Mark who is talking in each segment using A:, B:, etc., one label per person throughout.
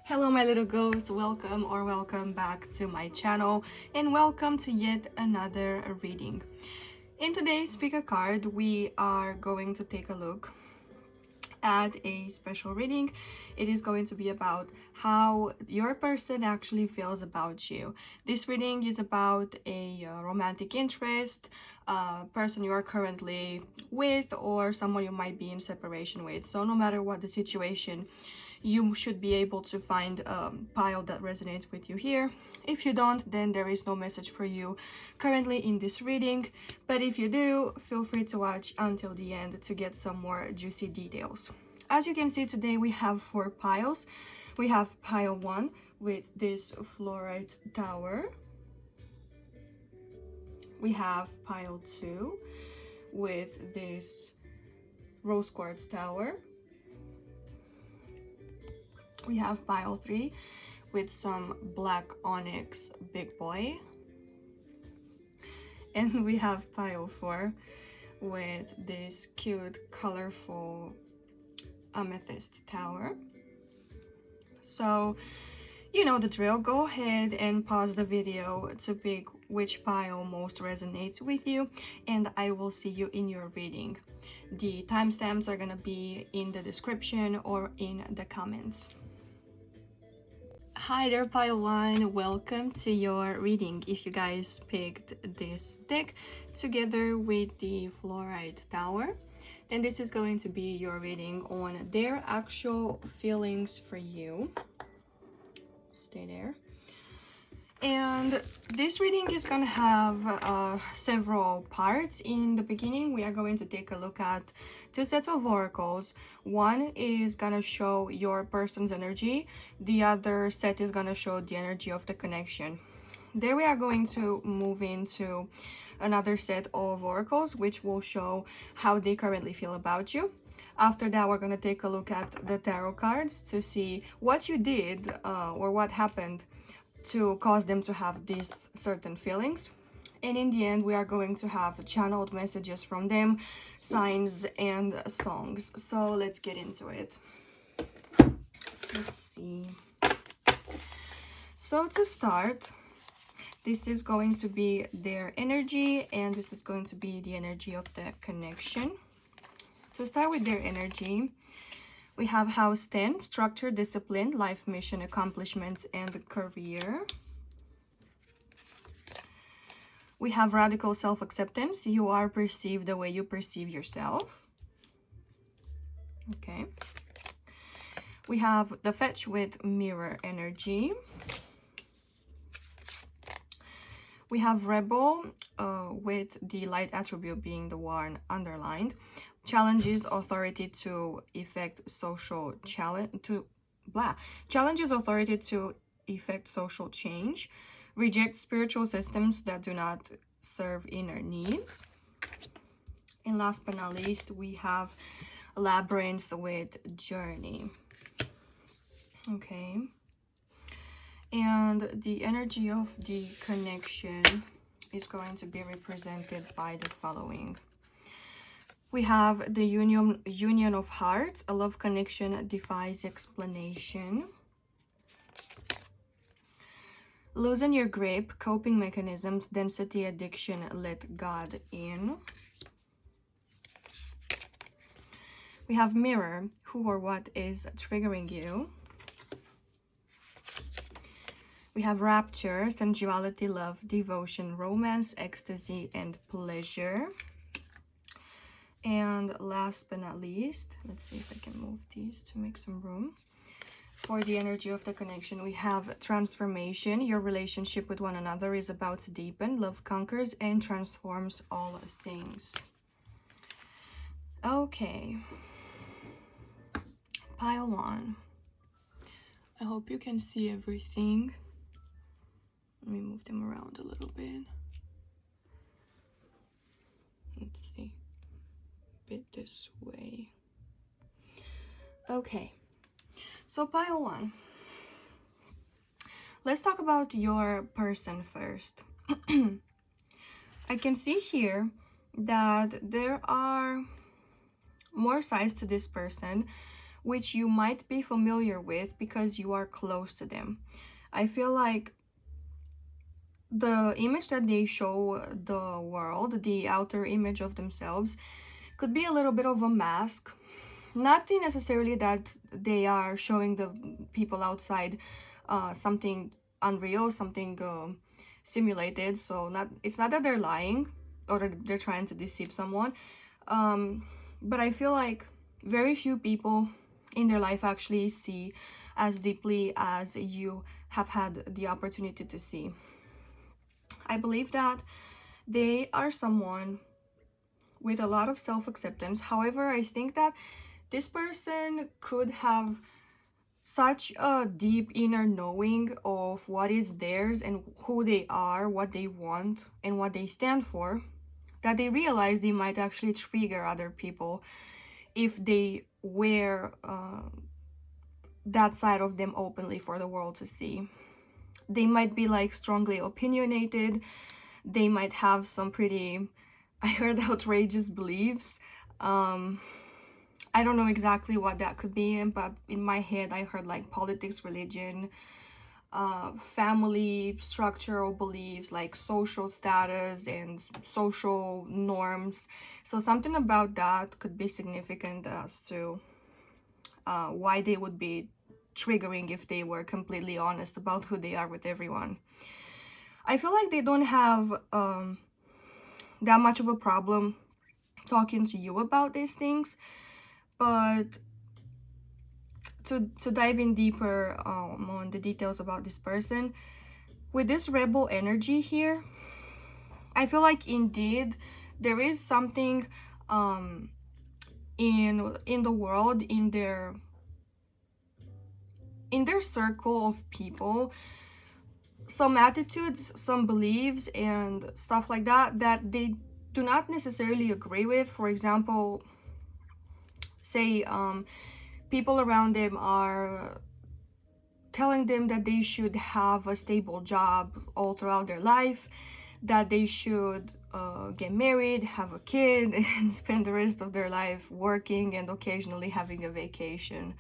A: Hello my little ghosts, welcome back to my channel and welcome to yet another reading. In today's pick a card, we are going to take a look at a special reading. It is going to be about how your person actually feels about you. This reading is about a romantic interest, person you are currently with, or someone you might be in separation with. So no matter what the situation, you should be able to find a pile that resonates with you here. If you don't, then there is no message for you currently in this reading, but if you do, feel free to watch until the end to get some more juicy details. As you can see, today we have 4 piles. We have pile 1 with this fluorite tower. We have pile 2 with this rose quartz tower. We have pile 3 with some black onyx big boy. And we have pile 4 with this cute, colorful amethyst tower. So, you know the drill. Go ahead and pause the video to pick which pile most resonates with you, and I will see you in your reading. The timestamps are gonna be in the description or in the comments. Hi there, pile 1, welcome to your reading. If you guys picked this deck together with the fluorite tower, then this is going to be your reading on their actual feelings for you. Stay there. And this reading is going to have several parts. In the beginning, we are going to take a look at 2 sets of oracles. One is going to show your person's energy. The other set is going to show the energy of the connection. There we are going to move into another set of oracles, which will show how they currently feel about you. After that, we're going to take a look at the tarot cards to see what you did or what happened to cause them to have these certain feelings. And in the end, we are going to have channeled messages from them, signs and songs. So let's get into it. Let's see. So to start, this is going to be their energy, and this is going to be the energy of the connection. To start with their energy, we have house 10, structure, discipline, life mission, accomplishments, and career. We have radical self-acceptance. You are perceived the way you perceive yourself. Okay. We have the fetch with mirror energy. We have rebel with the light attribute being the one underlined. Challenges authority to effect social challenges authority to effect social change. Reject spiritual systems that do not serve inner needs. And last but not least, we have labyrinth with journey. Okay. And the energy of the connection is going to be represented by the following. We have the union of hearts. A love connection defies explanation. Loosen your grip. Coping mechanisms. Density addiction. Let God in. We have mirror. Who or what is triggering you? We have rapture, sensuality, love, devotion, romance, ecstasy, and pleasure. And last but not least, let's see if I can move these to make some room. For the energy of the connection, we have transformation. Your relationship with one another is about to deepen. Love conquers and transforms all things. Okay. Pile 1. I hope you can see everything. Let me move them around a little bit. Let's see. A bit this way. Okay. So pile 1. Let's talk about your person first. I can see here that there are more sides to this person, which you might be familiar with because you are close to them. I feel like the image that they show the world, the outer image of themselves, could be a little bit of a mask. Not necessarily that they are showing the people outside something unreal, something simulated. So it's not that they're lying or that they're trying to deceive someone. But I feel like very few people in their life actually see as deeply as you have had the opportunity to see. I believe that they are someone with a lot of self-acceptance. However, I think that this person could have such a deep inner knowing of what is theirs and who they are, what they want, and what they stand for, that they realize they might actually trigger other people if they wear that side of them openly for the world to see. They might be like strongly opinionated. They might have some pretty, I heard, outrageous beliefs. I don't know exactly what that could be, but in my head I heard like politics, religion, family structural beliefs, like social status and social norms. So something about that could be significant as to why they would be triggering if they were completely honest about who they are with everyone. I feel like they don't have that much of a problem talking to you about these things, but to dive in deeper on the details about this person, with this rebel energy here, I feel like indeed there is something in the world, in their circle of people, some attitudes, some beliefs and stuff like that that they do not necessarily agree with. For example, say people around them are telling them that they should have a stable job all throughout their life, that they should get married, have a kid, and spend the rest of their life working and occasionally having a vacation,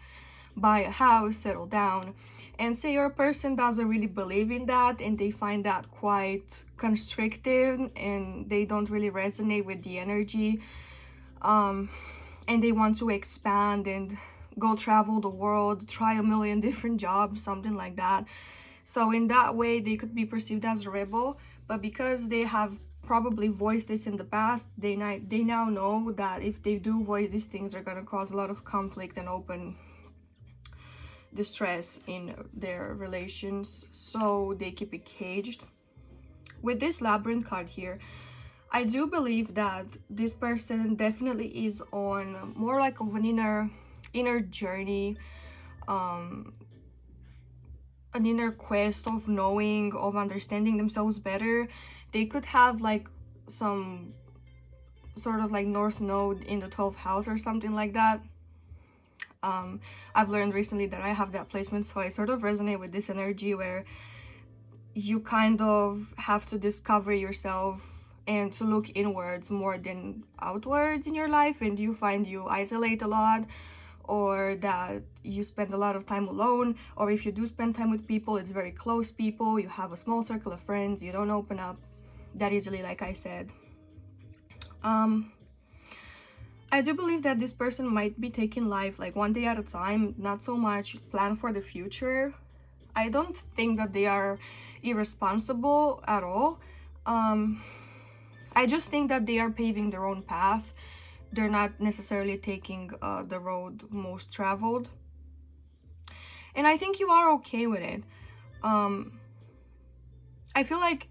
A: buy a house, settle down. And say your person doesn't really believe in that and they find that quite constrictive and they don't really resonate with the energy, and they want to expand and go travel the world, try a million different jobs, something like that. So in that way they could be perceived as a rebel, but because they have probably voiced this in the past, they now know that if they do voice these things, they're going to cause a lot of conflict and open distress in their relations, so they keep it caged. With this labyrinth card here, I do believe that this person definitely is on more like of an inner journey, an inner quest of knowing, of understanding themselves better. They could have like some sort of like north node in the 12th house or something like that. I've learned recently that I have that placement, so I sort of resonate with this energy where you kind of have to discover yourself and to look inwards more than outwards in your life, and you find you isolate a lot, or that you spend a lot of time alone, or if you do spend time with people, it's very close people, you have a small circle of friends, you don't open up that easily, like I said. I do believe that this person might be taking life like one day at a time, not so much plan for the future. I don't think that they are irresponsible at all. I just think that they are paving their own path. They're not necessarily taking the road most traveled. And I think you are okay with it. I feel like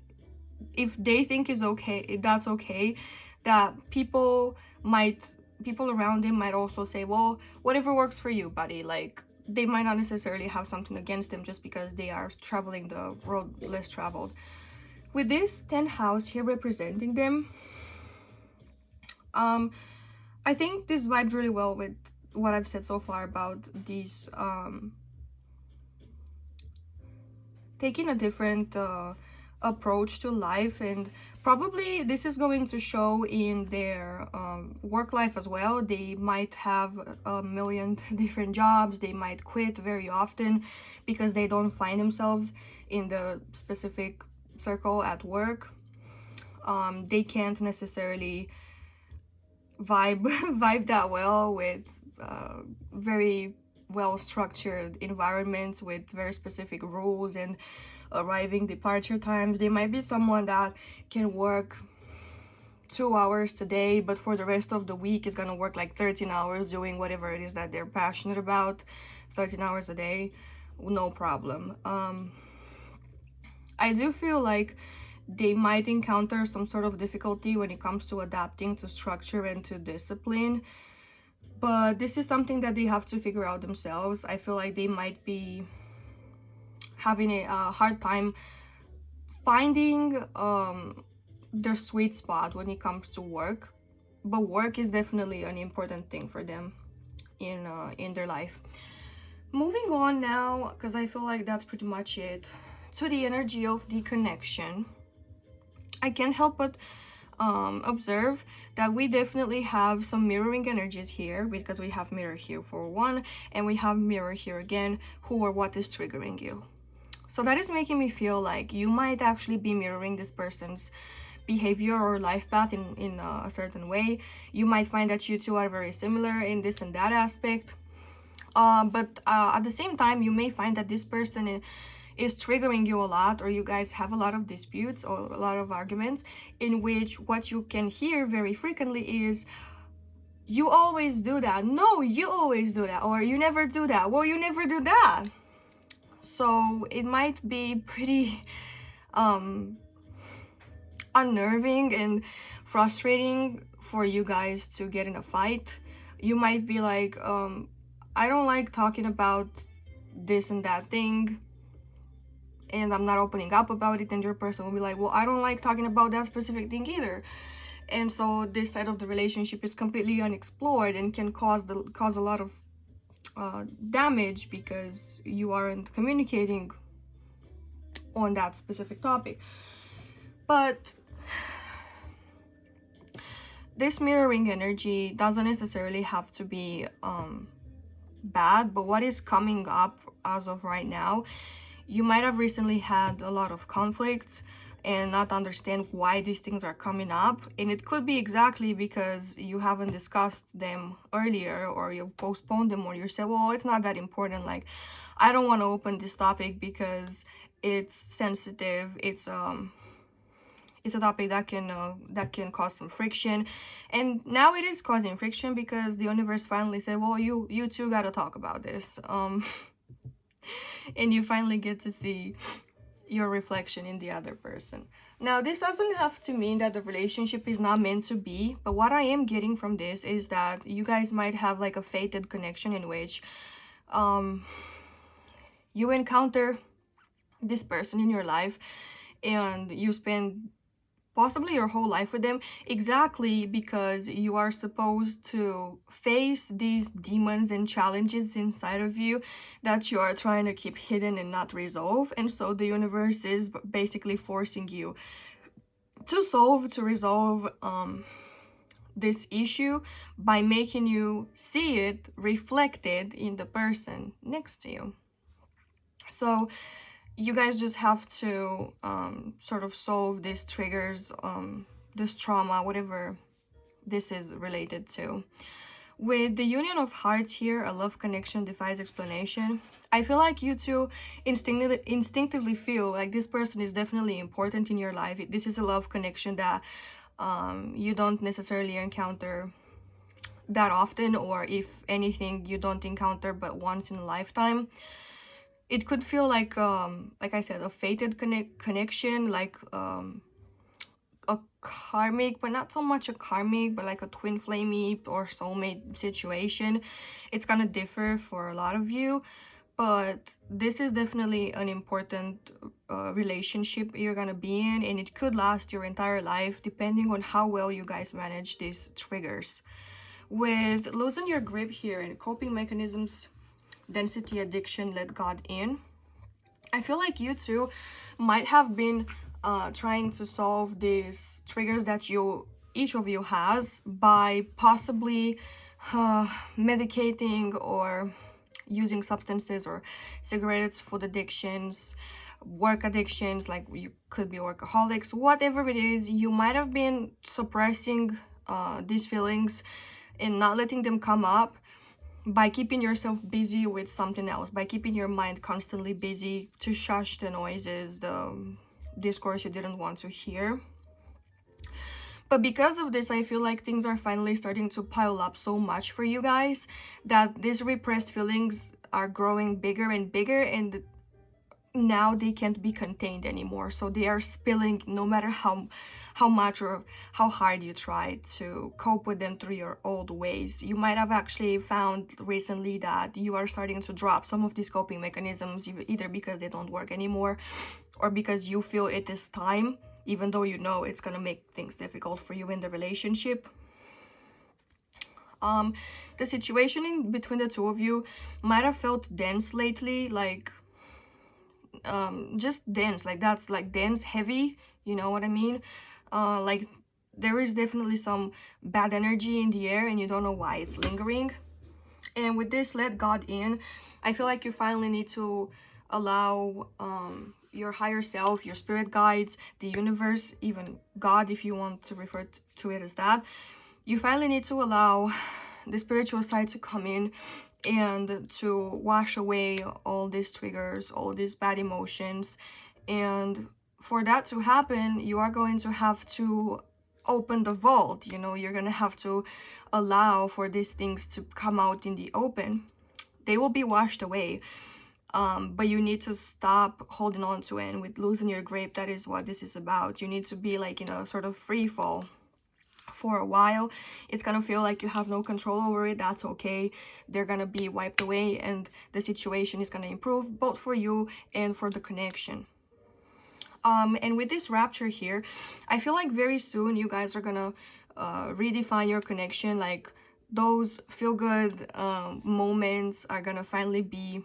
A: if they think is okay, that's okay, that people around them might also say, well, whatever works for you, buddy. Like, they might not necessarily have something against them just because they are traveling the road less traveled. With this 10th house here representing them, I think this vibes really well with what I've said so far about these taking a different approach to life, and probably this is going to show in their work life as well. They might have a million different jobs. They might quit very often because they don't find themselves in the specific circle at work. They can't necessarily vibe that well with very well structured environments with very specific rules and arriving departure times. They might be someone that can work 2 hours today, but for the rest of the week is gonna work like 13 hours doing whatever it is that they're passionate about. 13 hours a day, no problem. I do feel like they might encounter some sort of difficulty when it comes to adapting to structure and to discipline, but this is something that they have to figure out themselves. I feel like they might be having a hard time finding their sweet spot when it comes to work, but work is definitely an important thing for them in their life. Moving on now, because I feel like that's pretty much it, to the energy of the connection. I can't help but observe that we definitely have some mirroring energies here, because we have mirror here for one, and we have mirror here again, who or what is triggering you. So that is making me feel like you might actually be mirroring this person's behavior or life path in a certain way. You might find that you two are very similar in this and that aspect. But at the same time, you may find that this person is triggering you a lot, or you guys have a lot of disputes or a lot of arguments, in which what you can hear very frequently is, you always do that. No, you always do that. Or you never do that. Well, you never do that. So it might be pretty unnerving and frustrating for you guys to get in a fight. You might be like, I don't like talking about this and that thing, and I'm not opening up about it, and your person will be like, well, I don't like talking about that specific thing either. And so this side of the relationship is completely unexplored and can cause a lot of damage because you aren't communicating on that specific topic. But this mirroring energy doesn't necessarily have to be bad, but what is coming up as of right now, you might have recently had a lot of conflicts and not understand why these things are coming up, and it could be exactly because you haven't discussed them earlier, or you postponed them, or you said, well, it's not that important, like I don't want to open this topic because it's sensitive, it's a topic that can cause some friction. And now it is causing friction because the universe finally said, well, you two got to talk about this. And you finally get to see your reflection in the other person. Now, this doesn't have to mean that the relationship is not meant to be, but what I am getting from this is that you guys might have like a fated connection in which you encounter this person in your life and you spend possibly your whole life with them, exactly because you are supposed to face these demons and challenges inside of you that you are trying to keep hidden and not resolve. And so the universe is basically forcing you to resolve this issue by making you see it reflected in the person next to you. So you guys just have to sort of solve these triggers, this trauma, whatever this is related to. With the Union of Hearts here, a love connection defies explanation. I feel like you two instinctively feel like this person is definitely important in your life. This is a love connection that you don't necessarily encounter that often, or if anything, you don't encounter but once in a lifetime. It could feel like I said, a fated connection, like a karmic, but not so much a karmic, but like a twin flamey or soulmate situation. It's gonna differ for a lot of you, but this is definitely an important relationship you're gonna be in, and it could last your entire life depending on how well you guys manage these triggers. With losing your grip here and coping mechanisms, density, addiction, let God in, I feel like you two might have been trying to solve these triggers that each of you has by possibly medicating or using substances or cigarettes, food addictions, work addictions, like you could be workaholics, whatever it is. You might have been suppressing these feelings and not letting them come up by keeping yourself busy with something else, by keeping your mind constantly busy to shush the noises, the discourse you didn't want to hear. But because of this, I feel like things are finally starting to pile up so much for you guys that these repressed feelings are growing bigger and bigger, and now they can't be contained anymore. So they are spilling no matter how much or how hard you try to cope with them through your old ways. You might have actually found recently that you are starting to drop some of these coping mechanisms, either because they don't work anymore or because you feel it is time, even though you know it's gonna make things difficult for you in the relationship. The situation in between the two of you might have felt dense lately, like just dense, like that's like dense, heavy, you know what I mean? Like there is definitely some bad energy in the air and you don't know why it's lingering. And with this let God in, I feel like you finally need to allow your higher self, your spirit guides, the universe, even God, if you want to refer to it as that, you finally need to allow the spiritual side to come in and to wash away all these triggers, all these bad emotions. And for that to happen, you are going to have to open the vault. You know, you're gonna have to allow for these things to come out in the open. They will be washed away, but you need to stop holding on to it. And with losing your grip, that is what this is about. You need to be like in a sort of free fall for a while. It's gonna feel like you have no control over it. That's okay. They're gonna be wiped away and the situation is gonna improve both for you and for the connection. And with this rapture here, I feel like very soon you guys are gonna redefine your connection. Like those feel good moments are gonna finally be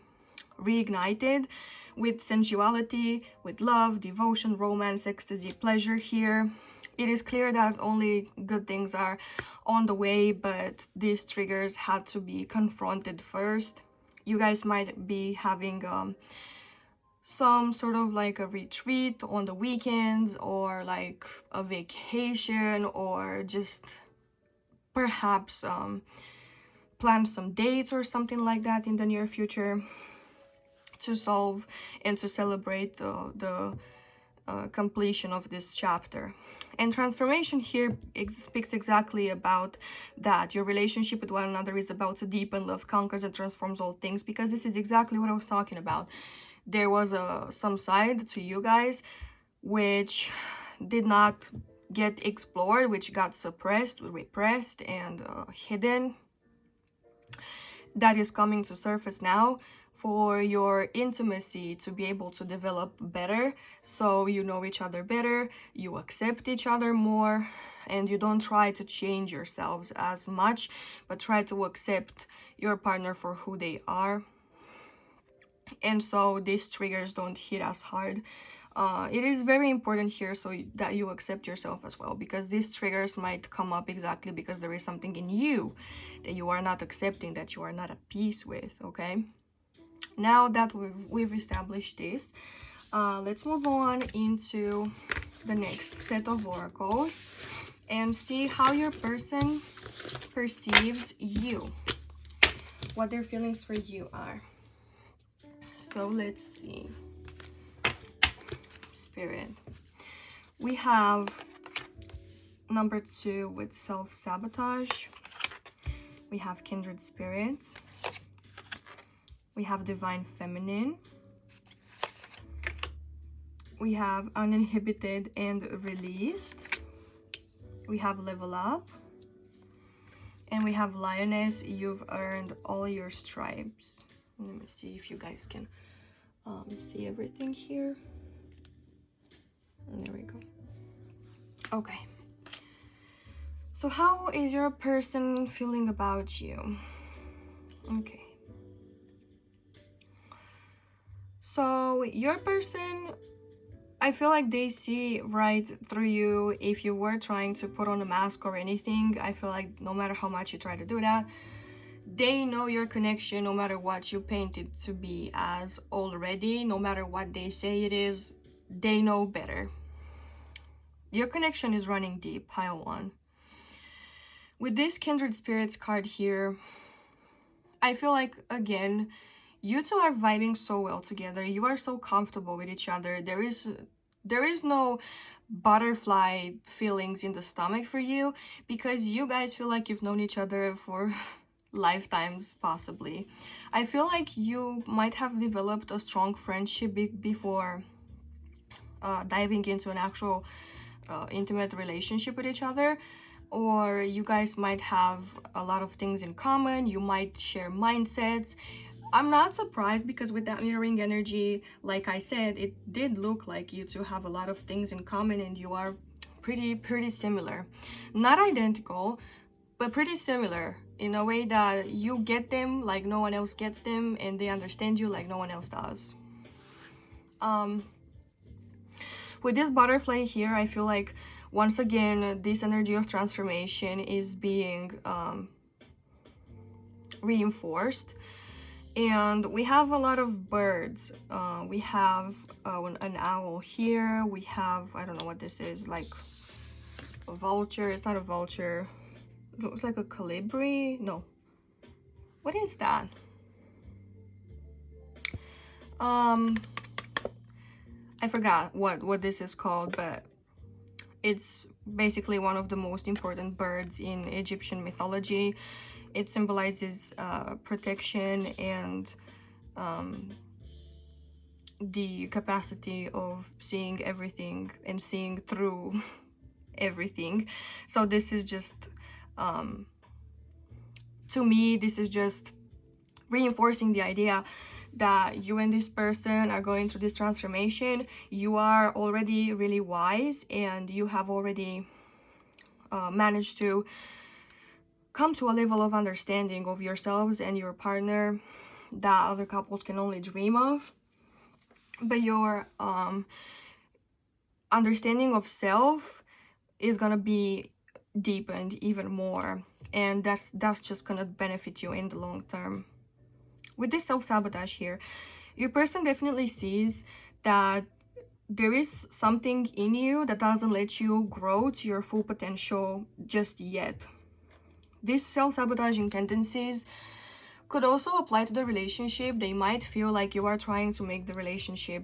A: reignited with sensuality, with love, devotion, romance, ecstasy, pleasure here. It is clear that only good things are on the way, but these triggers had to be confronted first. You guys might be having some sort of like a retreat on the weekends, or like a vacation, or just perhaps plan some dates or something like that in the near future to solve and to celebrate the completion of this chapter. And transformation here speaks exactly about that. Your relationship with one another is about to deepen. Love conquers and transforms all things, because this is exactly what I was talking about. There was some side to you guys which did not get explored, which got suppressed, repressed, and hidden. That is coming to surface now for your intimacy to be able to develop better, so you know each other better, you accept each other more, and you don't try to change yourselves as much, but try to accept your partner for who they are. And so these triggers don't hit as hard. It is very important here so that you accept yourself as well, because these triggers might come up exactly because there is something in you that you are not accepting, that you are not at peace with. Okay, now that we've established this, let's move on into the next set of oracles and see how your person perceives you, what their feelings for you are. So let's see. Spirit, we have number 2 with self-sabotage, we have kindred spirits, we have divine feminine, we have uninhibited and released, we have level up, and we have lioness. You've earned all your stripes. Let me see if you guys can see everything here. And there we go. Okay, so how is your person feeling about you? Okay, so your person I feel like they see right through you if you were trying to put on a mask or anything. I feel like no matter how much you try to do that, they know your connection no matter what you paint it to be as already. No matter what they say it is, they know better. Your connection is running deep, pile 1. With this Kindred Spirits card here, I feel like, again, you two are vibing so well together. You are so comfortable with each other. There is no butterfly feelings in the stomach for you, because you guys feel like you've known each other for lifetimes, possibly. I feel like you might have developed a strong friendship before diving into an actual intimate relationship with each other, or you guys might have a lot of things in common. You might share mindsets. I'm not surprised, because with that mirroring energy, like I said, it did look like you two have a lot of things in common, and you are pretty similar. Not identical, but pretty similar in a way that you get them like no one else gets them, and they understand you like no one else does. With this butterfly here, I feel like, once again, this energy of transformation is being reinforced. And we have a lot of birds. We have an owl here. We have, I don't know what this is, like a vulture. It's not a vulture. It looks like a colibri. No. What is that? I forgot what this is called, but it's basically one of the most important birds in Egyptian mythology. It symbolizes protection and the capacity of seeing everything and seeing through everything. So this is just, to me, this is just reinforcing the idea that you and this person are going through this transformation. You are already really wise, and you have already managed to come to a level of understanding of yourselves and your partner that other couples can only dream of. But your understanding of self is gonna be deepened even more, and that's just gonna benefit you in the long term. With this self-sabotage here, your person definitely sees that there is something in you that doesn't let you grow to your full potential just yet. These self-sabotaging tendencies could also apply to the relationship. They might feel like you are trying to make the relationship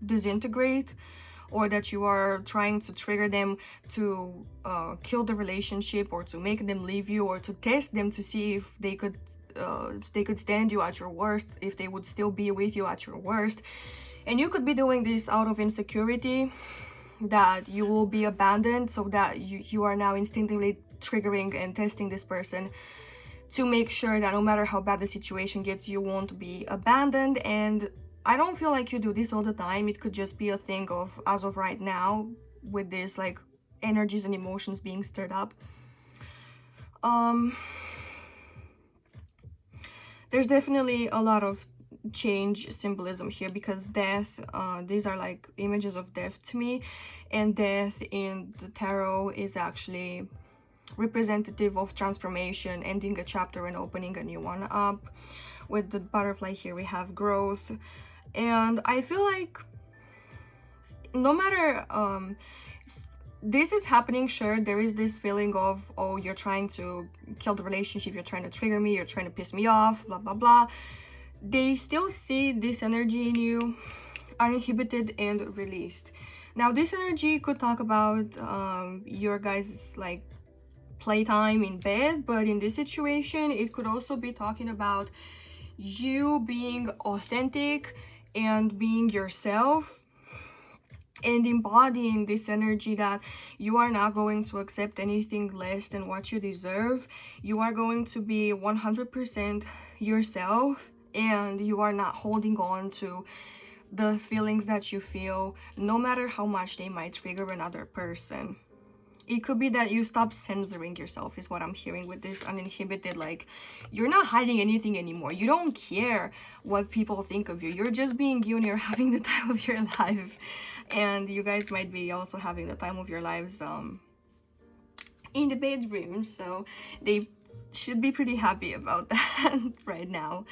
A: disintegrate, or that you are trying to trigger them to kill the relationship, or to make them leave you, or to test them to see if they could stand you at your worst, if they would still be with you at your worst. And you could be doing this out of insecurity that you will be abandoned, so that you are now instinctively triggering and testing this person to make sure that no matter how bad the situation gets, you won't be abandoned. And I don't feel like you do this all the time. It could just be a thing of, as of right now, with this like energies and emotions being stirred up. There's definitely a lot of change symbolism here, because death, these are like images of death to me, and death in the tarot is actually representative of transformation, ending a chapter and opening a new one up. With the butterfly here, we have growth. And I feel like no matter this is happening, sure, there is this feeling of, oh, you're trying to kill the relationship, you're trying to trigger me, you're trying to piss me off, blah blah blah. They still see this energy in you uninhibited and released. Now this energy could talk about your guys' like playtime in bed, but in this situation it could also be talking about you being authentic and being yourself, and embodying this energy that you are not going to accept anything less than what you deserve. You are going to be 100% yourself, and you are not holding on to the feelings that you feel, no matter how much they might trigger another person. It could be that you stop censoring yourself, is what I'm hearing with this uninhibited. Like, you're not hiding anything anymore. You don't care what people think of you. You're just being you, and you're having the time of your life. And you guys might be also having the time of your lives in the bedroom. So they should be pretty happy about that right now.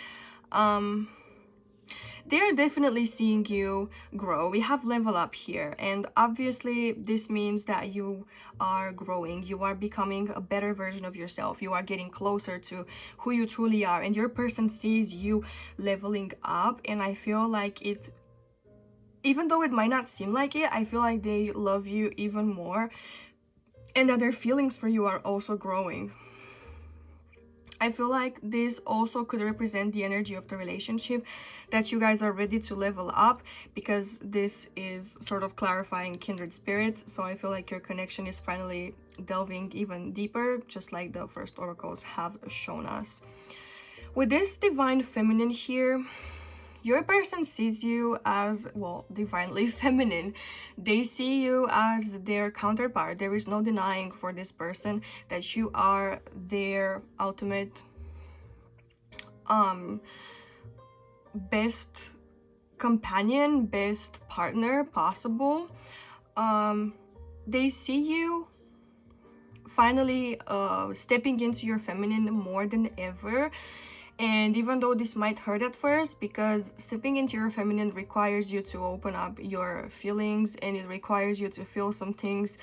A: They're definitely seeing you grow. We have level up here, and obviously this means that you are growing. You are becoming a better version of yourself. You are getting closer to who you truly are, and your person sees you leveling up. And I feel like it, even though it might not seem like it, I feel like they love you even more, and that their feelings for you are also growing. I feel like this also could represent the energy of the relationship, that you guys are ready to level up, because this is sort of clarifying kindred spirits. So I feel like your connection is finally delving even deeper, just like the first oracles have shown us. With this divine feminine here, your person sees you as, well, divinely feminine. They see you as their counterpart. There is no denying for this person that you are their ultimate best companion, best partner possible. They see you finally stepping into your feminine more than ever. And even though this might hurt at first, because stepping into your feminine requires you to open up your feelings, and it requires you to feel some things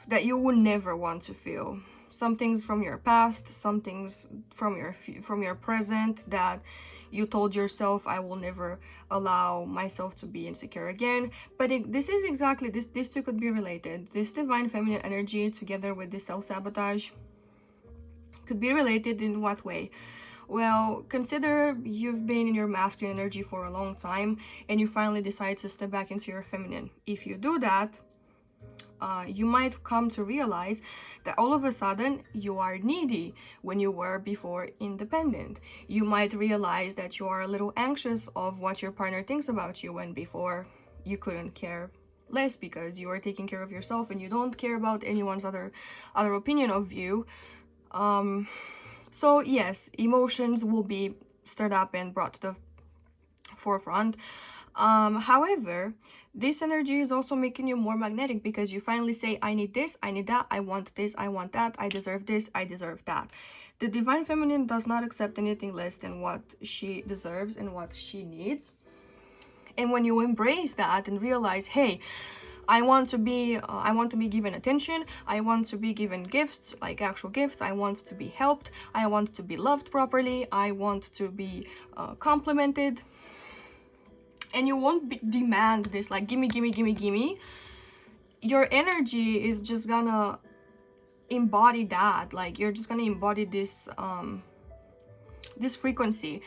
A: that you would never want to feel. Some things from your past, some things from your present that you told yourself, I will never allow myself to be insecure again. But this is exactly, these two could be related. This divine feminine energy together with this self-sabotage could be related in what way? Well, consider you've been in your masculine energy for a long time, and you finally decide to step back into your feminine. If you do that, you might come to realize that all of a sudden you are needy when you were before independent. You might realize that you are a little anxious of what your partner thinks about you, when before you couldn't care less because you are taking care of yourself and you don't care about anyone's other opinion of you. So yes, emotions will be stirred up and brought to the forefront. However, this energy is also making you more magnetic, because you finally say, I need this, I need that, I want this, I want that, I deserve this, I deserve that. The divine feminine does not accept anything less than what she deserves and what she needs. And when you embrace that and realize, hey, I want to be given attention, I want to be given gifts, like actual gifts, I want to be helped, I want to be loved properly, I want to be complimented, and you won't demand this, like, gimme, gimme, gimme, gimme. Your energy is just gonna embody that, like, you're just gonna embody this this frequency.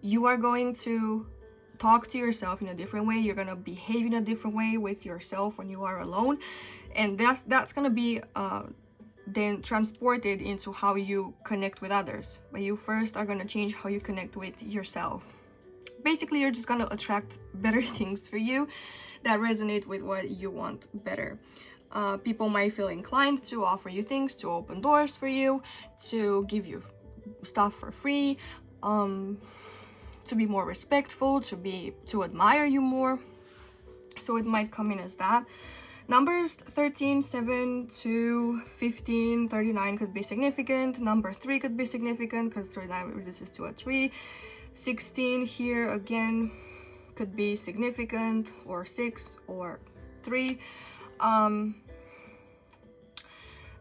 A: You are going to talk to yourself in a different way, you're gonna behave in a different way with yourself when you are alone, and that's gonna be then transported into how you connect with others. But you first are gonna change how you connect with yourself. Basically, you're just gonna attract better things for you that resonate with what you want better. People might feel inclined to offer you things, to open doors for you, to give you stuff for free, to be more respectful, to admire you more. So it might come in as that. Numbers 13, 7, 2, 15, 39 could be significant. Number 3 could be significant, because 39 reduces to a 3. 16 here again could be significant, or 6 or 3.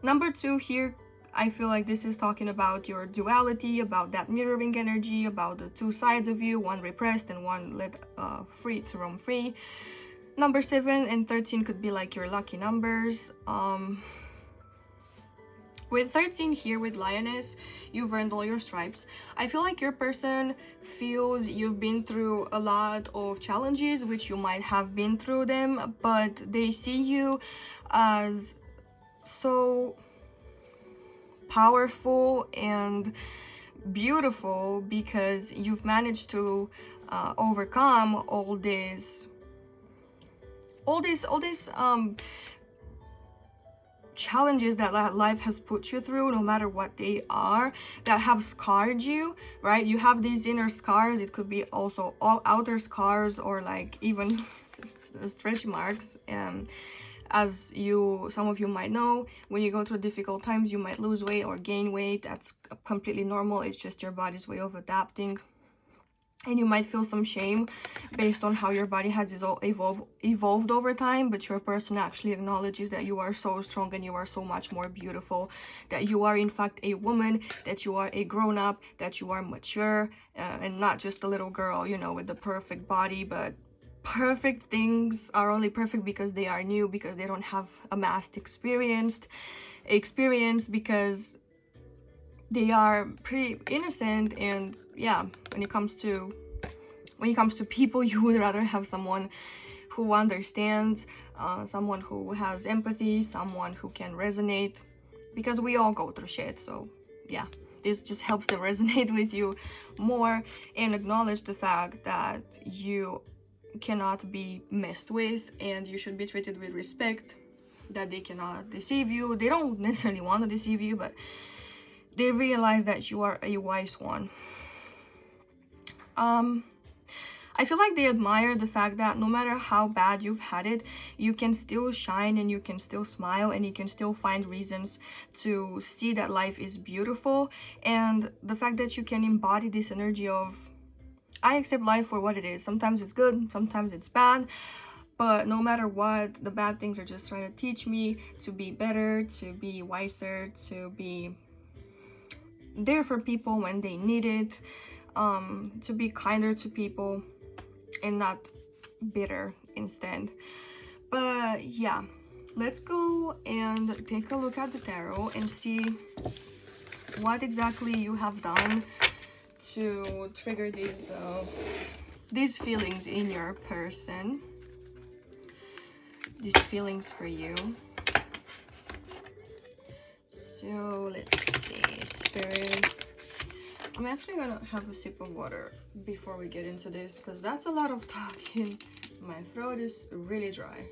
A: Number 2 here, I feel like this is talking about your duality, about that mirroring energy, about the two sides of you, one repressed and one let free to roam free. Number 7 and 13 could be like your lucky numbers. With 13 here, with Lioness, you've earned all your stripes. I feel like your person feels you've been through a lot of challenges, which you might have been through them, but they see you as so powerful and beautiful, because you've managed to overcome all this challenges that life has put you through, no matter what they are, that have scarred you, right? You have these inner scars. It could be also all outer scars, or like even stretch marks. As some of you might know, when you go through difficult times, you might lose weight or gain weight. That's completely normal. It's just your body's way of adapting. And you might feel some shame based on how your body has evolved over time, but your person actually acknowledges that you are so strong and you are so much more beautiful, that you are in fact a woman, that you are a grown-up, that you are mature, and not just a little girl, you know, with the perfect body. But perfect things are only perfect because they are new, because they don't have amassed experience, because they are pretty innocent. And yeah, when it comes to people, you would rather have someone who understands, someone who has empathy, someone who can resonate, because we all go through shit. So yeah, this just helps them resonate with you more and acknowledge the fact that you cannot be messed with and you should be treated with respect, that they cannot deceive you. They don't necessarily want to deceive you, but they realize that you are a wise one. I feel like they admire the fact that no matter how bad you've had it, you can still shine and you can still smile and you can still find reasons to see that life is beautiful. And the fact that you can embody this energy of, I accept life for what it is. Sometimes it's good, sometimes it's bad, but no matter what, the bad things are just trying to teach me to be better, to be wiser, to be there for people when they need it, to be kinder to people and not bitter instead. But yeah, let's go and take a look at the tarot and see what exactly you have done to trigger these feelings in your person, these feelings for you. So let's see, Spirit. I'm actually gonna have a sip of water before we get into this, because that's a lot of talking. My throat is really dry.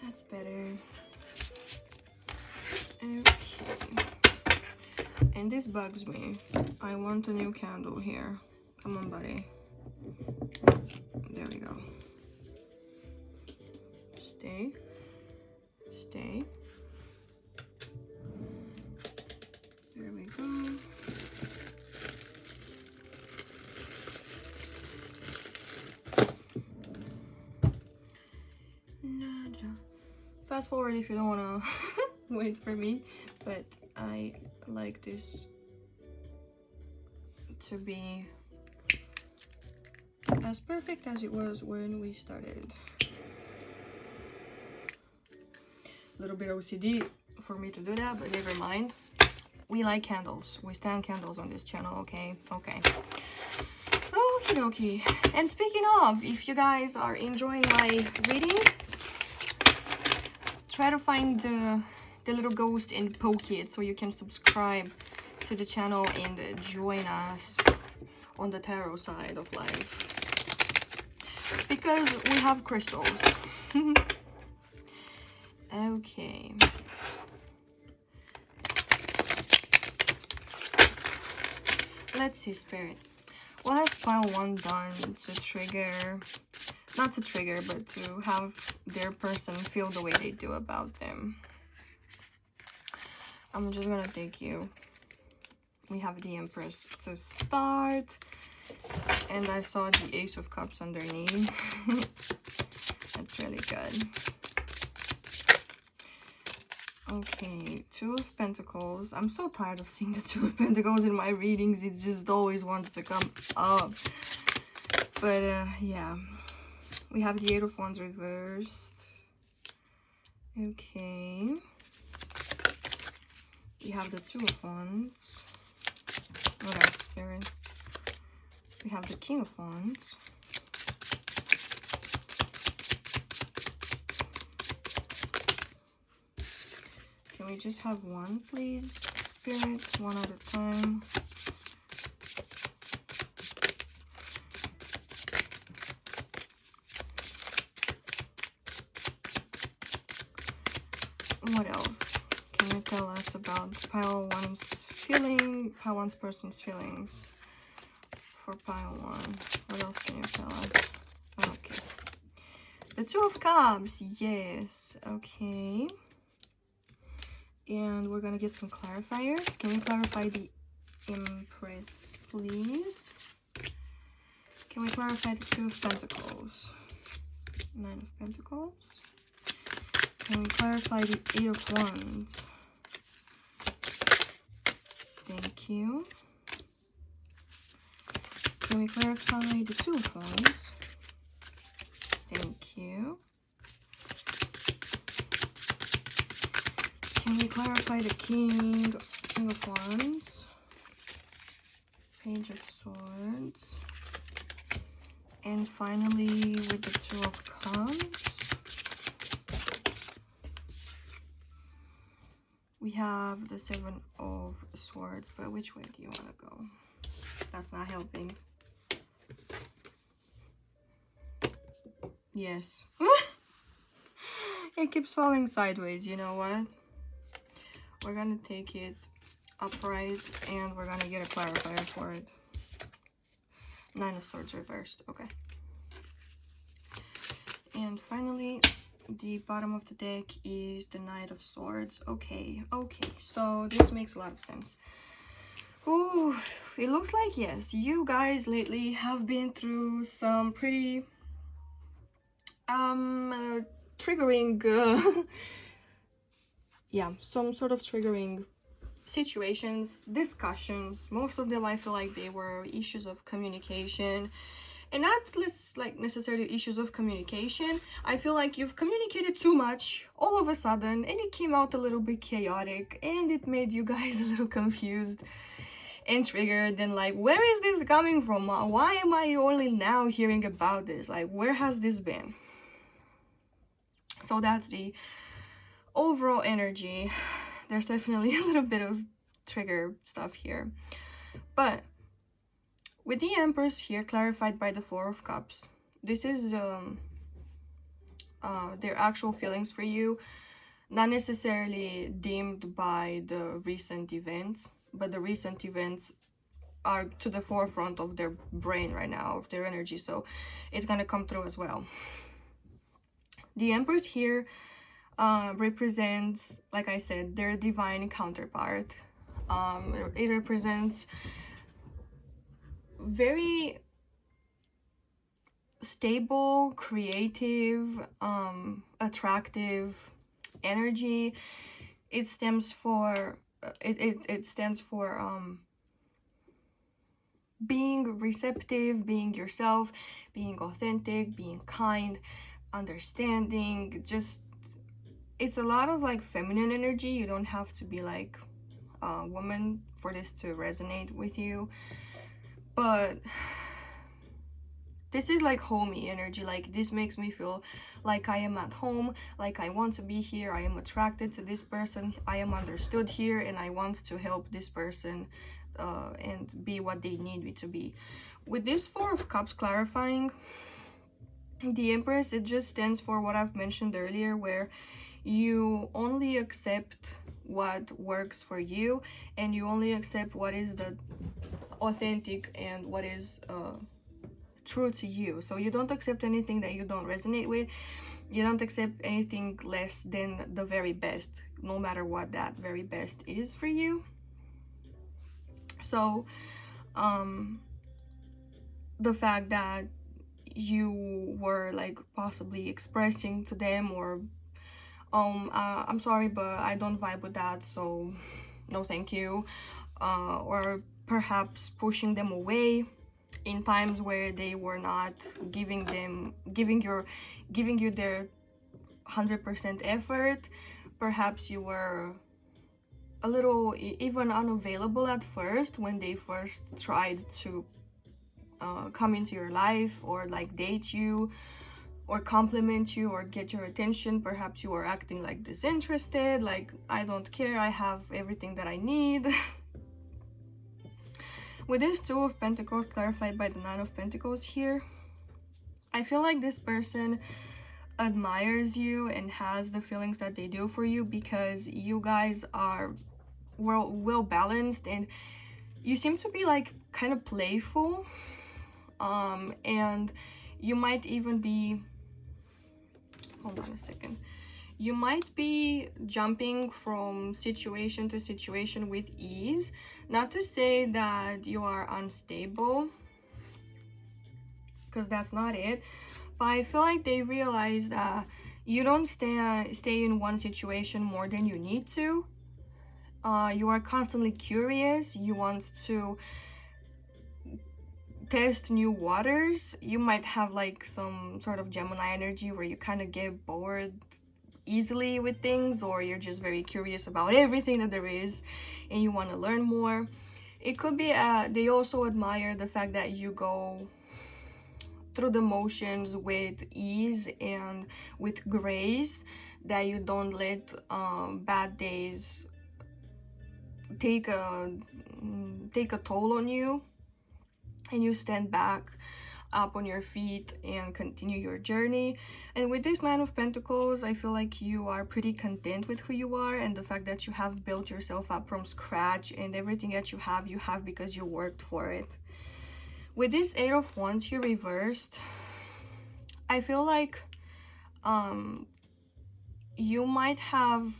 A: That's better. Okay. And this bugs me. I want a new candle here. Come on, buddy. There we go. Stay. Stay. There we go. Fast forward if you don't want to wait for me, but I like this to be as perfect as it was when we started. A little bit OCD for me to do that, but never mind. We like candles. We stand candles on this channel, okay? Okay. Okie dokie. And speaking of, if you guys are enjoying my reading, try to find the little ghost and poke it so you can subscribe to the channel and join us on the tarot side of life, because we have crystals. Okay. Let's see, Spirit. What has pile 1 done to trigger, not to trigger, but to have their person feel the way they do about them? I'm just gonna take you. We have the Empress to start, and I saw the Ace of Cups underneath. That's really good. Okay, 2 of Pentacles. I'm so tired of seeing the 2 of Pentacles in my readings. It just always wants to come up. But yeah, we have the 8 of Wands reversed. Okay. We have the 2 of Wands. What else, Spirit? We have the King of Wands. Can we just have one, please, Spirit? One at a time. how one person's feelings for pile 1. What else can you tell us? Okay. The Two of Cups, yes, okay. And we're gonna get some clarifiers. Can you clarify the Empress, please? Can we clarify the Two of Pentacles? 9 of Pentacles. Can we clarify the Eight of Wands? Thank you. Can we clarify the Two of Wands? Thank you. Can we clarify the King of Wands? Page of Swords. And finally, with the Two of Cups, we have the Seven of Swords. But which way do you want to go? That's not helping. Yes. It keeps falling sideways. You know what? We're gonna take it upright and we're gonna get a clarifier for it. 9 of Swords reversed. Okay. And finally, the bottom of the deck is the Knight of Swords. Okay, okay. So this makes a lot of sense. Ooh, it looks like, yes, you guys lately have been through some pretty triggering yeah, some sort of triggering situations, discussions. Most of them I feel like they were issues of communication, and not like necessarily issues of communication. I feel like you've communicated too much all of a sudden and it came out a little bit chaotic and it made you guys a little confused and triggered and like, where is this coming from? Why am I only now hearing about this? Like, where has this been? So that's the overall energy. There's definitely a little bit of trigger stuff here, but with the Empress here clarified by the Four of Cups, this is their actual feelings for you, not necessarily dimmed by the recent events, but the recent events are to the forefront of their brain right now, of their energy, so it's gonna come through as well. The Empress here represents, like I said, their divine counterpart. It represents very stable, creative, attractive energy. It stems for it stands for being receptive, being yourself, being authentic, being kind, understanding. Just, it's a lot of like feminine energy. You don't have to be like a woman for this to resonate with you, but this is like homey energy. Like, this makes me feel like I am at home, like I want to be here, I am attracted to this person, I am understood here, and I want to help this person and be what they need me to be. With this Four of Cups clarifying the Empress, it just stands for what I've mentioned earlier, where you only accept what works for you and you only accept what is the authentic and what is true to you. So you don't accept anything that you don't resonate with. You don't accept anything less than the very best, no matter what that very best is for you. So the fact that you were like possibly expressing to them, or I'm sorry, but I don't vibe with that, so no thank you, or perhaps pushing them away in times where they were not giving you their 100% effort. Perhaps you were a little even unavailable at first when they first tried to come into your life, or like date you, or compliment you, or get your attention. Perhaps you were acting like disinterested, like, I don't care, I have everything that I need. With this Two of Pentacles clarified by the Nine of Pentacles here, I feel like this person admires you and has the feelings that they do for you because you guys are well balanced, and you seem to be like kind of playful, and you might even be, hold on a second, you might be jumping from situation to situation with ease. Not to say that you are unstable, because that's not it, but I feel like they realize that you don't stay in one situation more than you need to. You are constantly curious. You want to test new waters. You might have like some sort of Gemini energy where you kind of get bored easily with things, or you're just very curious about everything that there is and you want to learn more. It could be they also admire the fact that you go through the motions with ease and with grace, that you don't let bad days take a toll on you, and you stand back up on your feet and continue your journey. And with this Nine of Pentacles, I feel like you are pretty content with who you are, and the fact that you have built yourself up from scratch, and everything that you have because you worked for it. With this Eight of Wands here reversed, I feel like you might have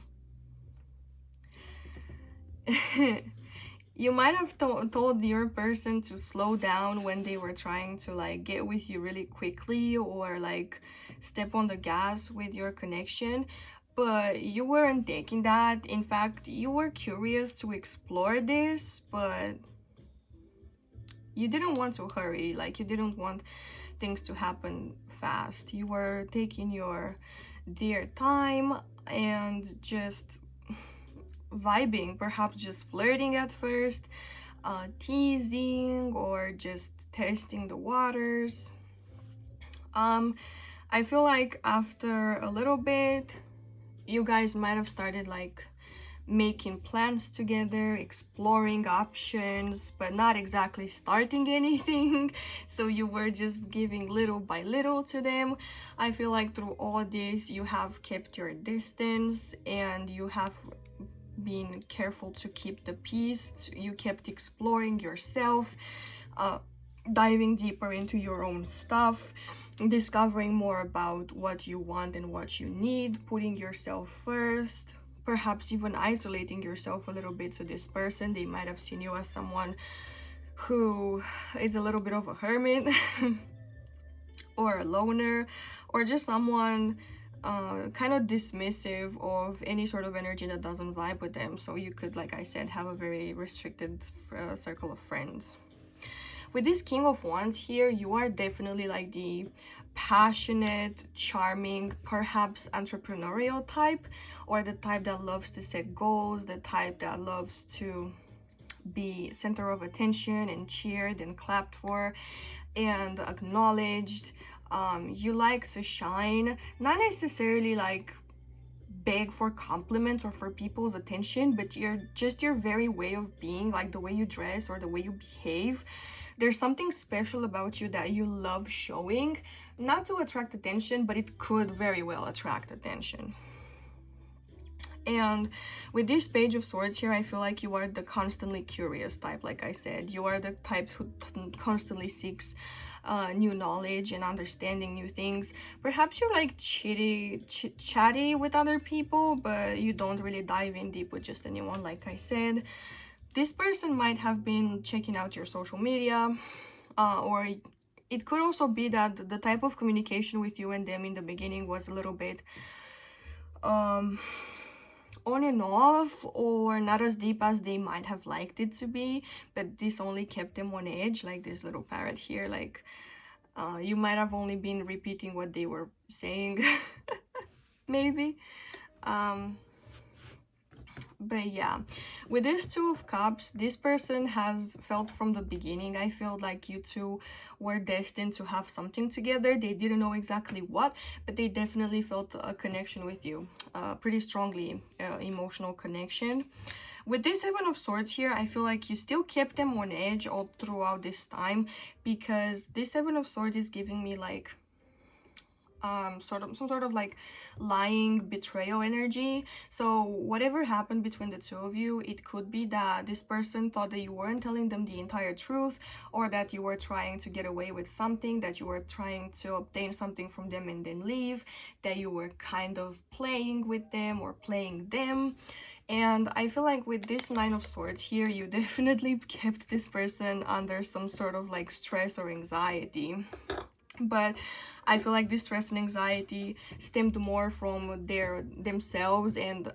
A: you might have told your person to slow down when they were trying to like get with you really quickly, or like step on the gas with your connection, but you weren't taking that. In fact, you were curious to explore this, but you didn't want to hurry. Like, you didn't want things to happen fast. You were taking your dear time and just vibing, perhaps just flirting at first, teasing, or just testing the waters. I feel like after a little bit, you guys might have started like making plans together, exploring options, but not exactly starting anything. So you were just giving little by little to them. I feel like through all this, you have kept your distance, and you have been careful to keep the peace. You kept exploring yourself, diving deeper into your own stuff, discovering more about what you want and what you need, putting yourself first, perhaps even isolating yourself a little bit to this person. They might have seen you as someone who is a little bit of a hermit or a loner, or just someone kind of dismissive of any sort of energy that doesn't vibe with them. So you could, like I said, have a very restricted circle of friends. With this King of Wands here, you are definitely like the passionate, charming, perhaps entrepreneurial type, or the type that loves to set goals, the type that loves to be center of attention and cheered and clapped for and acknowledged. You like to shine, not necessarily like beg for compliments or for people's attention, but your very way of being, like the way you dress or the way you behave. There's something special about you that you love showing, not to attract attention, but it could very well attract attention. And with this Page of Swords here, I feel like you are the constantly curious type. Like I said, you are the type who constantly seeks new knowledge and understanding new things. Perhaps you're like chatty with other people, but you don't really dive in deep with just anyone. Like I said, this person might have been checking out your social media, or it could also be that the type of communication with you and them in the beginning was a little bit on and off, or not as deep as they might have liked it to be, but this only kept them on edge, like this little parrot here. Like you might have only been repeating what they were saying maybe. But yeah, with this Two of Cups, this person has felt from the beginning, I felt like you two were destined to have something together. They didn't know exactly what, but they definitely felt a connection with you, pretty strongly emotional connection. With this Seven of Swords here, I feel like you still kept them on edge all throughout this time, because this Seven of Swords is giving me like some sort of like lying betrayal energy. So whatever happened between the two of you, it could be that this person thought that you weren't telling them the entire truth, or that you were trying to get away with something, that you were trying to obtain something from them and then leave, that you were kind of playing with them or playing them. And I feel like with this Nine of Swords here, you definitely kept this person under some sort of like stress or anxiety. But I feel like this stress and anxiety stemmed more from themselves and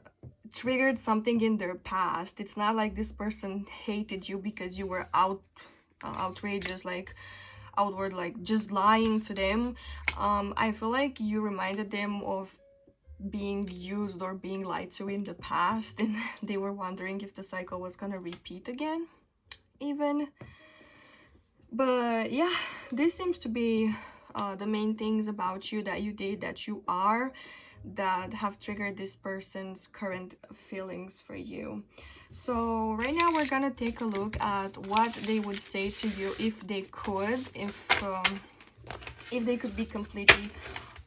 A: triggered something in their past. It's not like this person hated you because you were outrageous, like outward, like just lying to them. I feel like you reminded them of being used or being lied to in the past, and they were wondering if the cycle was gonna repeat again, even. But yeah, this seems to be the main things about you that you did, that you are, that have triggered this person's current feelings for you. So right now we're gonna take a look at what they would say to you if they could, if they could be completely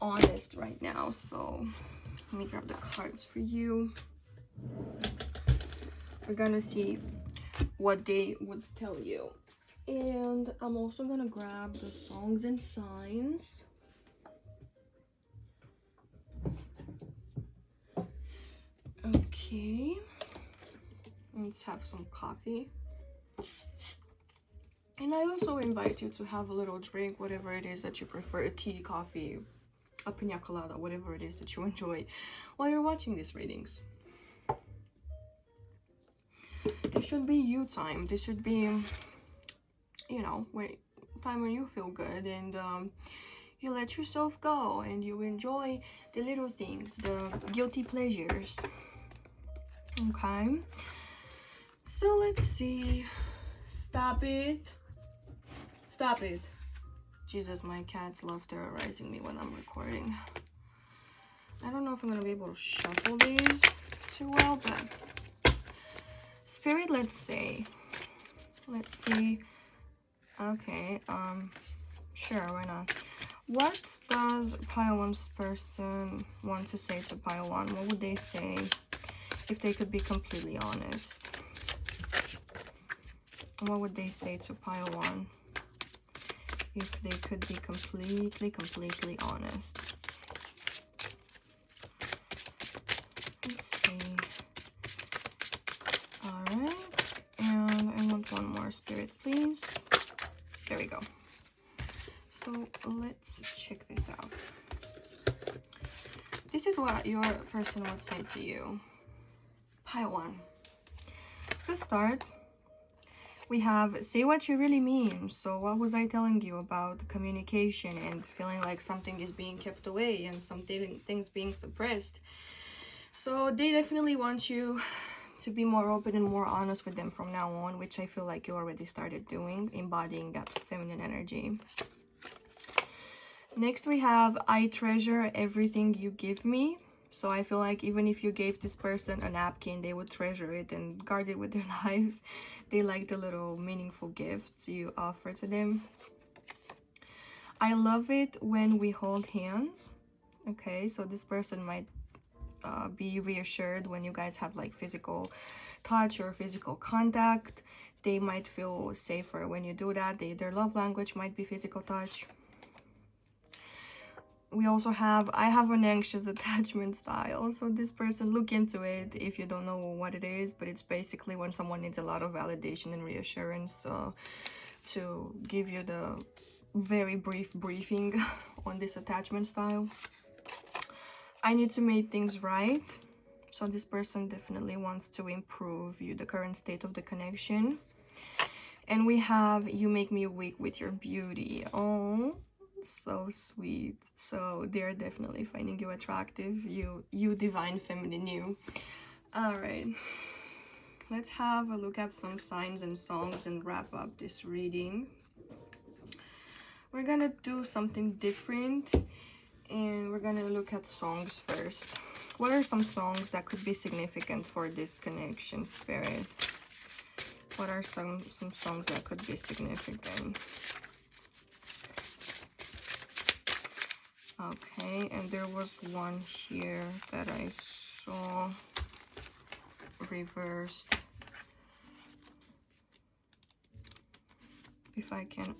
A: honest right now. So let me grab the cards for you. We're gonna see what they would tell you. And I'm also gonna grab the songs and signs. Okay. Let's have some coffee. And I also invite you to have a little drink, whatever it is that you prefer, tea, coffee, a pina colada, whatever it is that you enjoy while you're watching these readings. This should be you time. This should be, you know, time when you feel good and you let yourself go and you enjoy the little things, the guilty pleasures. Okay. So let's see. Stop it. Stop it. Jesus, my cats love terrorizing me when I'm recording. I don't know if I'm gonna be able to shuffle these too well, but Spirit, let's see. Okay, sure, why not? What does pile one's person want to say to pile one? What would they say if they could be completely honest? What would they say to pile one if they could be completely honest? Let's see. Alright, and I want one more, Spirit, please. There we go. So let's check this out. This is what your person would say to you. Pile one. To start, we have say what you really mean. So what was I telling you about communication and feeling like something is being kept away and things being suppressed? So they definitely want you to be more open and more honest with them from now on, which I feel like you already started doing, embodying that feminine energy. Next we have I treasure everything you give me. So I feel like even if you gave this person a napkin, they would treasure it and guard it with their life. They like the little meaningful gifts you offer to them. I love it when we hold hands. Okay, so this person might be reassured when you guys have like physical touch or physical contact. They might feel safer when you do that. Their love language might be physical touch. We also have, I have an anxious attachment style. So this person, look into it if you don't know what it is, but it's basically when someone needs a lot of validation and reassurance to give you the very brief briefing on this attachment style. I need to make things right. So this person definitely wants to improve the current state of the connection. And we have you make me weak with your beauty. Oh, so sweet. So they're definitely finding you attractive, you divine feminine you. All right, let's have a look at some signs and songs and wrap up this reading. We're gonna do something different and we're gonna look at songs first. What are some songs that could be significant for this connection, Spirit? What are some songs that could be significant? Okay, and there was one here that I saw reversed. If I can,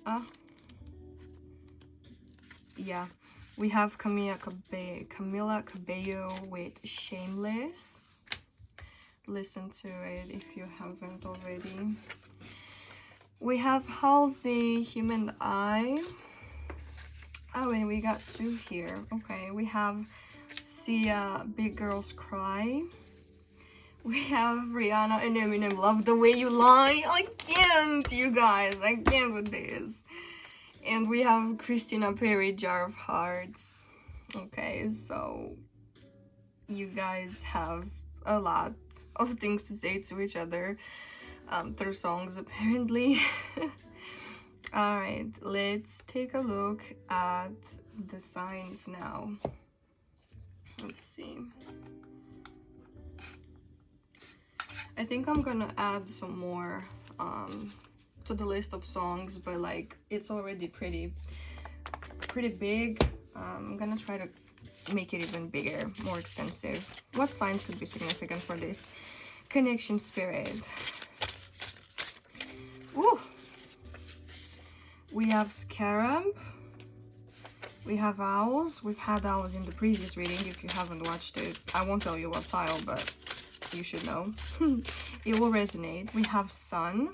A: yeah, we have Camila Cabello with Shameless. Listen to it if you haven't already. We have Halsey, Him and I. Oh, and we got two here. Okay, we have Sia, Big Girls Cry. We have Rihanna and Eminem, Love the Way You Lie. I can't, you guys, I can't with this. And we have Christina Perri, Jar of Hearts. Okay, so you guys have a lot of things to say to each other through songs, apparently. All right, let's take a look at the signs now. Let's see. I think I'm gonna add some more to the list of songs, but like it's already pretty big. I'm gonna try to make it even bigger, more extensive. What signs could be significant for this connection spirit? Ooh. We have Scarab. We have Owls. We've had Owls in the previous reading. If you haven't watched it, I won't tell you what pile, but you should know. It will resonate. We have Sun.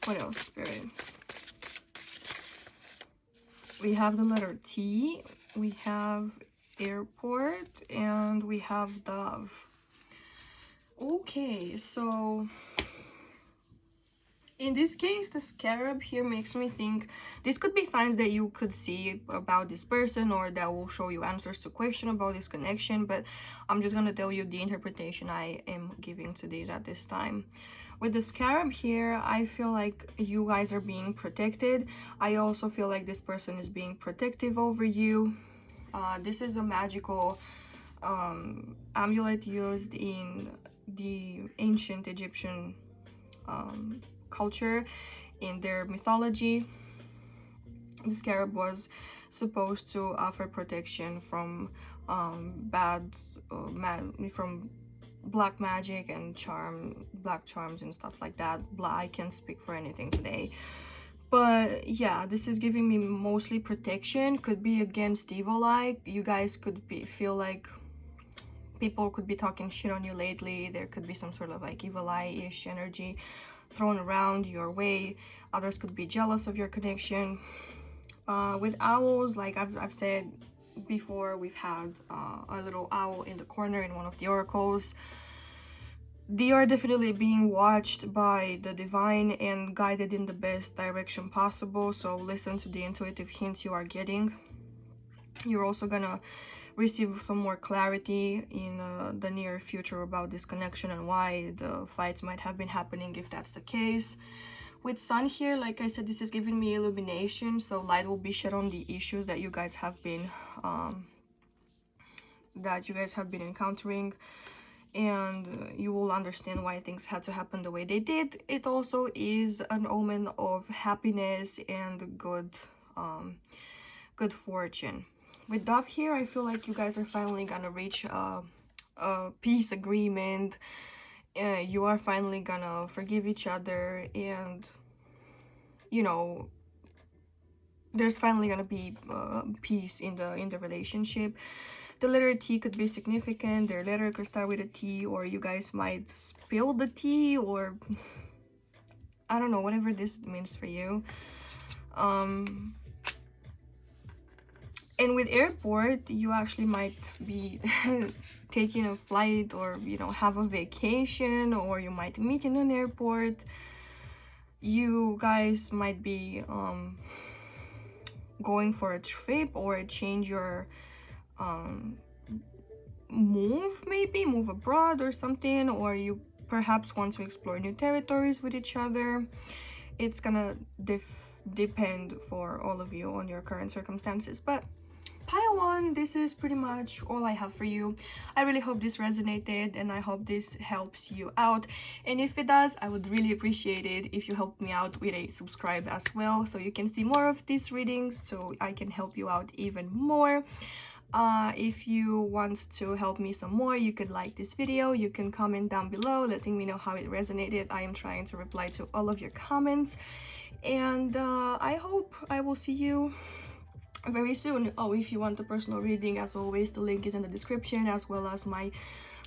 A: What else, Spirit? We have the letter T. We have Airport. And we have Dove. Okay, so in this case, the Scarab here makes me think this could be signs that you could see about this person, or that will show you answers to question about this connection, but I'm just gonna tell you the interpretation I am giving to these at this time. With the Scarab here, I feel like you guys are being protected. I also feel like this person is being protective over you. This is a magical amulet used in the ancient Egyptian culture. In their mythology, the Scarab was supposed to offer protection from from black magic and black charms and stuff like that. I can't speak for anything today, but yeah, this is giving me mostly protection. Could be against evil eye. You guys could feel like people could be talking shit on you lately. There could be some sort of like evil eye-ish energy thrown around your way. Others could be jealous of your connection. With owls, like I've said before, we've had a little owl in the corner in one of the oracles. They are definitely being watched by the divine and guided in the best direction possible, so listen to the intuitive hints you are getting. You're also gonna receive some more clarity in the near future about this connection and why the fights might have been happening, if that's the case. With Sun here, like I said, this is giving me illumination, so light will be shed on the issues that you guys have been encountering, and you will understand why things had to happen the way they did. It also is an omen of happiness and good fortune. With Dove here, I feel like you guys are finally gonna reach a peace agreement. You are finally gonna forgive each other, and you know, there's finally gonna be peace in the relationship. The letter T could be significant. Their letter could start with a T, or you guys might spill the tea, or I don't know, whatever this means for you. And with Airport, you actually might be taking a flight, or you know, have a vacation, or you might meet in an airport. You guys might be going for a trip or change your move abroad or something, or you perhaps want to explore new territories with each other. It's gonna depend for all of you on your current circumstances, but pile 1, this is pretty much all I have for you. I really hope this resonated, and I hope this helps you out. And if it does, I would really appreciate it if you help me out with a subscribe as well, so you can see more of these readings, so I can help you out even more. If you want to help me some more, you could like this video, you can comment down below letting me know how it resonated. I am trying to reply to all of your comments, and I hope I will see you very soon. Oh, if you want a personal reading, as always, the link is in the description, as well as my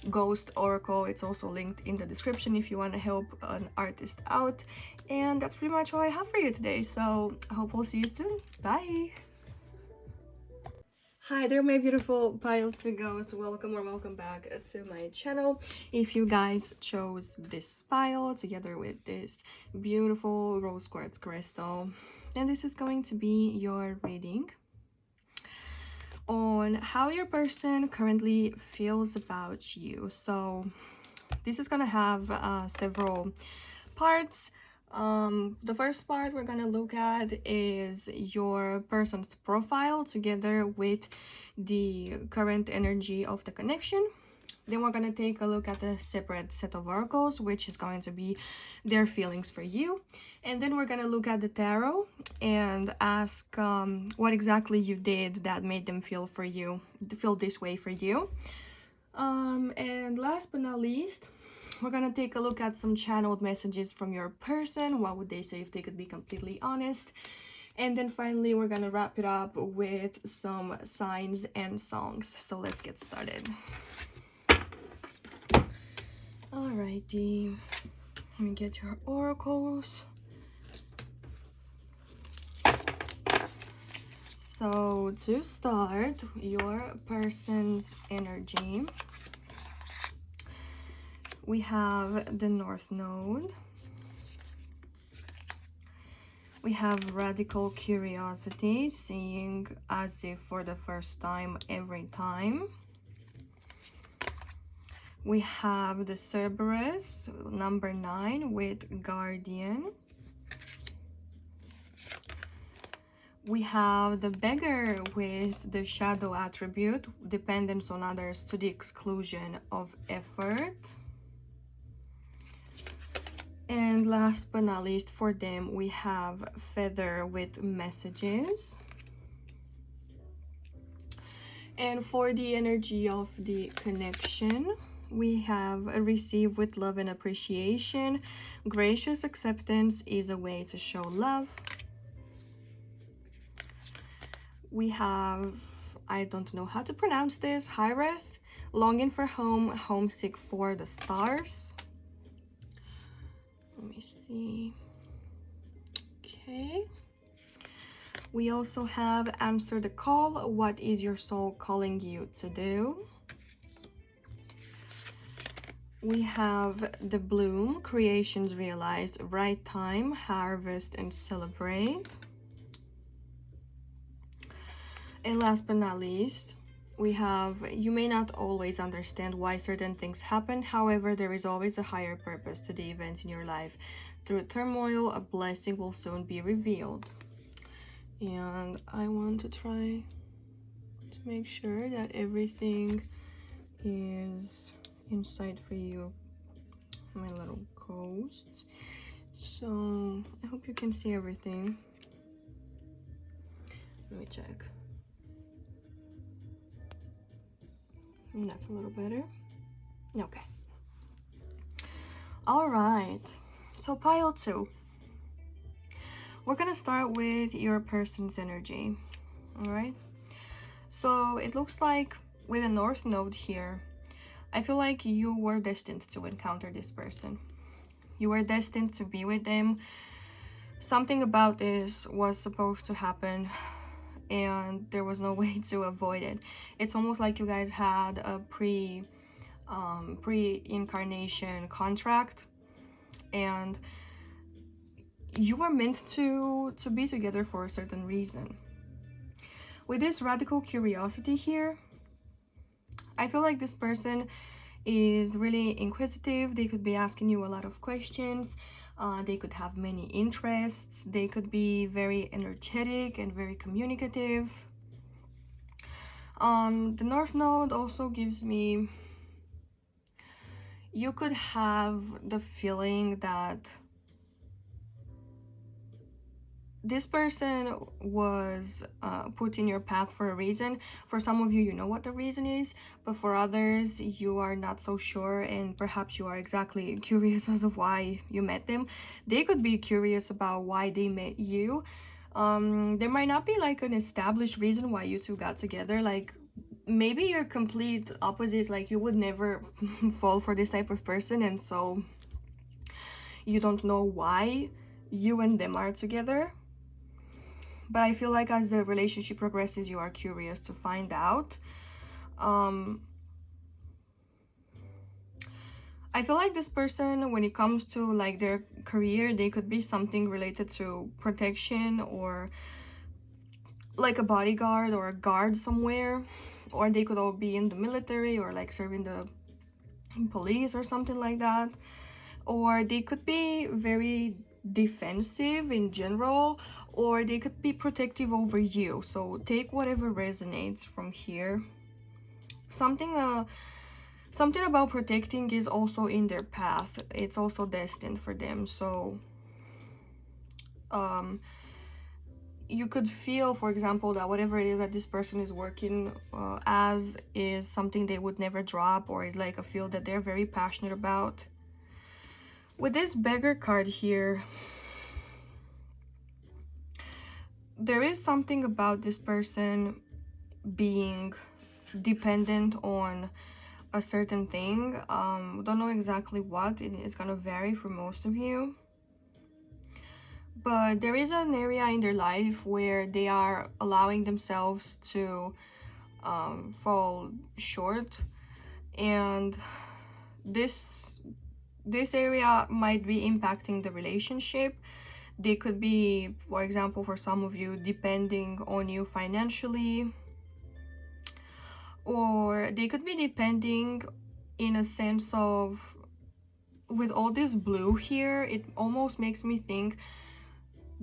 A: ghost oracle. It's also linked in the description if you want to help an artist out. And that's pretty much all I have for you today, so I hope we'll see you soon. Bye. Hi there, my beautiful pile to ghosts. Welcome or welcome back to my channel. If you guys chose this pile together with this beautiful rose quartz crystal, then this is going to be your reading on how your person currently feels about you. So this is gonna have several parts. The first part we're gonna look at is your person's profile together with the current energy of the connection. Then we're gonna take a look at a separate set of oracles, which is going to be their feelings for you. And then we're gonna look at the tarot and ask what exactly you did that made them feel this way for you. And last but not least, we're gonna take a look at some channeled messages from your person. What would they say if they could be completely honest? And then finally, we're gonna wrap it up with some signs and songs. So let's get started. Alrighty, let me get your oracles. So to start, your person's energy, we have the North Node, we have radical curiosity, seeing as if for the first time every time. We have the Cerberus, number 9, with guardian. We have the beggar with the shadow attribute, dependence on others to the exclusion of effort. And last but not least, for them, we have feather with messages. And for the energy of the connection, we have a receive with love and appreciation. Gracious acceptance is a way to show love. We have, I don't know how to pronounce this, Hireth, longing for home, homesick for the stars. Let me see. Okay. We also have answer the call. What is your soul calling you to do? We have the bloom, creations realized, right time, harvest and celebrate. And last but not least, we have, you may not always understand why certain things happen. However, there is always a higher purpose to the events in your life. Through turmoil, a blessing will soon be revealed. And I want to try to make sure that everything is inside for you, my little ghosts. So I hope you can see everything. Let me check. That's a little better. Okay. All right. So pile 2. We're gonna start with your person's energy. All right. So it looks like with a North Node here, I feel like you were destined to encounter this person. You were destined to be with them. Something about this was supposed to happen, and there was no way to avoid it. It's almost like you guys had a pre-incarnation contract, and you were meant to be together for a certain reason. With this radical curiosity here, I feel like this person is really inquisitive. They could be asking you a lot of questions. They could have many interests. They could be very energetic and very communicative. The North Node also gives me, you could have the feeling that this person was put in your path for a reason. For some of you, you know what the reason is, but for others, you are not so sure, and perhaps you are exactly curious as of why you met them. They could be curious about why they met you. There might not be like an established reason why you two got together. Like, maybe you're complete opposites, like you would never fall for this type of person, and so you don't know why you and them are together. But I feel like as the relationship progresses, you are curious to find out. I feel like this person, when it comes to like their career, they could be something related to protection, or like a bodyguard or a guard somewhere, or they could all be in the military or like serving the police or something like that. Or they could be very defensive in general, or they could be protective over you. So take whatever resonates from here. Something about protecting is also in their path. It's also destined for them. So you could feel, for example, that whatever it is that this person is working as is something they would never drop, or is like a field that they're very passionate about. With this beggar card here, there is something about this person being dependent on a certain thing. Don't know exactly what. It's gonna vary for most of you. But there is an area in their life where they are allowing themselves to fall short, and this area might be impacting the relationship. They could be, for example, for some of you, depending on you financially, or they could be depending in a sense of, with all this blue here, it almost makes me think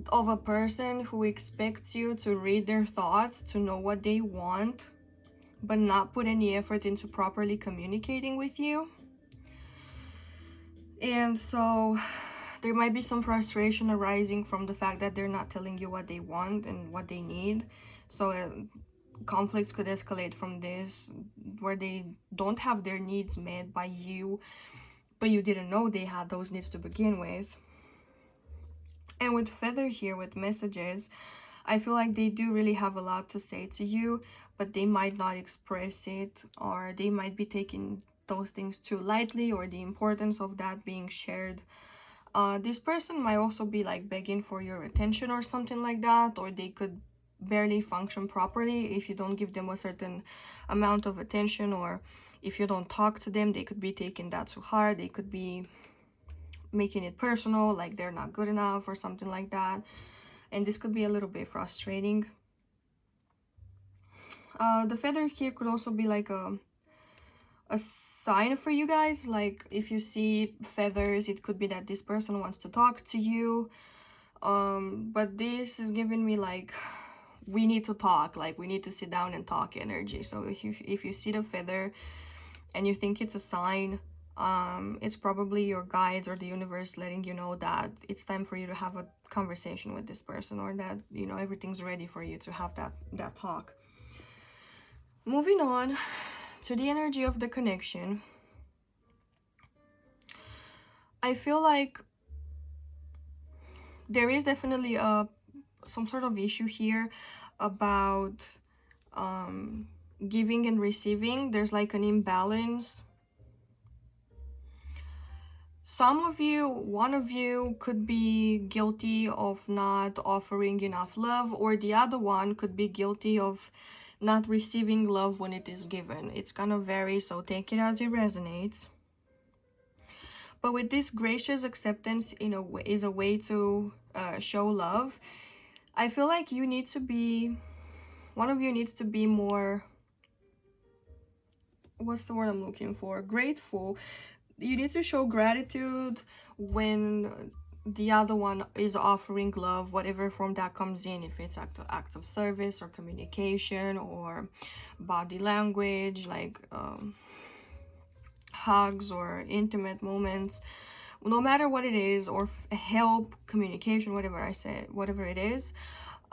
A: of a person who expects you to read their thoughts, to know what they want, but not put any effort into properly communicating with you. And so there might be some frustration arising from the fact that they're not telling you what they want and what they need. So conflicts could escalate from this, where they don't have their needs met by you, but you didn't know they had those needs to begin with. And with Feather here, with messages, I feel like they do really have a lot to say to you, but they might not express it, or they might be taking those things too lightly, or the importance of that being shared. This person might also be like begging for your attention or something like that, or they could barely function properly if you don't give them a certain amount of attention, or if you don't talk to them, they could be taking that too hard. They could be making it personal, like they're not good enough or something like that, and this could be a little bit frustrating. The feather here could also be like a sign for you guys. Like if you see feathers, it could be that this person wants to talk to you, but this is giving me like, we need to talk, like we need to sit down and talk energy. So if you see the feather and you think it's a sign, it's probably your guides or the universe letting you know that it's time for you to have a conversation with this person, or that, you know, everything's ready for you to have that talk. Moving on to the energy of the connection, I feel like there is definitely some sort of issue here about giving and receiving. There's like an imbalance. Some of you, one of you could be guilty of not offering enough love, or the other one could be guilty of not receiving love when it is given. It's gonna vary, so take it as it resonates. But with this gracious acceptance, in a way, is a way to show love. I feel like you need to be, one of you needs to be more, what's the word I'm looking for? Grateful. You need to show gratitude when the other one is offering love, whatever form that comes in, if it's act of service or communication or body language, like hugs or intimate moments. No matter what it is, or help, communication, whatever I said, whatever it is,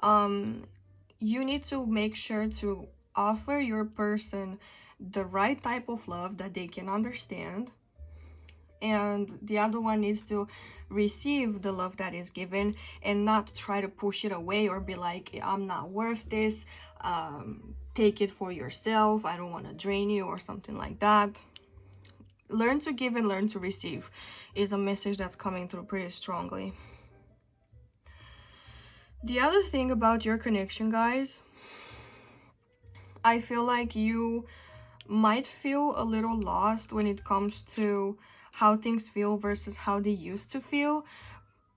A: you need to make sure to offer your person the right type of love that they can understand, and the other one needs to receive the love that is given and not try to push it away or be like, I'm not worth this, take it for yourself, I don't want to drain you, or something like that. Learn to give and learn to receive is a message that's coming through pretty strongly. The other thing about your connection, guys, I feel like you might feel a little lost when it comes to how things feel versus how they used to feel.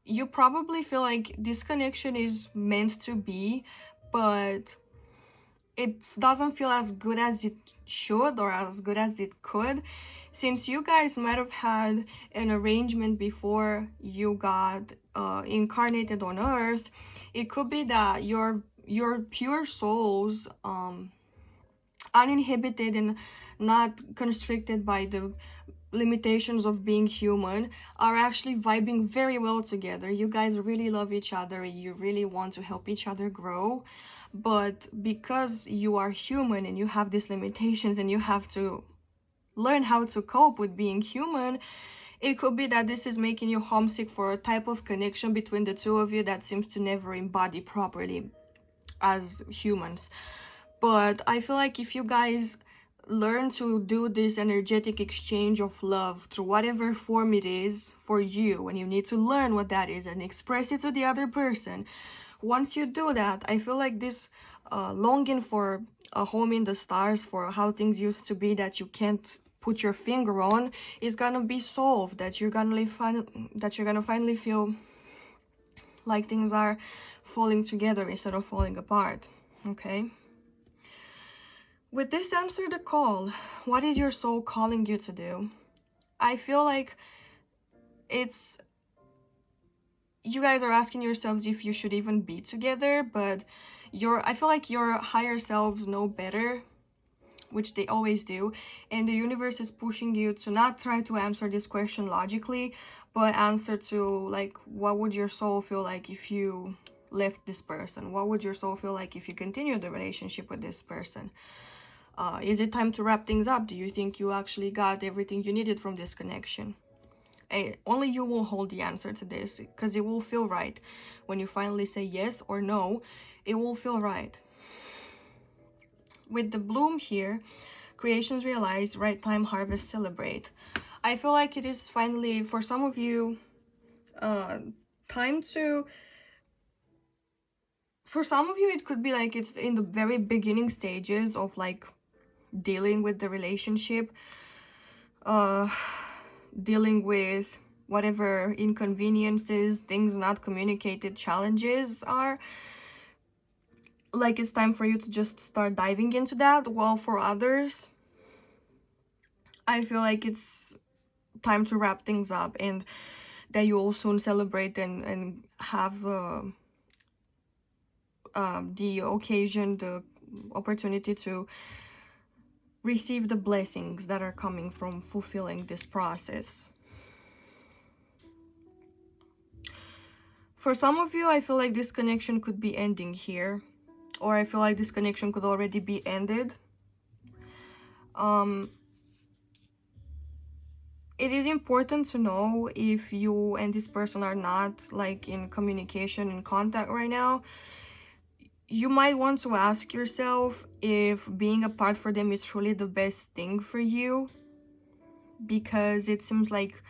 A: You probably feel like this connection is meant to be, but it doesn't feel as good as it should or as good as it could, since you guys might have had an arrangement before you got incarnated on earth. It could be that your pure souls, uninhibited and not constricted by the limitations of being human, are actually vibing very well together. You guys really love each other, you really want to help each other grow, but because you are human and you have these limitations and you have to learn how to cope with being human, it could be that this is making you homesick for a type of connection between the two of you that seems to never embody properly as humans. But I feel like if you guys learn to do this energetic exchange of love through whatever form it is for you, and you need to learn what that is and express it to the other person, once you do that, I feel like this longing for a home in the stars, for how things used to be that you can't put your finger on, is gonna be solved. That you're gonna finally feel like things are falling together instead of falling apart. Okay, with this, answer the call. What is your soul calling you to do? I feel like it's, you guys are asking yourselves if you should even be together, but I feel like your higher selves know better, which they always do, and the universe is pushing you to not try to answer this question logically, but answer to, like, what would your soul feel like if you left this person? What would your soul feel like if you continue the relationship with this person? Is it time to wrap things up? Do you think you actually got everything you needed from this connection? Only you will hold the answer to this, because it will feel right. When you finally say yes or no, it will feel right. With the bloom here, creations realize, right time, harvest, celebrate. I feel like it is finally, for some of you, time to, for some of you, it could be like it's in the very beginning stages of like dealing with the relationship, dealing with whatever inconveniences, things not communicated, challenges are. Like, it's time for you to just start diving into that. While for others, I feel like it's time to wrap things up, and that you will soon celebrate and have the occasion, the opportunity to receive the blessings that are coming from fulfilling this process. For some of you, I feel like this connection could be ending here, or I feel like this connection could already be ended. It is important to know, if you and this person are not like in communication and contact right now, you might want to ask yourself if being apart for them is truly the best thing for you, because it seems like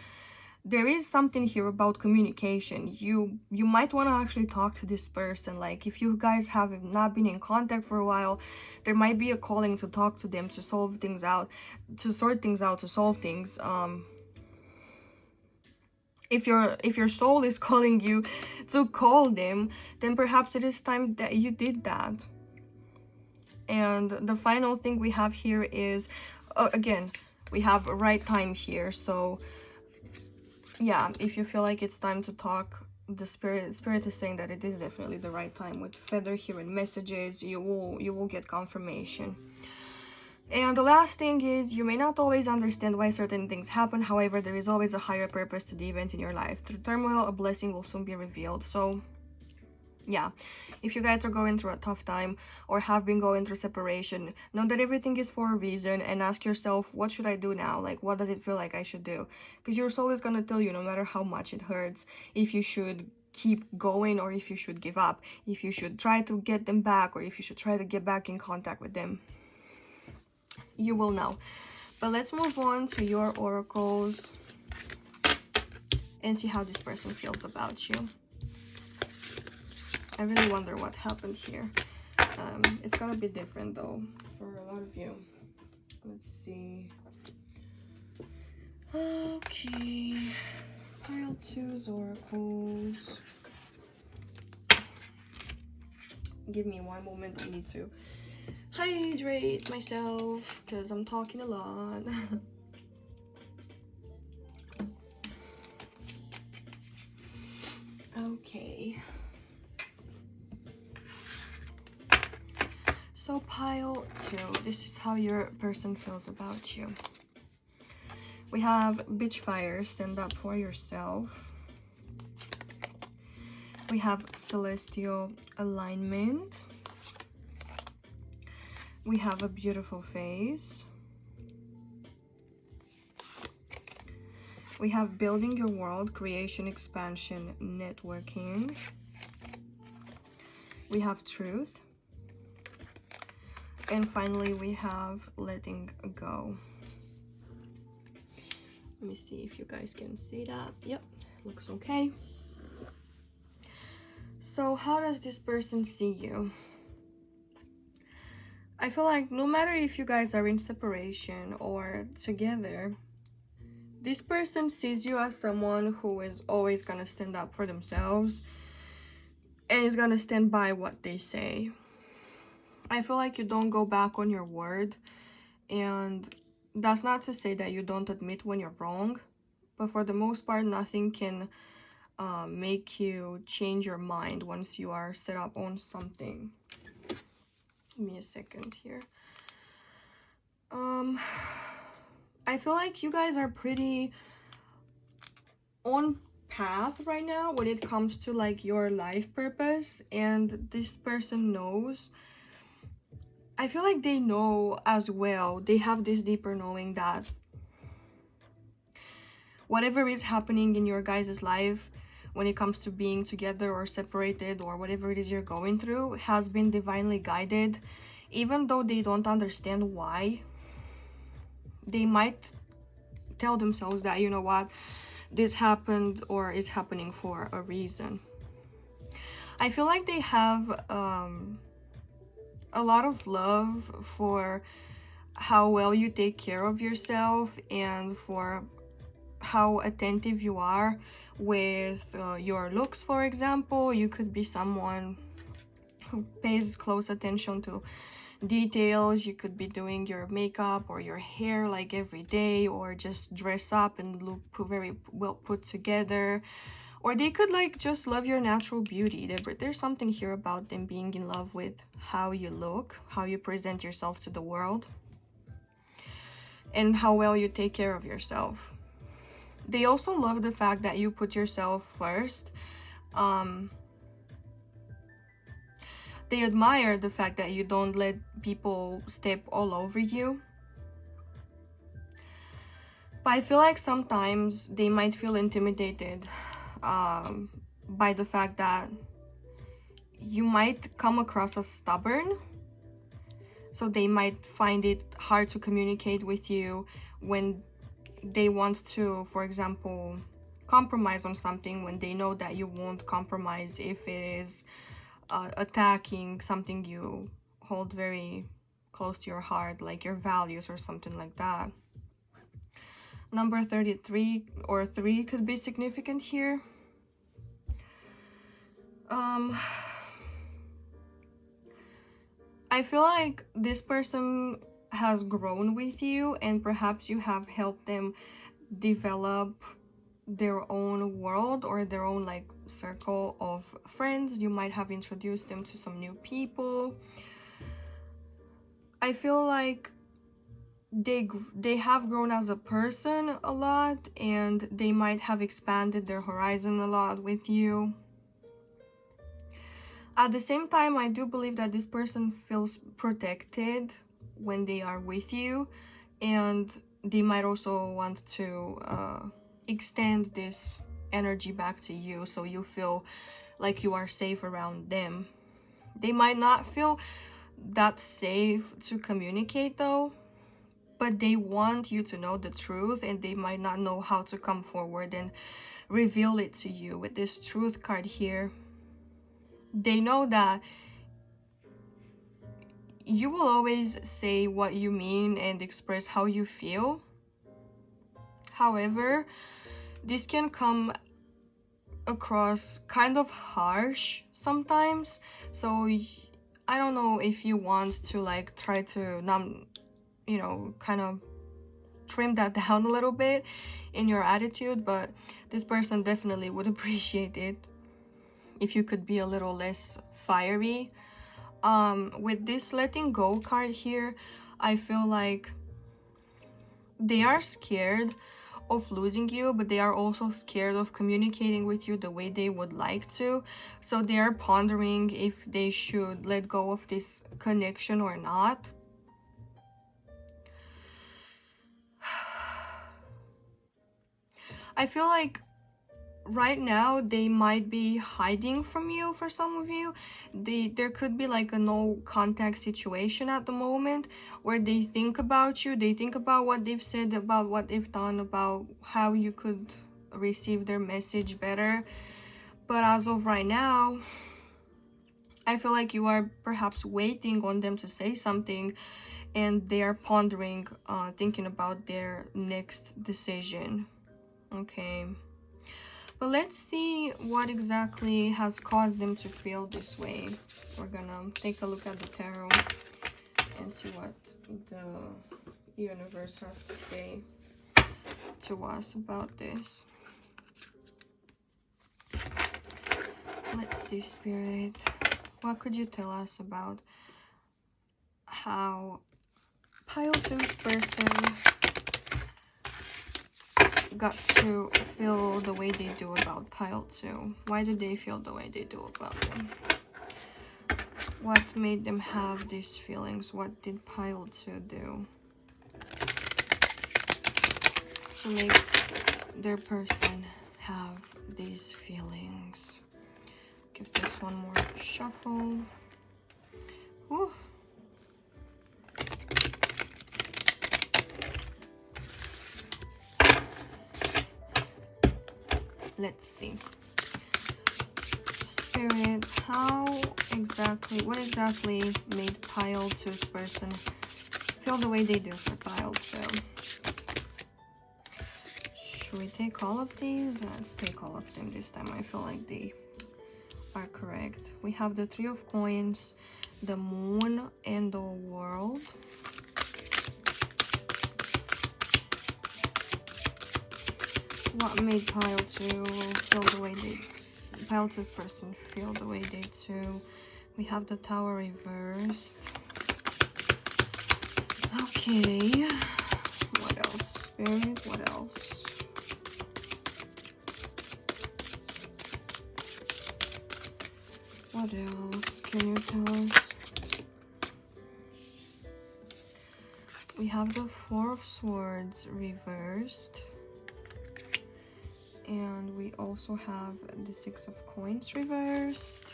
A: there is something here about communication. You might want to actually talk to this person. Like, if you guys have not been in contact for a while, there might be a calling to talk to them, to solve things out, to sort things out, to solve things. If your soul is calling you to call them, then perhaps it is time that you did that. And the final thing we have here is, again, we have right time here. So yeah, if you feel like it's time to talk, the spirit is saying that it is definitely the right time. With feather here in messages, you will get confirmation. And the last thing is, you may not always understand why certain things happen. However, there is always a higher purpose to the events in your life. Through turmoil, a blessing will soon be revealed. So yeah, if you guys are going through a tough time or have been going through separation, know that everything is for a reason, and ask yourself, what should I do now? Like, what does it feel like I should do? Because your soul is going to tell you, no matter how much it hurts, if you should keep going or if you should give up, if you should try to get them back or if you should try to get back in contact with them. You will know. But let's move on to your oracles and see how this person feels about you. I really wonder what happened here. It's gonna be different though for a lot of you. Let's see. Okay, pile 2's oracles. Give me one moment. I need to hydrate myself because I'm talking a lot. Okay. So pile 2, this is how your person feels about you. We have Bitch Fire, stand up for yourself. We have Celestial Alignment. We have a beautiful face. We have Building Your World, Creation, Expansion, Networking. We have Truth. And finally, we have Letting Go. Let me see if you guys can see that. Yep, looks okay. So how does this person see you? I feel like no matter if you guys are in separation or together, this person sees you as someone who is always gonna stand up for themselves and is gonna stand by what they say. I feel like you don't go back on your word, and that's not to say that you don't admit when you're wrong, but for the most part, nothing can make you change your mind once you are set up on something. Give me a second here. I feel like you guys are pretty on path right now when it comes to like your life purpose, and this person knows. I feel like they know as well. They have this deeper knowing that whatever is happening in your guys' life when it comes to being together or separated or whatever it is you're going through has been divinely guided. Even though they don't understand why, they might tell themselves that, you know what, this happened or is happening for a reason. I feel like they have a lot of love for how well you take care of yourself and for how attentive you are with your looks. For example, you could be someone who pays close attention to details. You could be doing your makeup or your hair like every day, or just dress up and look very well put together. Or they could like just love your natural beauty. There's something here about them being in love with how you look, how you present yourself to the world, and how well you take care of yourself. They also love the fact that you put yourself first. They admire the fact that you don't let people step all over you. But I feel like sometimes they might feel intimidated by the fact that you might come across as stubborn. So they might find it hard to communicate with you when they want to, for example, compromise on something, when they know that you won't compromise if it is attacking something you hold very close to your heart, like your values or something like that. Number 33 or 3 could be significant here. I feel like this person has grown with you, and perhaps you have helped them develop their own world or their own like circle of friends. You might have introduced them to some new people. I feel like they have grown as a person a lot, and they might have expanded their horizon a lot with you. At the same time, I do believe that this person feels protected when they are with you, and they might also want to extend this energy back to you, so you feel like you are safe around them. They might not feel that safe to communicate though, but they want you to know the truth, and they might not know how to come forward and reveal it to you. With this truth card here, they know that you will always say what you mean and express how you feel. However, this can come across kind of harsh sometimes, so I don't know if you want to like try to kind of trim that down a little bit in your attitude, but this person definitely would appreciate it if you could be a little less fiery. With this letting go card here, I feel like they are scared of losing you, but they are also scared of communicating with you the way they would like to. So they are pondering if they should let go of this connection or not. I feel like right now they might be hiding from you. For some of you, there could be like a no contact situation at the moment, where they think about you, they think about what they've said, about what they've done, about how you could receive their message better. But as of right now, I feel like you are perhaps waiting on them to say something, and they are pondering, thinking about their next decision. Okay, but let's see what exactly has caused them to feel this way. We're gonna take a look at the tarot and see what the universe has to say to us about this. Let's see, Spirit. What could you tell us about how Pile 2's person got to feel the way they do about Pile 2? Why do they feel the way they do about them? What made them have these feelings? What did Pile 2 do to make their person have these feelings? Give this one more shuffle. Whew. Let's see. Spirit, what exactly made Pile 2's person feel the way they do for Pile 2? Should we take all of these? Let's take all of them this time. I feel like they are correct. We have the Three of Coins, the Moon, and the World. What made Pile 2 feel the way they... Pile 2's person feel the way they do? We have the Tower reversed. Okay. What else, Spirit? What else? What else can you tell us? We have the Four of Swords reversed. And we also have the Six of Coins reversed.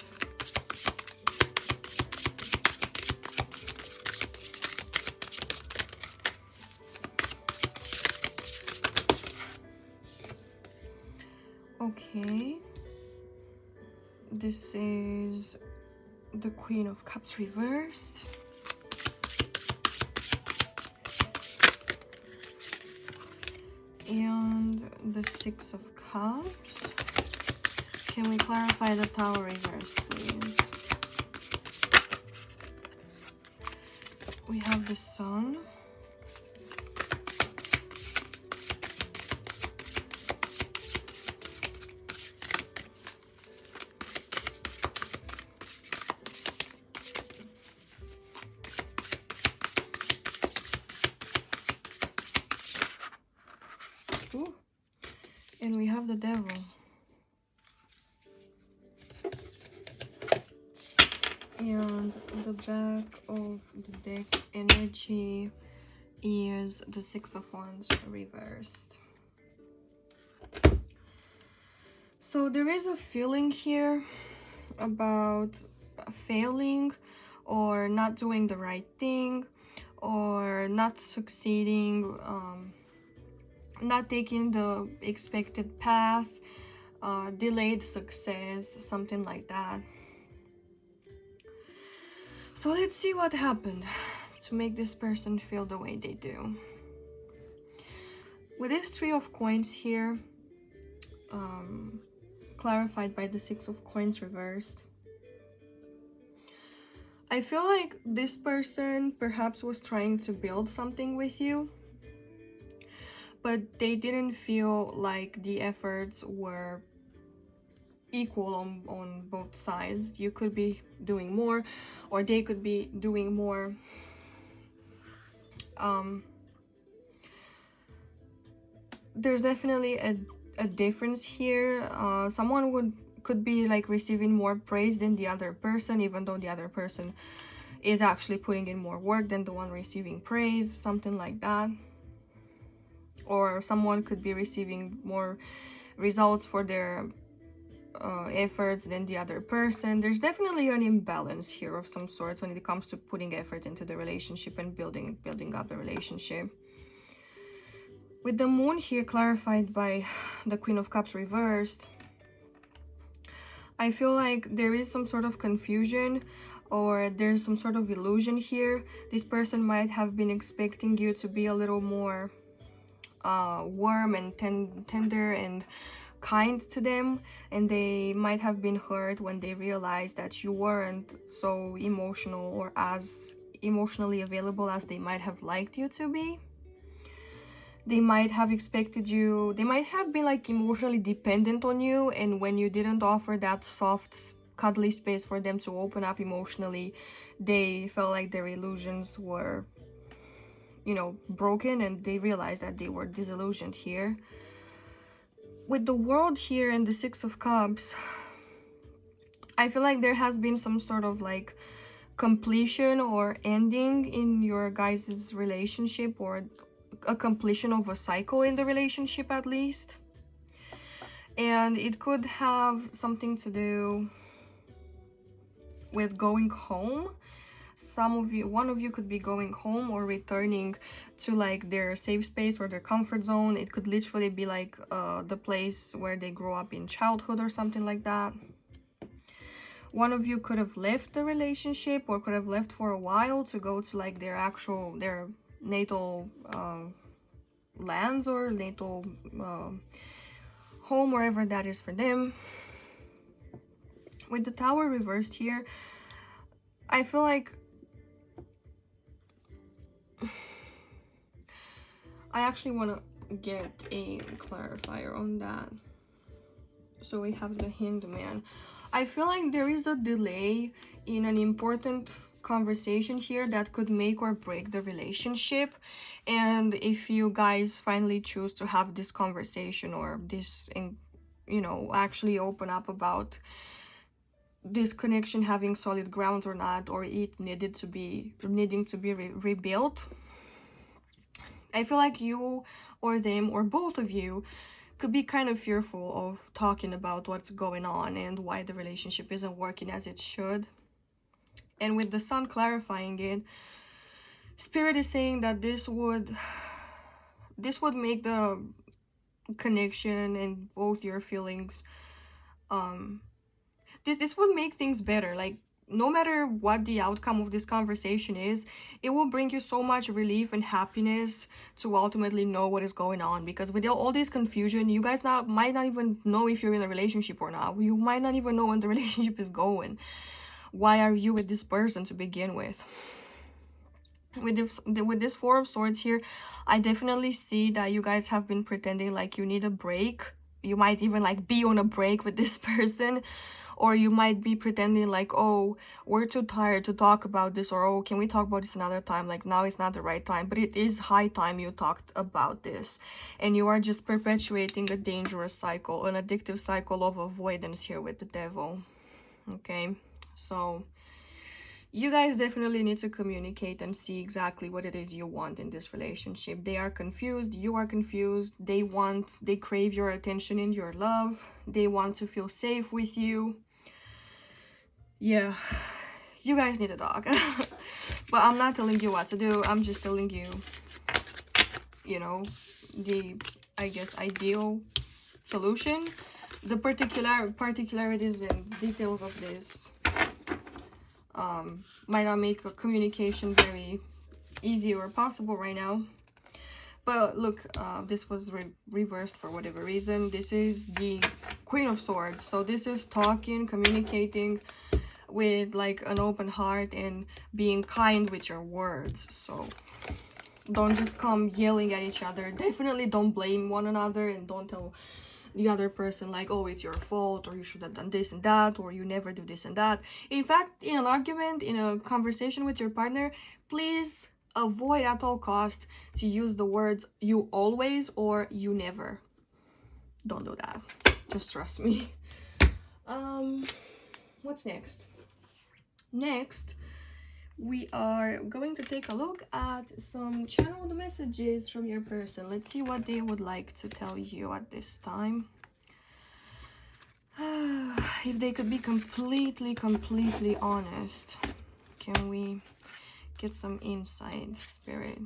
A: Okay. This is the Queen of Cups reversed. And the Six of Cups. Can we clarify the Tower reversed, please? We have the Sun. Ooh. And we have the devil. And the back of the deck energy is the Six of Wands reversed. So there is a feeling here about failing or not doing the right thing or not succeeding, not taking the expected path, delayed success, something like that. So let's see what happened to make this person feel the way they do. With this Three of Coins here, clarified by the Six of Coins reversed, I feel like this person perhaps was trying to build something with you, but they didn't feel like the efforts were equal on both sides. You could be doing more, or they could be doing more. There's definitely a difference here. Someone could be like receiving more praise than the other person, even though the other person is actually putting in more work than the one receiving praise, something like that. Or someone could be receiving more results for their efforts than the other person. There's definitely an imbalance here of some sorts when it comes to putting effort into the relationship and building up the relationship. With the Moon here clarified by the Queen of Cups reversed, I feel like there is some sort of confusion or there's some sort of illusion here. This person might have been expecting you to be a little more warm and tender and kind to them, and they might have been hurt when they realized that you weren't so emotional or as emotionally available as they might have liked you to be. They might have expected you, they might have been like emotionally dependent on you, and when you didn't offer that soft, cuddly space for them to open up emotionally, they felt like their illusions were, you know, broken, and they realized that they were disillusioned here. With the World here and the Six of Cups, I feel like there has been some sort of like completion or ending in your guys' relationship, or a completion of a cycle in the relationship at least. And it could have something to do with going home. One of you could be going home or returning to like their safe space or their comfort zone. It could literally be like the place where they grew up in childhood or something like that. One of you could have left the relationship or could have left for a while to go to like their natal lands or natal home, wherever that is for them. With the Tower reversed here, I feel like I actually want to get a clarifier on that. So we have the Hanged Man. I feel like there is a delay in an important conversation here that could make or break the relationship. And if you guys finally choose to have this conversation or this, you know, actually open up about this connection having solid grounds or not, or it needing to be rebuilt, I feel like you or them or both of you could be kind of fearful of talking about what's going on and why the relationship isn't working as it should. And with the Sun clarifying it, Spirit is saying that this would make the connection and both your feelings, this would make things better. Like, no matter what the outcome of this conversation is, it will bring you so much relief and happiness to ultimately know what is going on. Because with all this confusion, you guys might not even know if you're in a relationship or not. You might not even know when the relationship is going. Why are you with this person to begin with? With this Four of Swords here, I definitely see that you guys have been pretending like you need a break you might even like be on a break with this person, or you might be pretending like, oh, we're too tired to talk about this, or oh, can we talk about this another time, like now is not the right time. But it is high time you talked about this, and you are just perpetuating a dangerous cycle, an addictive cycle of avoidance here with the devil. Okay, so you guys definitely need to communicate and see exactly what it is you want in this relationship. They are confused, you are confused, they crave your attention and your love, they want to feel safe with you. Yeah, you guys need to talk. But I'm not telling you what to do, I'm just telling you, you know, the, I guess, ideal solution. The particularities and details of this might not make a communication very easy or possible right now. But look, this was reversed for whatever reason. This is the Queen of Swords, so this is talking, communicating with like an open heart and being kind with your words. So don't just come yelling at each other. Definitely don't blame one another, and don't tell the other person like, oh, it's your fault, or you should have done this and that, or you never do this and that. In fact, in an argument, in a conversation with your partner, please avoid at all costs to use the words you always or you never. Don't do that, just trust me. What's next? Next, we are going to take a look at some channeled messages from your person. Let's see what they would like to tell you at this time. If they could be completely honest, can we get some insight, Spirit,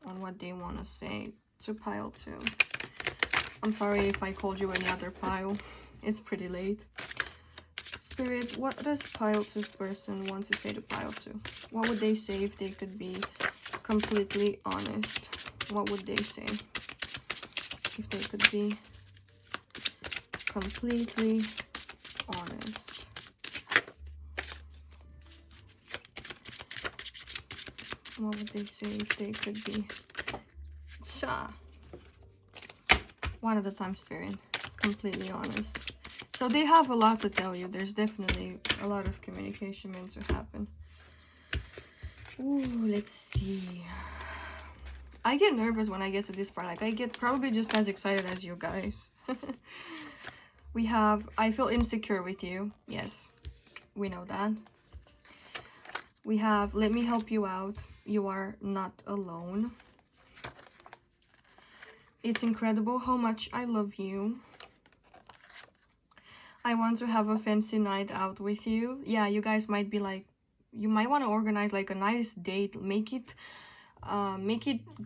A: on what they want to say to pile 2? I'm sorry if I called you any other pile, it's pretty late. Spirit, what does pile 2's person want to say to pile 2? What would they say if they could be completely honest? What would they say if they could be completely honest? What would they say if they could be? One at a time, Spirit. Completely honest. So they have a lot to tell you. There's definitely a lot of communication meant to happen. Ooh, let's see. I get nervous when I get to this part. Like, I get probably just as excited as you guys. We have, I feel insecure with you. Yes, we know that. We have, let me help you out. You are not alone. It's incredible how much I love you. I want to have a fancy night out with you. Yeah, you guys might be like, you might want to organize like a nice date. Make it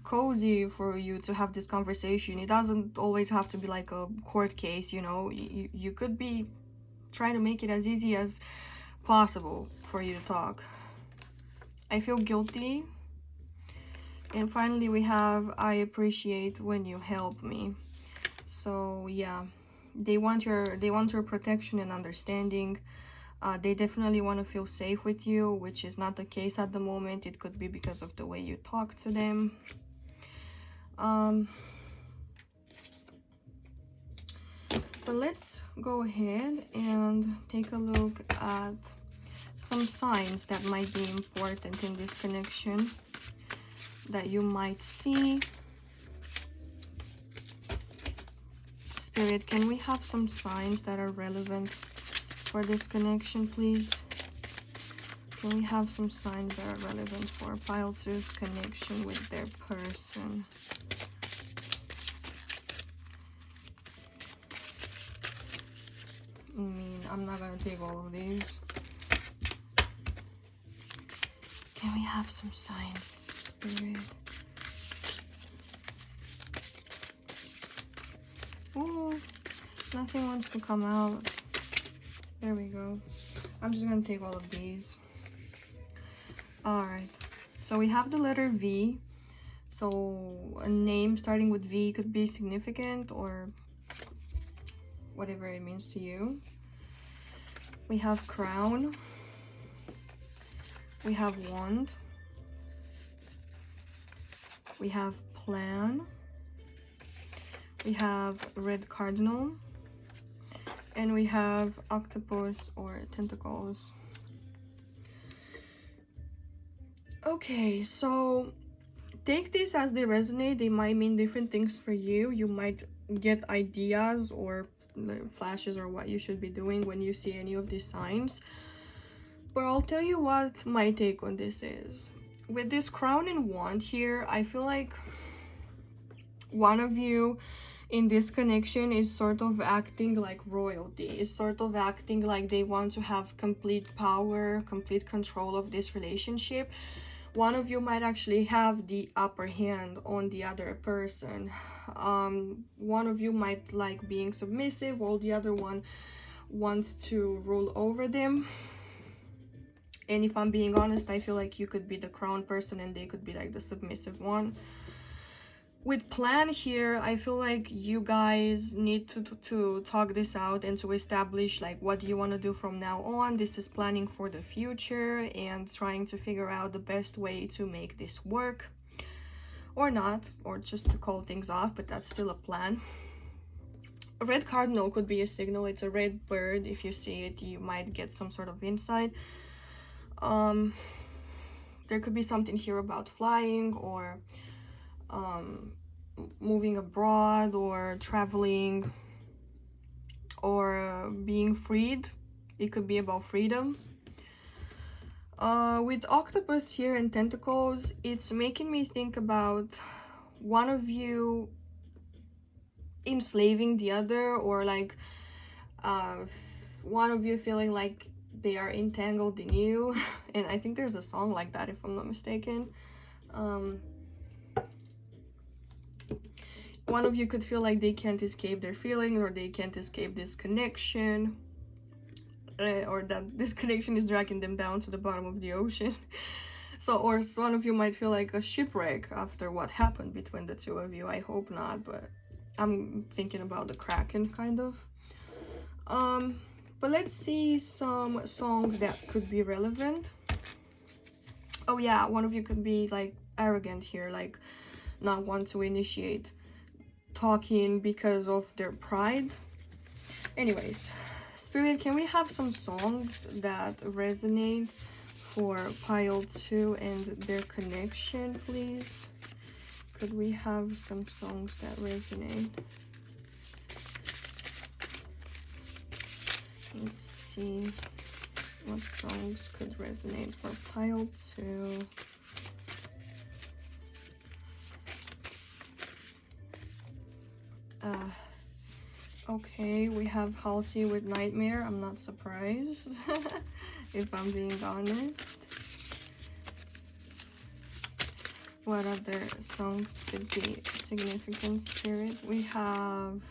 A: cozy for you to have this conversation. It doesn't always have to be like a court case, you know. You could be trying to make it as easy as possible for you to talk. I feel guilty. And finally we have, I appreciate when you help me. So yeah, they want your protection and understanding. They definitely want to feel safe with you, which is not the case at the moment. It could be because of the way you talk to them. But let's go ahead and take a look at some signs that might be important in this connection that you might see. Spirit, can we have some signs that are relevant for this connection, please? Can we have some signs that are relevant for pile 2's connection with their person? I mean, I'm not gonna take all of these. Can we have some signs, Spirit? Ooh, nothing wants to come out. There we go. I'm just gonna take all of these. Alright, so we have the letter V. So a name starting with V could be significant or whatever it means to you. We have crown. We have wand. We have plan. we have red cardinal, and we have octopus or tentacles. Okay, so take this as they resonate. They might mean different things for you. You might get ideas or flashes or what you should be doing when you see any of these signs. But I'll tell you what my take on this is. With this crown and wand here, I feel like one of you in this connection is sort of acting like royalty, is sort of acting like they want to have complete power, complete control of this relationship. One of you might actually have the upper hand on the other person. One of you might like being submissive, while the other one wants to rule over them. And if I'm being honest, I feel like you could be the crown person and they could be like the submissive one. With plan here, I feel like you guys need to talk this out and to establish like what you want to do from now on. This is planning for the future and trying to figure out the best way to make this work, or not, or just to call things off, but that's still a plan. A red cardinal could be a signal. It's a red bird. If you see it, you might get some sort of insight. There could be something here about flying or moving abroad or traveling or being freed. It could be about freedom. With octopus here and tentacles, it's making me think about one of you enslaving the other, or like one of you feeling like they are entangled in you. And I think there's a song like that, if I'm not mistaken. One of you could feel like they can't escape their feelings, or they can't escape this connection, or that this connection is dragging them down to the bottom of the ocean. So, or one of you might feel like a shipwreck after what happened between the two of you. I hope not, but I'm thinking about the Kraken, kind of. But let's see some songs that could be relevant. Oh yeah, one of you could be like arrogant here, like not want to initiate talking because of their pride. Anyways, Spirit, can we have some songs that resonate for pile 2 and their connection, please? Could we have some songs that resonate? Let's see what songs could resonate for pile 2. Okay, we have Halsey with Nightmare. I'm not surprised, if I'm being honest. What other songs could be significant, Spirit? We have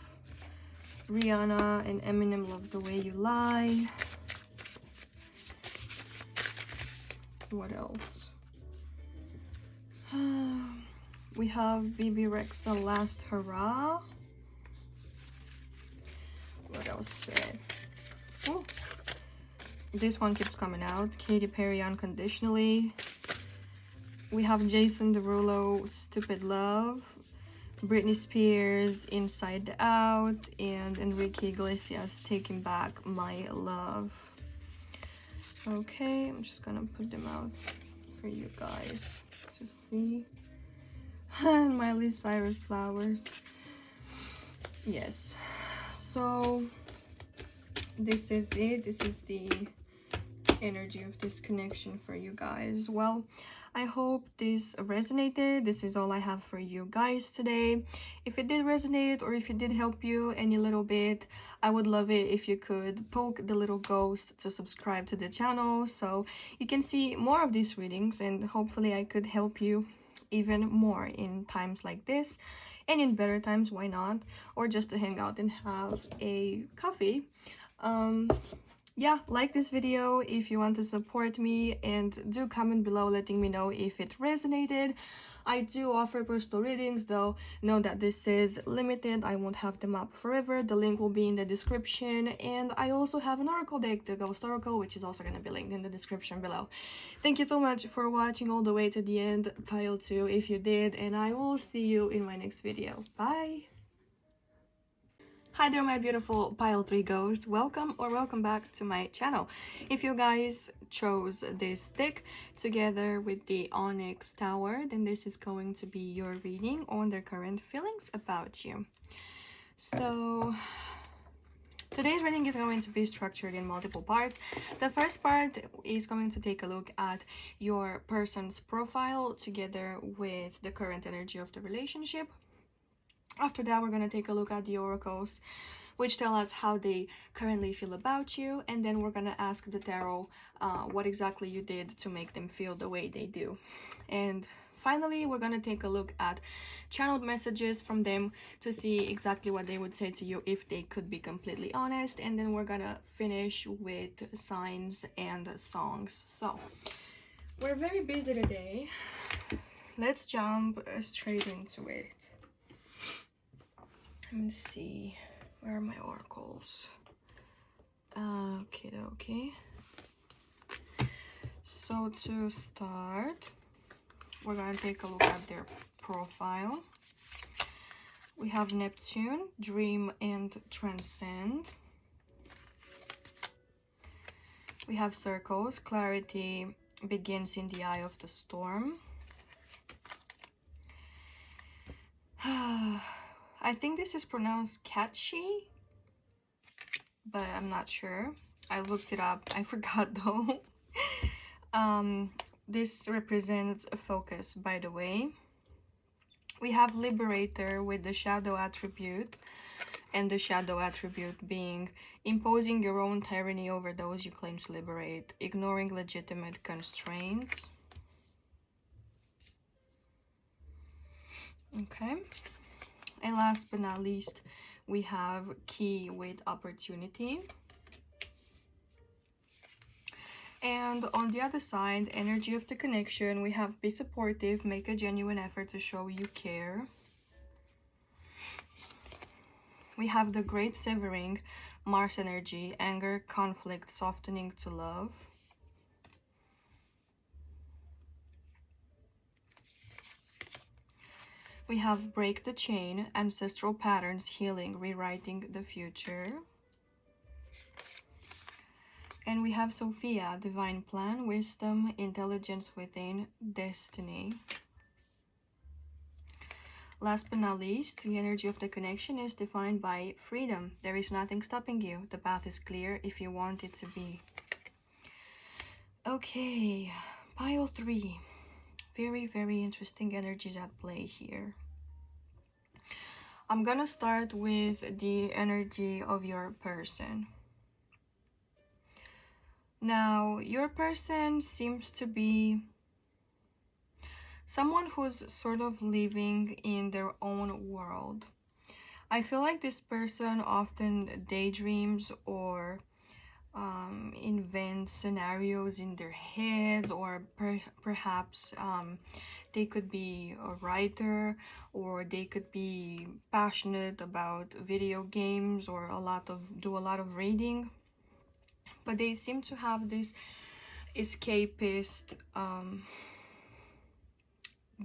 A: Rihanna and Eminem, Love the Way You Lie. What else? We have BB Rexa, Last Hurrah. What else, Spirit? Ooh. This one keeps coming out. Katy Perry, Unconditionally. We have Jason Derulo, Stupid Love. Britney Spears, Inside Out. And Enrique Iglesias, Taking Back My Love. Okay, I'm just gonna put them out for you guys to see. Miley Cyrus, Flowers. Yes. So this is it. This is the energy of this connection for you guys. Well, I hope this resonated. This is all I have for you guys today. If it did resonate, or if it did help you any little bit, I would love it if you could poke the little ghost to subscribe to the channel so you can see more of these readings, and hopefully I could help you even more in times like this, and in better times, why not, or just to hang out and have a coffee. Yeah, like this video if you want to support me, and do comment below letting me know if it resonated. I do offer personal readings, though know that this is limited. I won't have them up forever. The link will be in the description, and I also have an oracle deck, the Ghost Oracle, which is also going to be linked in the description below. Thank you so much for watching all the way to the end, pile 2 if you did, and I will see you in my next video. Bye! Hi there, my beautiful pile 3 ghosts. Welcome or welcome back to my channel. If you guys chose this deck together with the Onyx Tower, then this is going to be your reading on their current feelings about you. So today's reading is going to be structured in multiple parts. The first part is going to take a look at your person's profile together with the current energy of the relationship. After that, we're going to take a look at the oracles, which tell us how they currently feel about you, and then we're going to ask the tarot what exactly you did to make them feel the way they do. And finally, we're going to take a look at channeled messages from them to see exactly what they would say to you if they could be completely honest, and then we're going to finish with signs and songs. So we're very busy today. Let's jump straight into it. Let me see, where are my oracles? Okay. So to start, we're gonna take a look at their profile. We have Neptune, dream and transcend. We have circles, clarity begins in the eye of the storm. I think this is pronounced catchy, but I'm not sure. I looked it up. I forgot though. This represents a focus, by the way. We have liberator with the shadow attribute, and the shadow attribute being imposing your own tyranny over those you claim to liberate, ignoring legitimate constraints. Okay. And last but not least, we have key with opportunity. And on the other side, energy of the connection, we have be supportive, make a genuine effort to show you care. We have the great severing, Mars energy, anger, conflict, softening to love. We have break the chain, ancestral patterns, healing, rewriting the future. And we have Sophia, divine plan, wisdom, intelligence within, destiny. Last but not least, the energy of the connection is defined by freedom. There is nothing stopping you. The path is clear if you want it to be. Okay, pile 3. Very, very interesting energies at play here. I'm gonna start with the energy of your person. Now, your person seems to be someone who's sort of living in their own world. I feel like this person often daydreams or invent scenarios in their heads, or perhaps they could be a writer, or they could be passionate about video games, or do a lot of reading, but they seem to have this escapist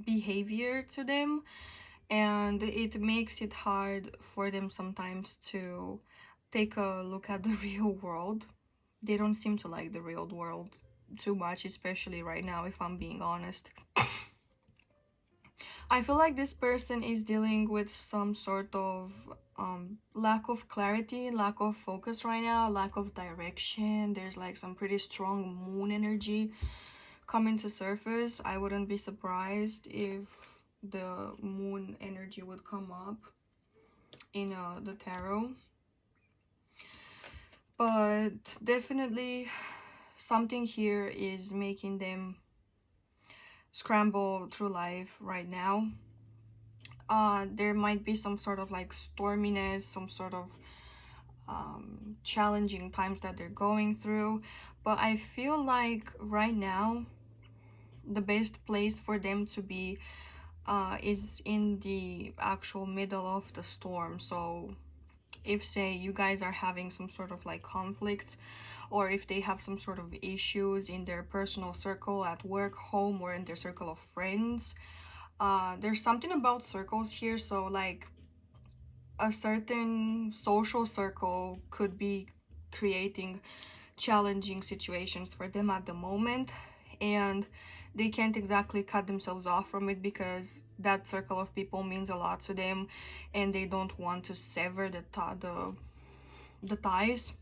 A: behavior to them, and it makes it hard for them sometimes to take a look at the real world. They don't seem to like the real world too much, especially right now, if I'm being honest. I feel like this person is dealing with some sort of lack of clarity, lack of focus right now, lack of direction. There's like some pretty strong moon energy coming to surface. I wouldn't be surprised if the moon energy would come up in the tarot. But definitely something here is making them scramble through life right now. There might be some sort of like storminess, some sort of challenging times that they're going through, but I feel like right now the best place for them to be is in the actual middle of the storm. So if, say, you guys are having some sort of like conflicts, or if they have some sort of issues in their personal circle, at work, home, or in their circle of friends, there's something about circles here. So like a certain social circle could be creating challenging situations for them at the moment, and they can't exactly cut themselves off from it because that circle of people means a lot to them, and they don't want to sever the ties.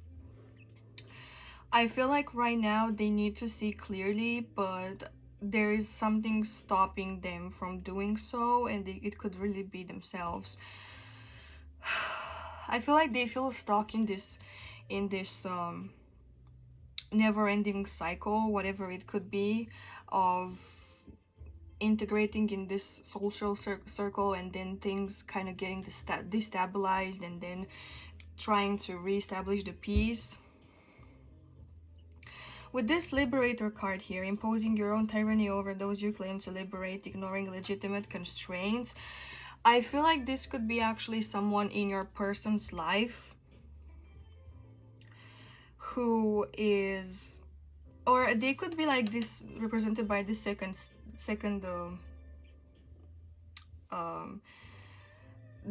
A: I feel like right now they need to see clearly, but there is something stopping them from doing so, and it could really be themselves. I feel like they feel stuck in this never-ending cycle, whatever it could be, of integrating in this social circle, and then things kind of getting destabilized, and then trying to reestablish the peace. With this Liberator card here, imposing your own tyranny over those you claim to liberate, ignoring legitimate constraints, I feel like this could be actually someone in your person's life who is, or they could be like this, represented by this second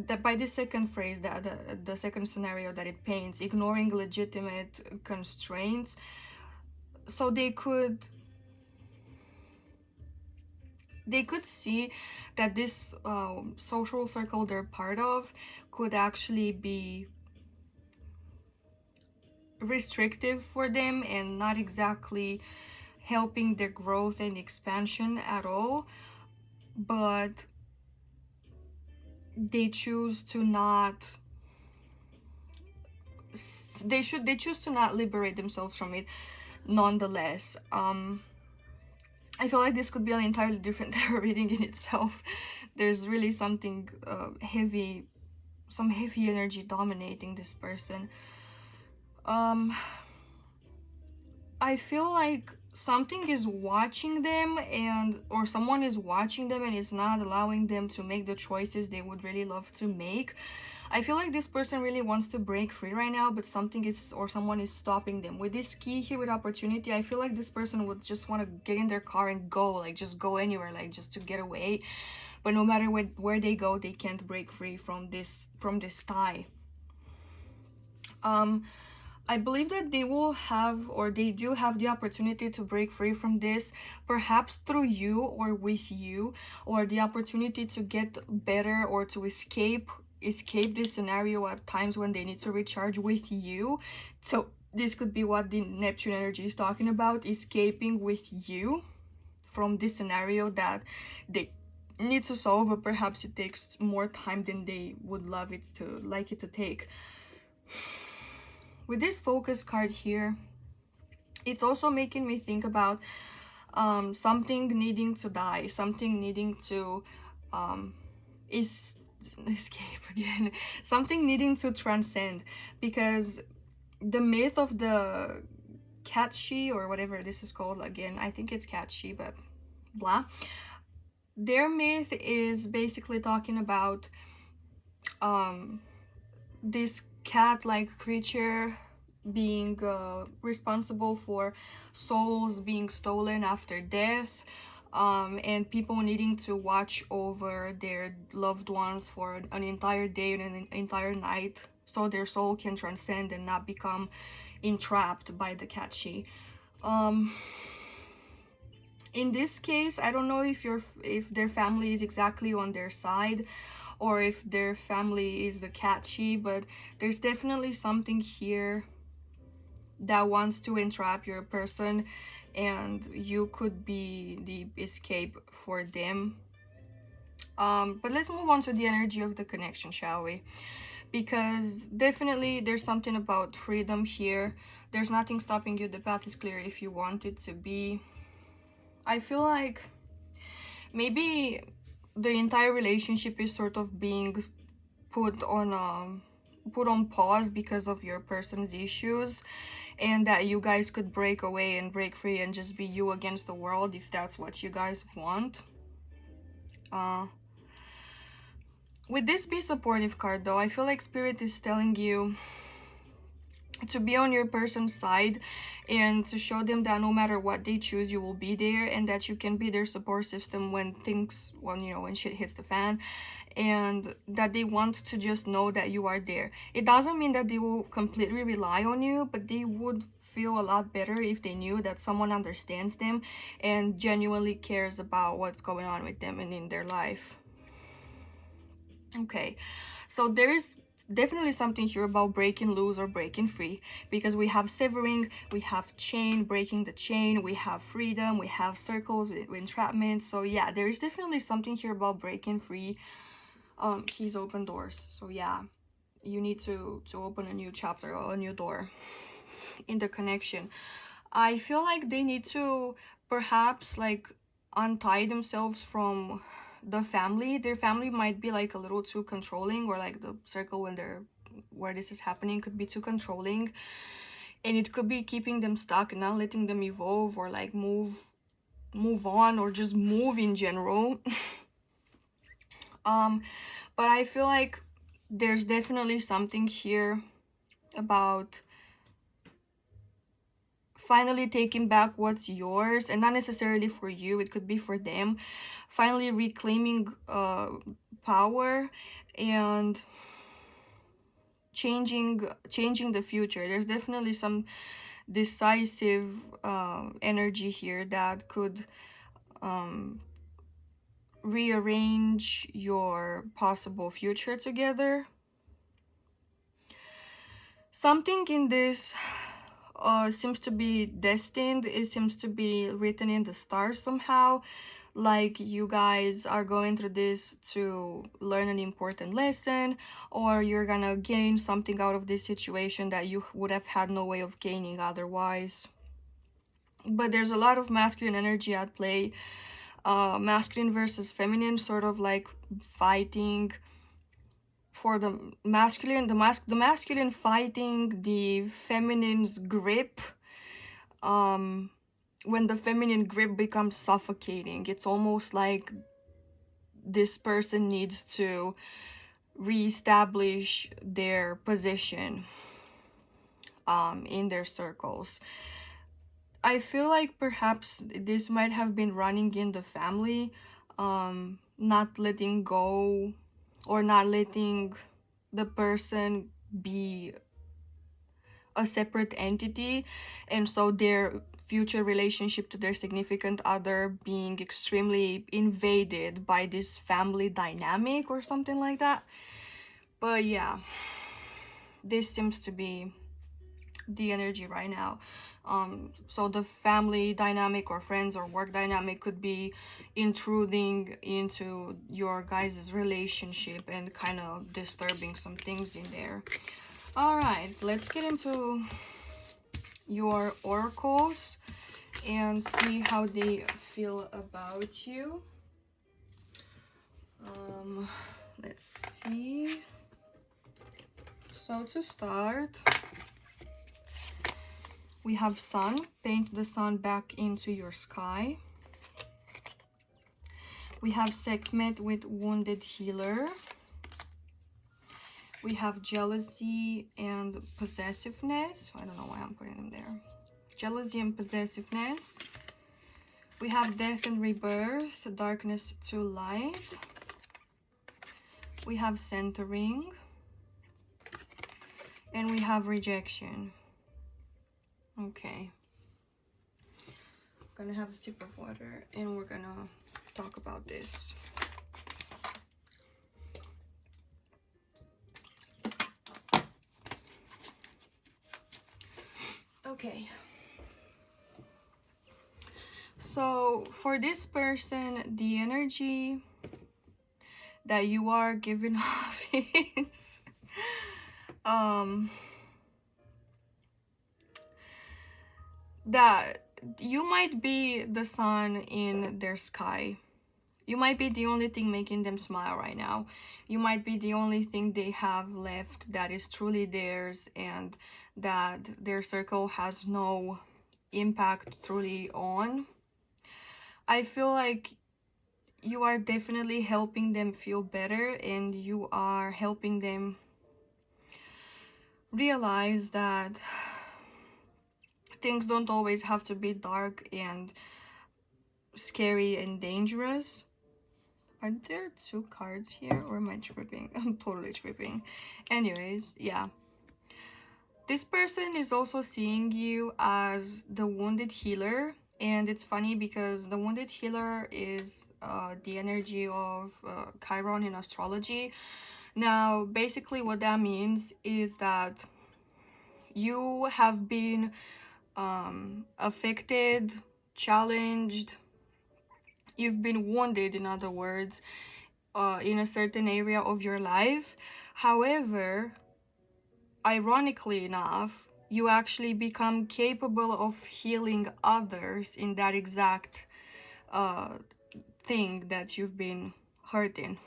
A: that by this second phrase, that the second scenario that it paints, ignoring legitimate constraints. So they could see that this social circle they're part of could actually be restrictive for them and not exactly helping their growth and expansion at all, but they choose to not choose to not liberate themselves from it nonetheless. I feel like this could be an entirely different tarot reading in itself. There's really something heavy, some heavy energy dominating this person. I feel like something is watching them, or someone is watching them and is not allowing them to make the choices they would really love to make. I feel like this person really wants to break free right now, but someone is stopping them. With this key here with opportunity, I feel like this person would just want to get in their car and go, like just go anywhere, like just to get away. But no matter where they go, they can't break free from this tie. I believe that they will have, or they do have, the opportunity to break free from this, perhaps through you or with you, or the opportunity to get better or to escape this scenario at times when they need to recharge with you. So this could be what the Neptune energy is talking about, escaping with you from this scenario that they need to solve, but perhaps it takes more time than they would like it to take. With this focus card here, it's also making me think about something needing to die, something needing to escape again, something needing to transcend, because the myth of the cat she, or whatever this is called again, I think it's cat she, but blah, their myth is basically talking about this cat-like creature being responsible for souls being stolen after death, and people needing to watch over their loved ones for an entire day and an entire night so their soul can transcend and not become entrapped by the catchy. In this case, I don't know if their family is exactly on their side, or if their family is the catchy, but there's definitely something here that wants to entrap your person, and you could be the escape for them. But let's move on to the energy of the connection, shall we? Because definitely there's something about freedom here. There's nothing stopping you. The path is clear if you want it to be. I feel like maybe the entire relationship is sort of being put on pause because of your person's issues, and that you guys could break away and break free and just be you against the world if that's what you guys want. With this Be Supportive card though, I feel like Spirit is telling you to be on your person's side and to show them that no matter what they choose, you will be there, and that you can be their support system when things, when shit hits the fan, and that they want to just know that you are there. It doesn't mean that they will completely rely on you, but they would feel a lot better if they knew that someone understands them and genuinely cares about what's going on with them and in their life. Okay, so there is definitely something here about breaking loose or breaking free, because we have severing, we have chain, breaking the chain, we have freedom, we have circles with entrapment. So yeah, there is definitely something here about breaking free. Keys open doors. So yeah, you need to open a new chapter or a new door in the connection. I feel like they need to perhaps like untie themselves from the family. Their family might be like a little too controlling, or like the circle where this is happening could be too controlling, and it could be keeping them stuck and not letting them evolve or like move on, or just move in general. But I feel like there's definitely something here about finally taking back what's yours, and not necessarily for you, it could be for them. Finally reclaiming power and changing the future. There's definitely some decisive energy here that could rearrange your possible future together. Something in this seems to be destined. It seems to be written in the stars somehow, like you guys are going through this to learn an important lesson, or you're gonna gain something out of this situation that you would have had no way of gaining otherwise. But there's a lot of masculine energy at play, masculine versus feminine, sort of like fighting for the masculine, the masculine fighting the feminine's grip. When the feminine grip becomes suffocating, it's almost like this person needs to reestablish their position in their circles. I feel like perhaps this might have been running in the family, not letting go, or not letting the person be a separate entity, and so their future relationship to their significant other being extremely invaded by this family dynamic or something like that. But yeah, this seems to be the energy right now. So the family dynamic or friends or work dynamic could be intruding into your guys' relationship and kind of disturbing some things in there. All right, let's get into your oracles and see how they feel about you. Let's see. So to start, we have sun. Paint the sun back into your sky. We have Sekhmet with wounded healer. We have jealousy and possessiveness. I don't know why I'm putting them there. Jealousy and possessiveness. We have death and rebirth, darkness to light. We have centering. And we have rejection. Okay. I'm gonna have a sip of water and we're gonna talk about this. Okay. So for this person, the energy that you are giving off is that you might be the sun in their sky. You might be the only thing making them smile right now. You might be the only thing they have left that is truly theirs, and that their circle has no impact truly on. I feel like you are definitely helping them feel better, and you are helping them realize that things don't always have to be dark and scary and dangerous. Are there two cards here, or am I tripping? I'm totally tripping. Anyways, yeah. This person is also seeing you as the wounded healer. And it's funny because the wounded healer is the energy of Chiron in astrology. Now, basically what that means is that you have been affected, challenged, you've been wounded, in other words, in a certain area of your life. However, ironically enough, you actually become capable of healing others in that exact thing that you've been hurting.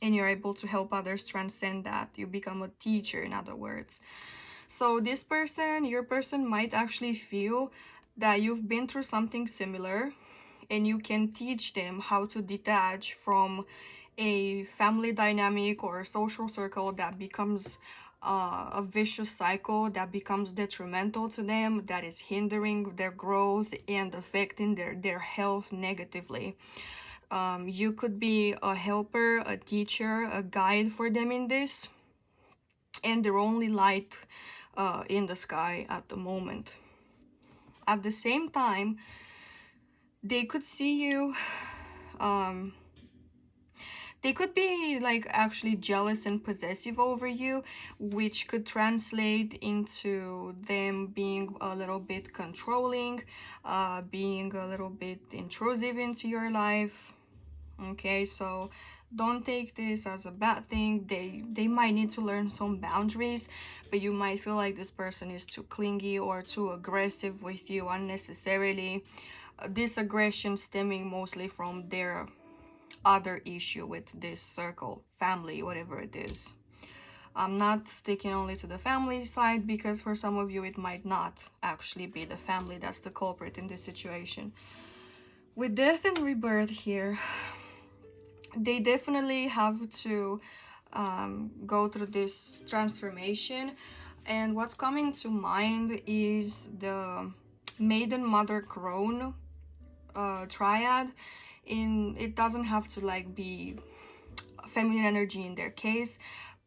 A: And you're able to help others transcend that. You become a teacher, in other words. So this person, your person, might actually feel that you've been through something similar, and you can teach them how to detach from a family dynamic or a social circle that becomes a vicious cycle, that becomes detrimental to them, that is hindering their growth and affecting their health negatively. You could be a helper, a teacher, a guide for them in this, and their only light in the sky at the moment. At the same time, they could see you, they could be like actually jealous and possessive over you, which could translate into them being a little bit controlling, being a little bit intrusive into your life. Okay, so don't take this as a bad thing. They might need to learn some boundaries, but you might feel like this person is too clingy or too aggressive with you unnecessarily. This aggression stemming mostly from their other issue with this circle, family, whatever it is. I'm not sticking only to the family side, because for some of you it might not actually be the family that's the culprit in this situation. With death and rebirth here, they definitely have to go through this transformation. And what's coming to mind is the maiden, mother, crone triad. It doesn't have to like be feminine energy in their case,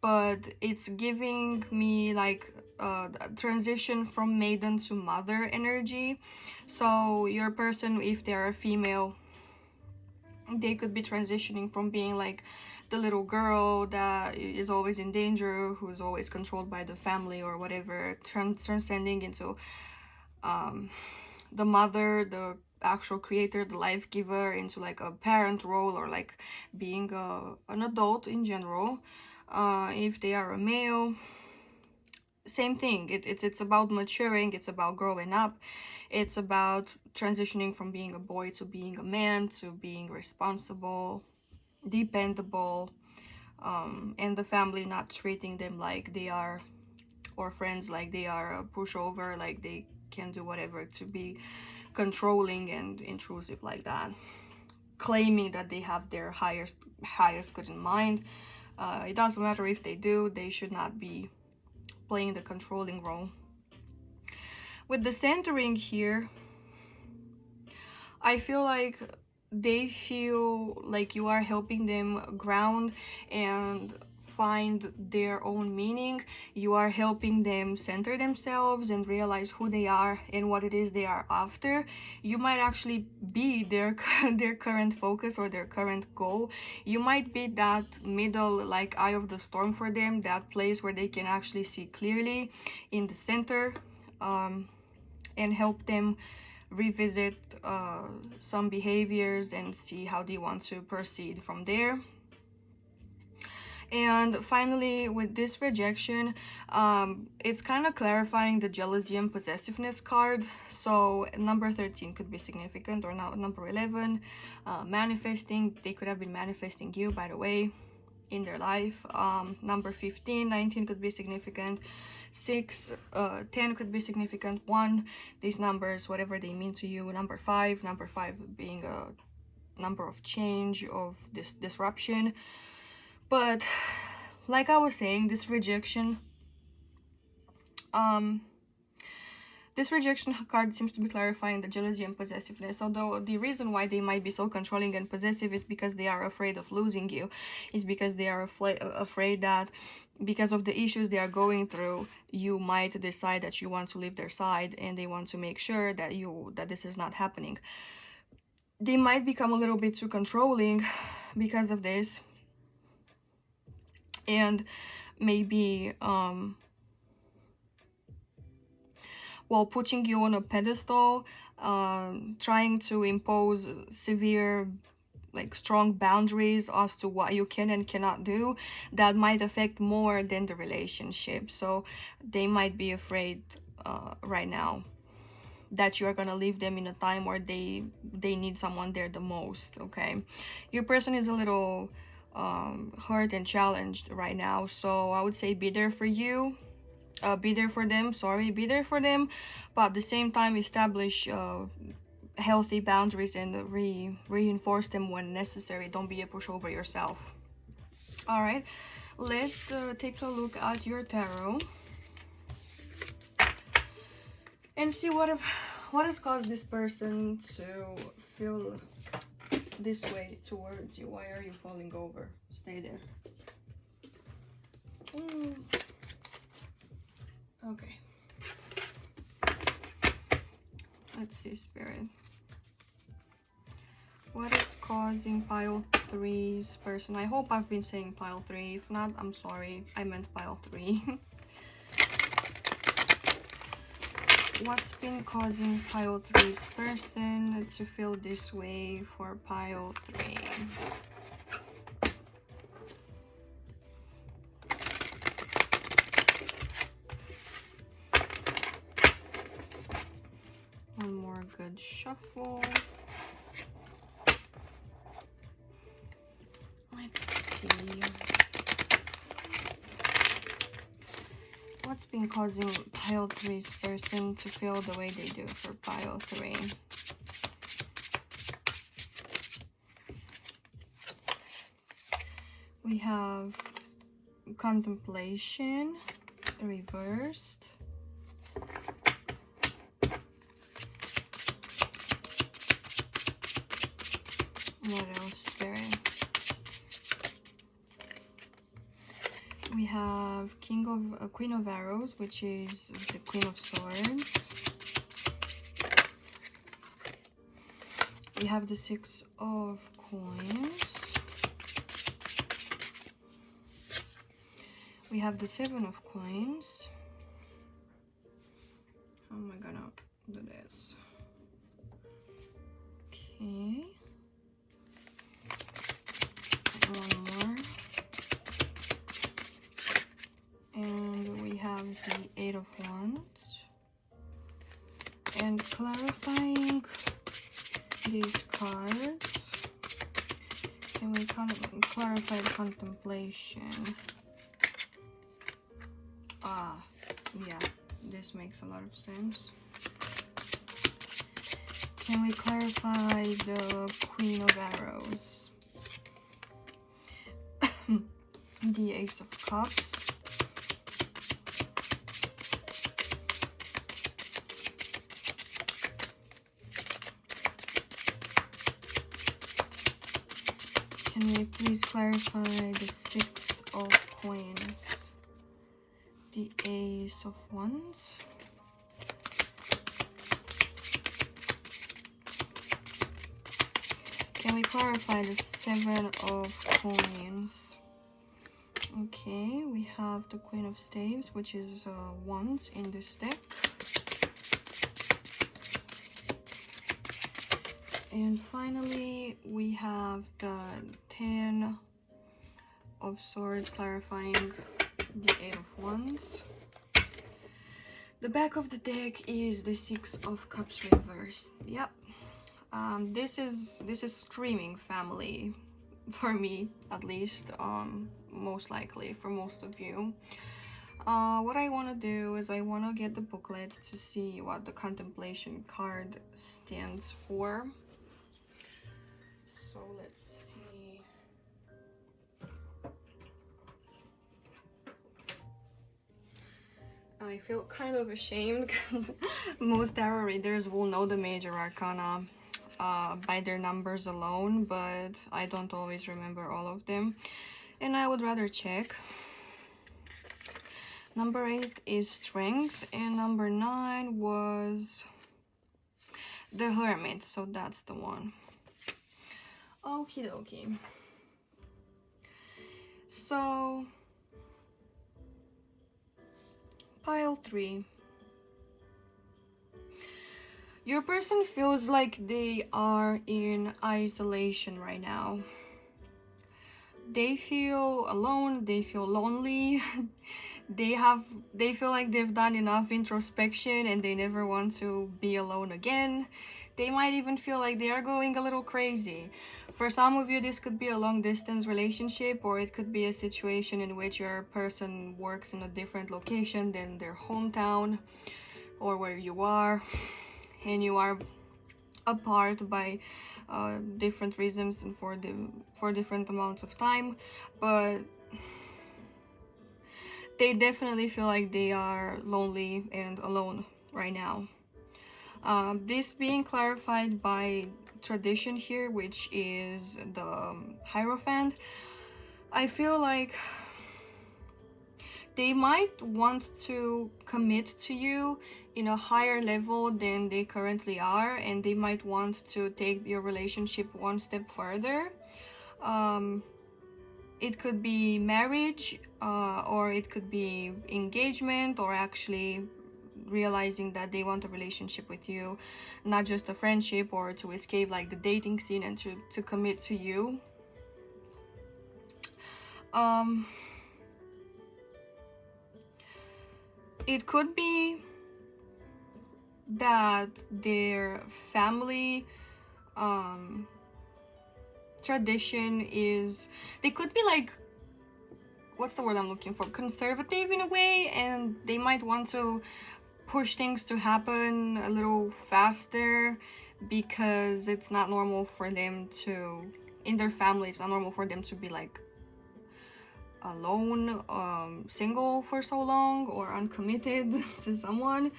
A: but it's giving me like a transition from maiden to mother energy. So your person, if they're a female, they could be transitioning from being like the little girl that is always in danger, who's always controlled by the family or whatever, transcending into the mother, the actual creator, the life giver, into like a parent role, or like being an adult in general. If they are a male, same thing. It's about maturing, it's about growing up, it's about transitioning from being a boy to being a man, to being responsible, dependable, and the family not treating them like they are, or friends like they are a pushover, like they can do whatever, to be controlling and intrusive like that, claiming that they have their highest good in mind. It doesn't matter if they do, they should not be playing the controlling role. With the centering here, I feel like they feel like you are helping them ground and find their own meaning. You are helping them center themselves and realize who they are and what it is they are after. You might actually be their their current focus or their current goal. You might be that middle like eye of the storm for them, that place where they can actually see clearly in the center, and help them revisit some behaviors and see how they want to proceed from there. And finally, with this rejection, it's kind of clarifying the jealousy and possessiveness card. So number 13 could be significant, or now number 11, manifesting. They could have been manifesting you, by the way, in their life. Number 15, 19 could be significant. 6, 10 could be significant. 1, these numbers, whatever they mean to you. Number 5 being a number of change, of this disruption. But like I was saying, this rejection This rejection card seems to be clarifying the jealousy and possessiveness, although the reason why they might be so controlling and possessive is because they are afraid of losing you. It's because they are afraid that because of the issues they are going through, you might decide that you want to leave their side, and they want to make sure that this is not happening. They might become a little bit too controlling because of this, and maybe while putting you on a pedestal, trying to impose severe, like strong boundaries as to what you can and cannot do, that might affect more than the relationship. So they might be afraid right now that you are gonna leave them in a time where they need someone there the most. Okay, your person is a little hurt and challenged right now, so I would say be there for you. Be there for them, be there for them, but at the same time establish healthy boundaries and reinforce them when necessary. Don't be a pushover yourself. All right, let's take a look at your tarot and see what has caused this person to feel this way towards you. Why are you falling over? Stay there. Okay. Let's see, Spirit. What is causing pile 3's person? I hope I've been saying pile 3. If not, I'm sorry. I meant pile 3. What's been causing pile 3's person to feel this way for pile 3? One more good shuffle. Let's see. What's been causing pile 3's person to feel the way they do for pile 3? We have contemplation reversed. What else, Spirit? We have Queen of Arrows, which is the Queen of Swords. We have the 6 of Coins. We have the 7 of Coins. How am I gonna do this? Okay. One more. And we have the 8 of Wands. And clarifying these cards, can we clarify contemplation? Yeah, this makes a lot of sense. Can we clarify the Queen of Arrows? The Ace of Cups. Can we please clarify the 6 of Coins? The Ace of Wands. Can we clarify the 7 of Coins? Okay, we have the Queen of Staves, which is Wands in this deck. And finally, we have the 10 of Swords, clarifying the 8 of Wands. The back of the deck is the 6 of Cups reversed. Yep. This is screaming family for me, at least. Most likely for most of you. What I want to do is I want to get the booklet to see what the contemplation card stands for. So let's see. I feel kind of ashamed because most tarot readers will know the major arcana by their numbers alone, but I don't always remember all of them, and I would rather check. Number 8 is Strength, and number 9 was the Hermit, so that's the one. Okie dokie. So, pile 3. Your person feels like they are in isolation right now. They feel alone, they feel lonely. They feel like they've done enough introspection and they never want to be alone again. They might even feel like they are going a little crazy. For some of you, this could be a long distance relationship, or it could be a situation in which your person works in a different location than their hometown or where you are, and you are apart by different reasons and for different amounts of time, but they definitely feel like they are lonely and alone right now. This being clarified by tradition here, which is the Hierophant. I feel like they might want to commit to you in a higher level than they currently are, and they might want to take your relationship one step further. It could be marriage, or it could be engagement, or actually realizing that they want a relationship with you, not just a friendship, or to escape like the dating scene and to commit to you. It could be that their family tradition is, they could be like, what's the word I'm looking for, conservative in a way, and they might want to push things to happen a little faster because it's not normal for them to, in their family, it's not normal for them to be like alone, single for so long, or uncommitted to someone.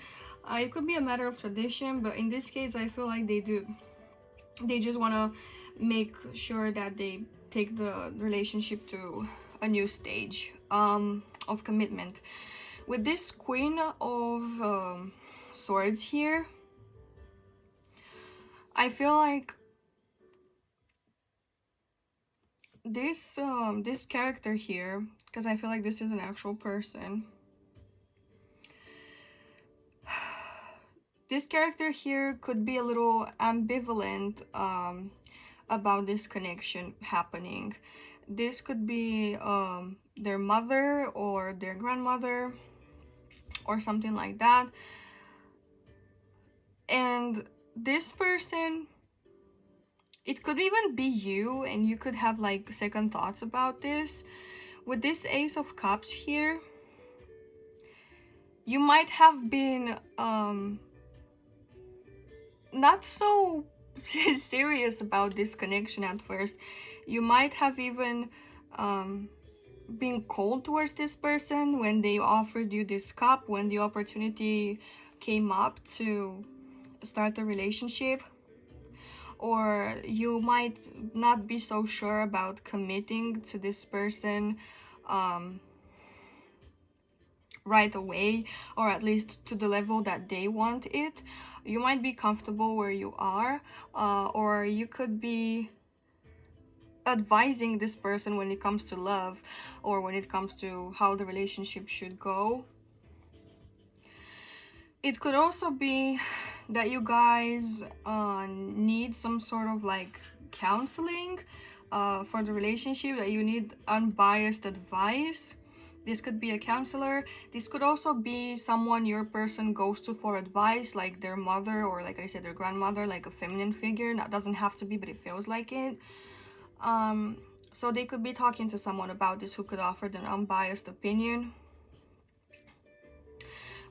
A: It could be a matter of tradition, but in this case I feel like they just want to make sure that they take the relationship to a new stage of commitment. With this Queen of Swords here, I feel like this character here, because I feel like this is an actual person, this character here could be a little ambivalent about this connection happening. This could be their mother or their grandmother or something like that, and this person, it could even be you, and you could have like second thoughts about this. With this Ace of Cups here, you might have been not so serious about this connection at first. You might have even been cold towards this person when they offered you this cup, when the opportunity came up to start a relationship. Or you might not be so sure about committing to this person right away, or at least to the level that they want it. You might be comfortable where you are, or you could be advising this person when it comes to love, or when it comes to how the relationship should go. It could also be that you guys need some sort of like counseling for the relationship, that you need unbiased advice. This could be a counselor. This could also be someone your person goes to for advice, like their mother, or like I said, their grandmother, like a feminine figure. That doesn't have to be, but it feels like it. So they could be talking to someone about this who could offer an unbiased opinion.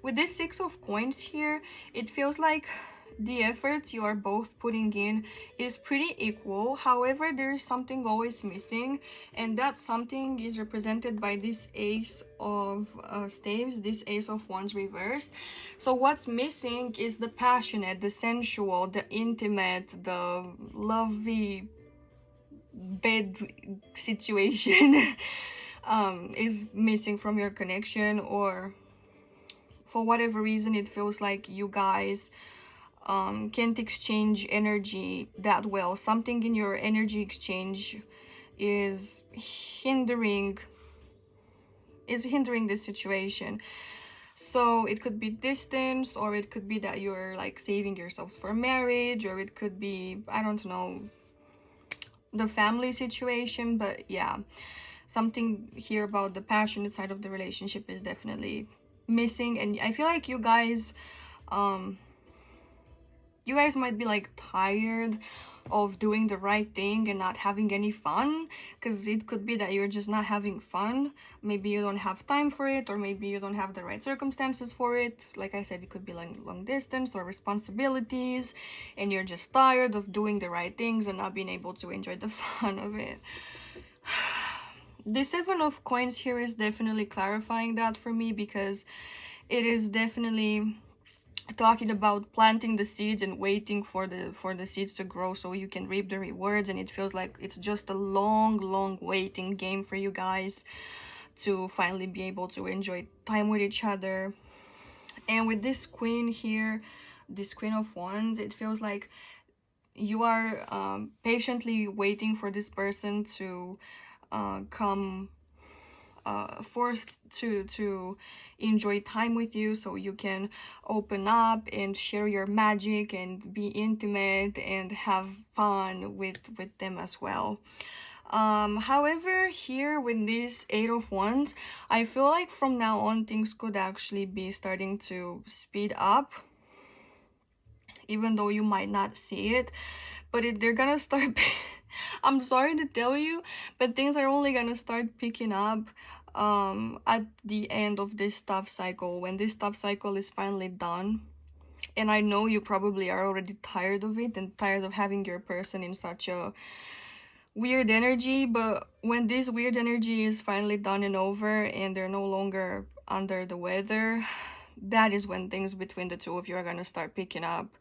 A: With this Six of Coins here, it feels like the efforts you are both putting in is pretty equal. However, there is something always missing, and that something is represented by this Ace of Staves, this Ace of Wands reversed. So what's missing is the passionate, the sensual, the intimate, the lovey bed situation is missing from your connection, or for whatever reason it feels like you guys can't exchange energy that well. Something in your energy exchange is hindering this situation. So it could be distance, or it could be that you're like saving yourselves for marriage, or it could be, I don't know, the family situation. But yeah, something here about the passionate side of the relationship is definitely missing. And I feel like you guys might be like tired of doing the right thing and not having any fun, because it could be that you're just not having fun. Maybe you don't have time for it, or maybe you don't have the right circumstances for it. Like I said, it could be like long distance or responsibilities, and you're just tired of doing the right things and not being able to enjoy the fun of it. The Seven of Coins here is definitely clarifying that for me, because it is definitely talking about planting the seeds and waiting for the seeds to grow so you can reap the rewards. And it feels like it's just a long waiting game for you guys to finally be able to enjoy time with each other. And with this Queen here, this Queen of Wands, it feels like you are patiently waiting for this person to come forced to enjoy time with you, so you can open up and share your magic and be intimate and have fun with them as well. However, here with this Eight of Wands, I feel like from now on things could actually be starting to speed up, even though you might not see it. But they're gonna start I'm sorry to tell you, but things are only gonna start picking up at the end of this tough cycle, when this tough cycle is finally done. And I know you probably are already tired of it and tired of having your person in such a weird energy, but when this weird energy is finally done and over and they're no longer under the weather, that is when things between the two of you are gonna start picking up,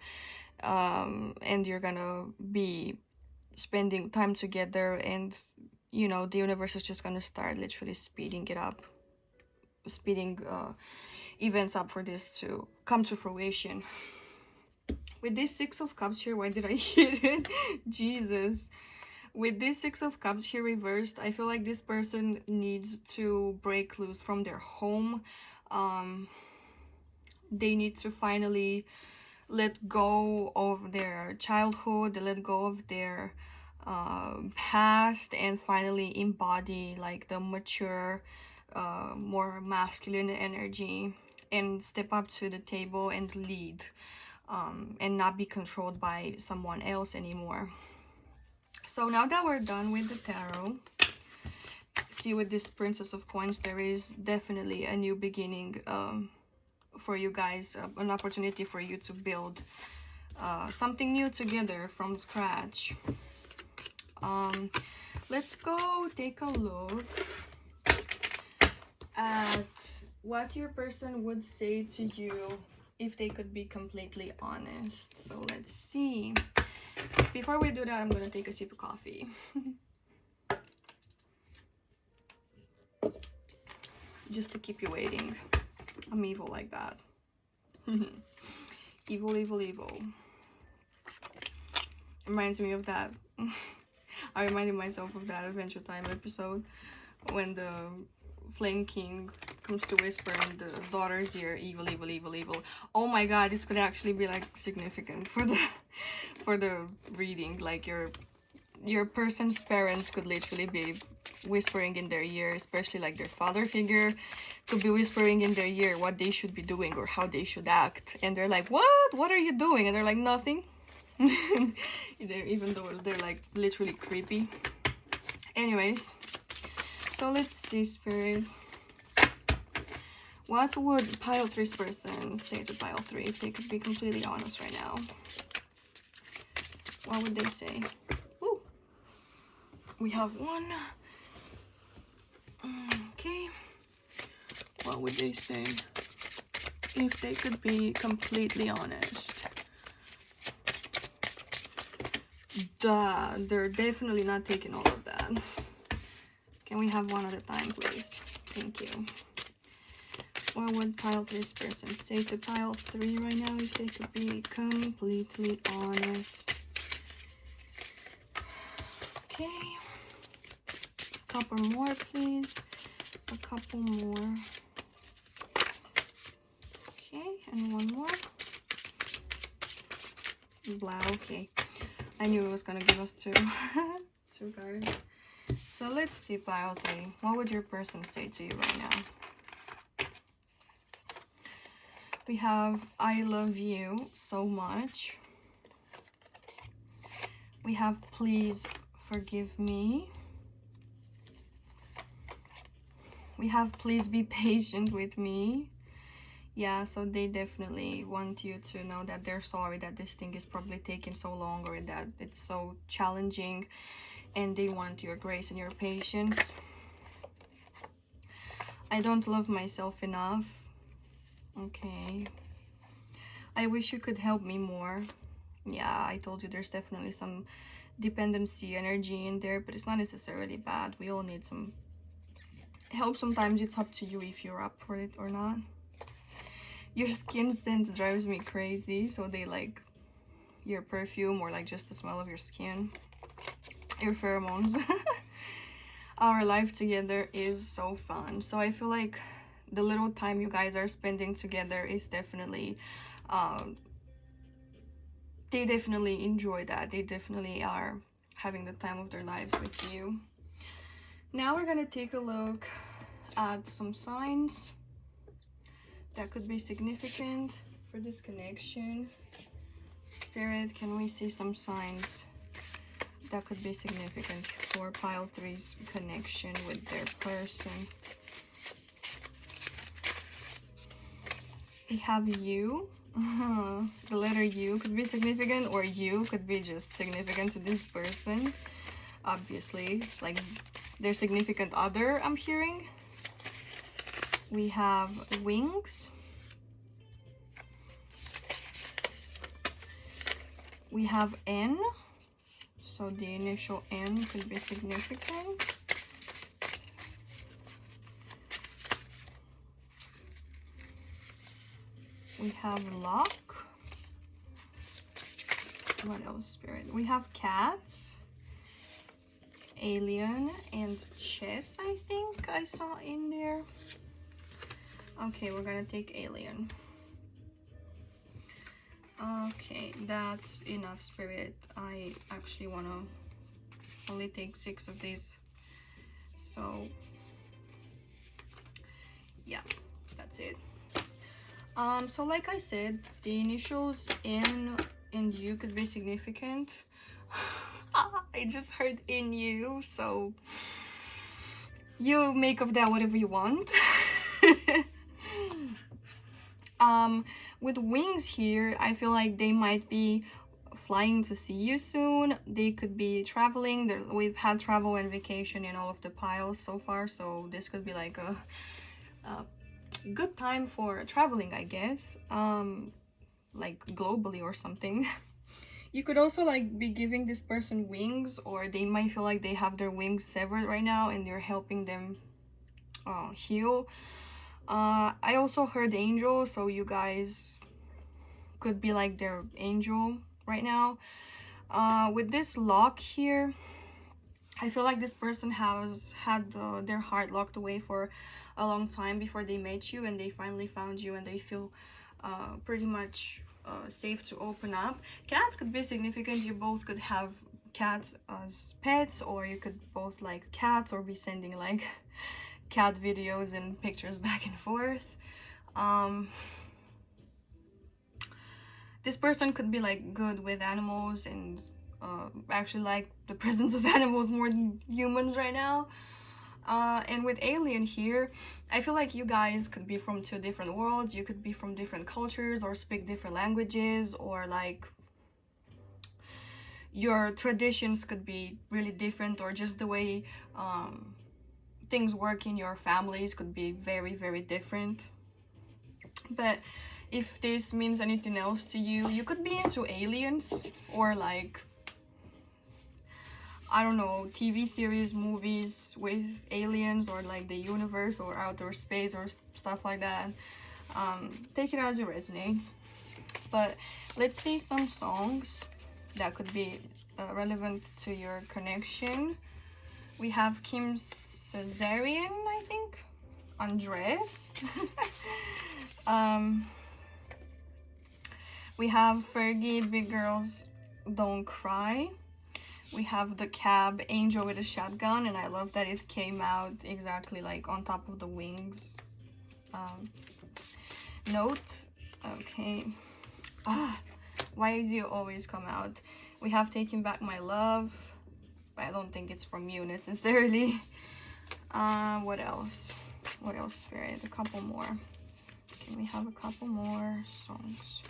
A: and you're gonna be spending time together, and you know, the universe is just gonna start literally speeding events up for this to come to fruition. With this Six of Cups here, why did I hit it? Jesus. With this Six of Cups here reversed, I feel like this person needs to break loose from their home. They need to finally let go of their childhood, let go of their past, and finally embody like the mature, more masculine energy, and step up to the table and lead, and not be controlled by someone else anymore. So now that we're done with the tarot, see, with this Princess of Coins, there is definitely a new beginning for you guys, an opportunity for you to build something new together from scratch. Let's go take a look at what your person would say to you if they could be completely honest. So let's see. Before we do that, I'm gonna take a sip of coffee. Just to keep you waiting. I'm evil like that. Evil, evil, evil. Reminds me of that. I reminded myself of that Adventure Time episode when the Flame King comes to whisper in the daughter's ear, evil, evil, evil, evil. Oh my god, this could actually be like significant for the reading. Like your person's parents could literally be whispering in their ear, especially like their father figure could be whispering in their ear what they should be doing or how they should act, and they're like, what are you doing? And they're like, nothing. Even though they're like literally creepy. Anyways, so let's see, Spirit, What would pile 3's person say to pile 3 if they could be completely honest right now? What would they say? Ooh. We have 1. Okay. What would they say if they could be completely honest? Duh, they're definitely not taking all of that. Can we have 1 at a time, please? Thank you. What would pile 3's person say to pile 3 right now if they could be completely honest? Okay. A couple more, please. A couple more. Okay, and 1 more. Blah, okay. I knew it was gonna give us 2. 2 cards. So let's see, pile 3. What would your person say to you right now? We have I love you so much. We have please forgive me. We have please be patient with me. Yeah, so they definitely want you to know that they're sorry that this thing is probably taking so long, or that it's so challenging, and they want your grace and your patience. I don't love myself enough. Okay. I wish you could help me more. Yeah, I told you there's definitely some dependency energy in there, but it's not necessarily bad. We all need some help. Sometimes it's up to you if you're up for it or not. Your skin scent drives me crazy. So they like your perfume, or like just the smell of your skin, your pheromones. Our life together is so fun. So I feel like the little time you guys are spending together is definitely they definitely enjoy that. They definitely are having the time of their lives with you. Now we're gonna take a look at some signs that could be significant for this connection. Spirit, can we see some signs that could be significant for pile 3's connection with their person? We have you. The letter U could be significant, or you could be just significant to this person. Obviously, like their significant other, I'm hearing. We have wings. We have N. So the initial N could be significant. We have luck. What else, Spirit? We have cats, alien, and chess, I think I saw in there. Okay, we're gonna take alien. Okay, that's enough, Spirit. I actually wanna only take 6 of these. So yeah, that's it. So like I said, the initials N and U could be significant. I just heard in you, so you make of that whatever you want. With wings here, I feel like they might be flying to see you soon. They could be traveling. We've had travel and vacation in all of the piles so far, so this could be like a good time for traveling, I guess, like globally or something. You could also like be giving this person wings, or they might feel like they have their wings severed right now and you're helping them heal. I also heard angel, so you guys could be like their angel right now. With this lock here, I feel like this person has had their heart locked away for a long time before they met you, and they finally found you, and they feel pretty much safe to open up. Cats could be significant. You both could have cats as pets, or you could both like cats, or be sending like cat videos and pictures back and forth. This person could be like good with animals, and actually like the presence of animals more than humans right now. And with alien here, I feel like you guys could be from two different worlds. You could be from different cultures or speak different languages, or like your traditions could be really different, or just the way things work in your families could be very, very different. But if this means anything else to you, you could be into aliens, or like, I don't know, TV series, movies with aliens, or like the universe or outer space or stuff like that. Take it as it resonates. But let's see some songs that could be relevant to your connection. We have Kim Cesarian, I think, Andres. We have Fergie, Big Girls Don't Cry. We have The Cab, Angel with a Shotgun, and I love that it came out exactly like on top of the wings note. Okay. Why do you always come out? We have Taking Back My Love, but I don't think it's from you necessarily. What else? What else, Spirit? A couple more. Can we have a couple more songs?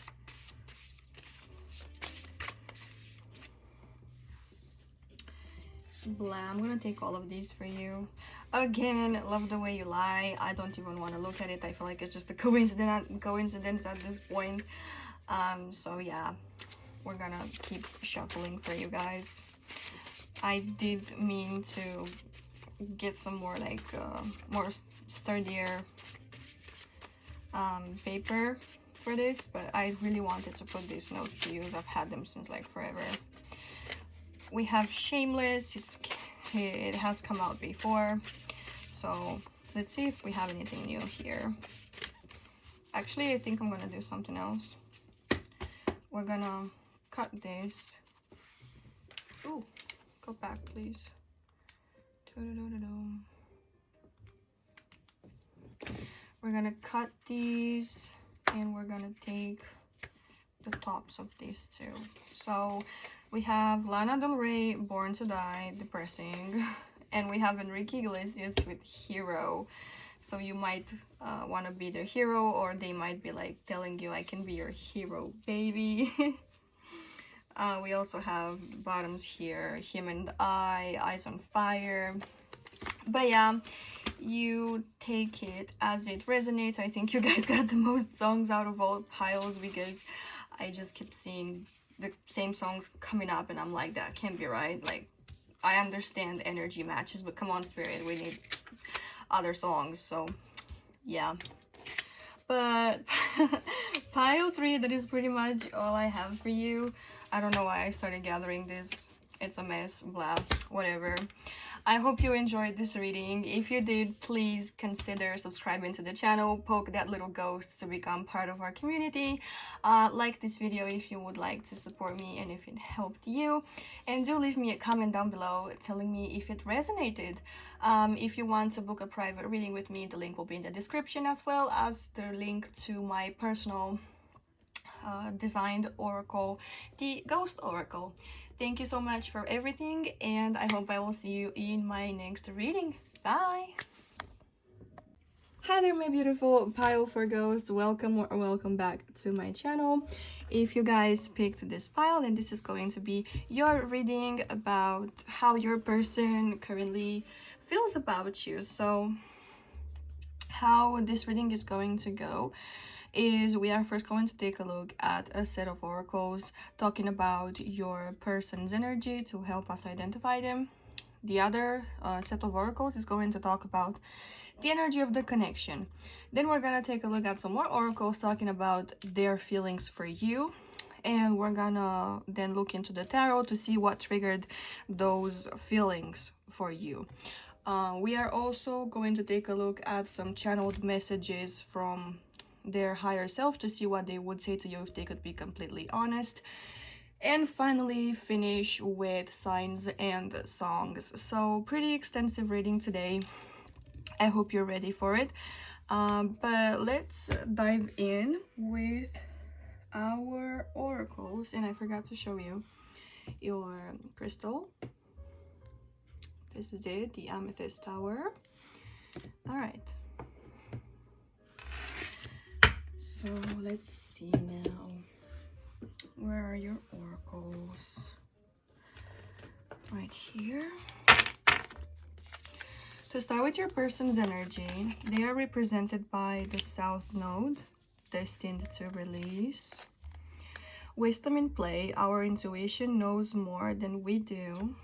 A: Blah, I'm gonna take all of these for you. Again, Love the Way You Lie. I don't even want to look at it. I feel like it's just a coincidence at this point. So yeah, we're gonna keep shuffling for you guys. I did mean to get some more like more sturdier paper for this, but I really wanted to put these notes to use. I've had them since like forever. We have Shameless. It has come out before, so let's see if we have anything new here. Actually, I think I'm gonna do something else. We're gonna cut this. Ooh, go back, please. We're gonna cut these, and we're gonna take the tops of these two. So we have Lana Del Rey, Born to Die, depressing, and we have Enrique Iglesias with Hero. So you might want to be their hero, or they might be like telling you, I can be your hero, baby. We also have bottoms here, Him and I, Eyes on Fire. But yeah, you take it as it resonates. I think you guys got the most songs out of all piles, because I just keep seeing the same songs coming up, and I'm like, that can't be right. Like, I understand energy matches, but come on, Spirit, we need other songs. So yeah, but pile 3, that is pretty much all I have for you. I don't know why I started gathering this. It's a mess, blah, whatever. I hope you enjoyed this reading. If you did, please consider subscribing to the channel, poke that little ghost to become part of our community. Like this video if you would like to support me and if it helped you. And do leave me a comment down below telling me if it resonated. If you want to book a private reading with me, the link will be in the description, as well as the link to my personal designed oracle, the Ghost Oracle. Thank you so much for everything, and I hope I will see you in my next reading. Bye! Hi there, my beautiful pile for ghosts. Welcome or welcome back to my channel. If you guys picked this pile, then this is going to be your reading about how your person currently feels about you. So how this reading is going to go is we are first going to take a look at a set of oracles talking about your person's energy to help us identify them. The other set of oracles is going to talk about the energy of the connection. Then we're gonna take a look at some more oracles talking about their feelings for you, and we're gonna then look into the tarot to see what triggered those feelings for you. We are also going to take a look at some channeled messages from their higher self to see what they would say to you if they could be completely honest, and finally finish with signs and songs. So pretty extensive reading today. I hope you're ready for it, but let's dive in with our oracles. And I forgot to show you your crystal. This is it, the Amethyst Tower. All right. So let's see now. Where are your oracles? Right here. To start with your person's energy, they are represented by the South Node, destined to release. Wisdom in play, our intuition knows more than we do.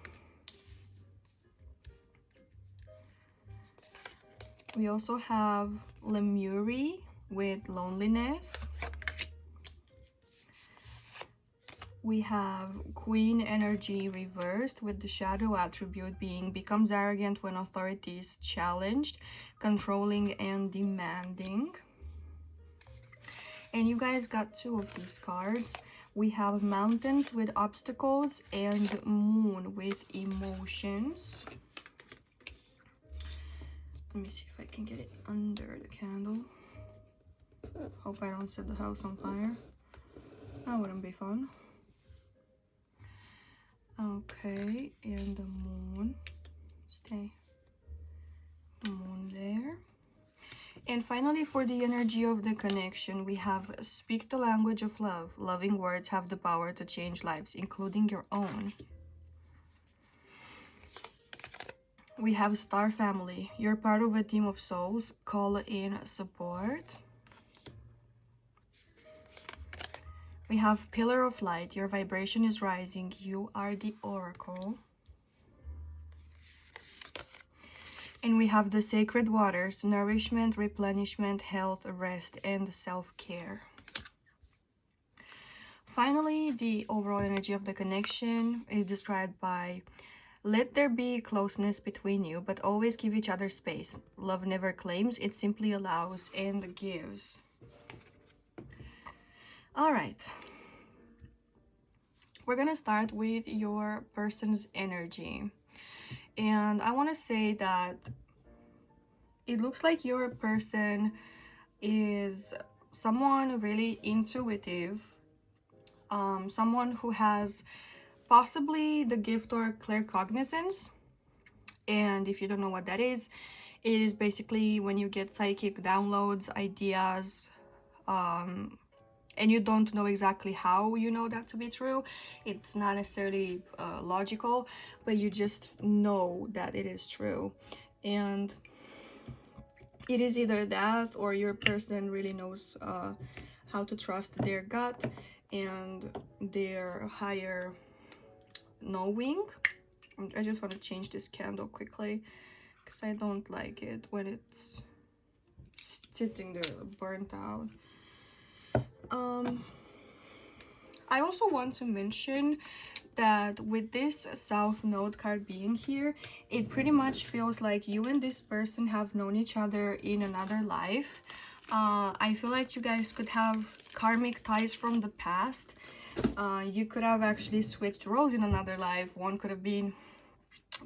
A: We also have Lemuri with loneliness. We have Queen energy reversed with the shadow attribute being becomes arrogant when authority is challenged, controlling and demanding. And you guys got two of these cards. We have Mountains with obstacles and Moon with emotions. Let me see if I can get it under the candle. Hope I don't set the house on fire. That wouldn't be fun. Okay, and the Moon. Stay. Moon there. And finally, for the energy of the connection, we have speak the language of love. Loving words have the power to change lives, including your own. We have Star Family. You're part of a team of souls. Call in support. We have Pillar of Light. Your vibration is rising. You are the Oracle. And we have the Sacred Waters. Nourishment, replenishment, health, rest, and self-care. Finally, the overall energy of the connection is described by: let there be closeness between you, but always give each other space. Love never claims, it simply allows and gives. All right. We're gonna start with your person's energy. And I want to say that it looks like your person is someone really intuitive, someone who has possibly the gift or claircognizance. And if you don't know what that is, it is basically when you get psychic downloads, ideas, and you don't know exactly how you know that to be true. It's not necessarily logical, but you just know that it is true. And it is either that or your person really knows how to trust their gut and their higher knowing. I just want to change this candle quickly because I don't like it when it's sitting there burnt out. I also want to mention that with this South Node card being here, it pretty much feels like you and this person have known each other in another life. I feel like you guys could have karmic ties from the past. You could have actually switched roles in another life. One could have been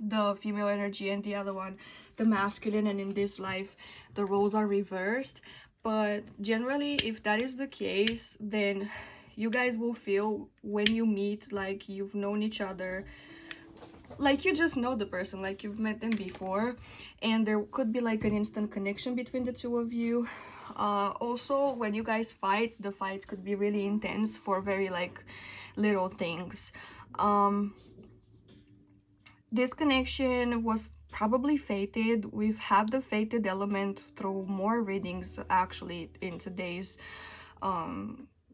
A: the female energy and the other one the masculine, and in this life the roles are reversed. But generally, if that is the case, then you guys will feel when you meet like you've known each other, like you just know the person, like you've met them before, and there could be like an instant connection between the two of you. Also, when you guys fight, the fights could be really intense for very like little things. This connection was probably fated. We've had the fated element through more readings actually in today's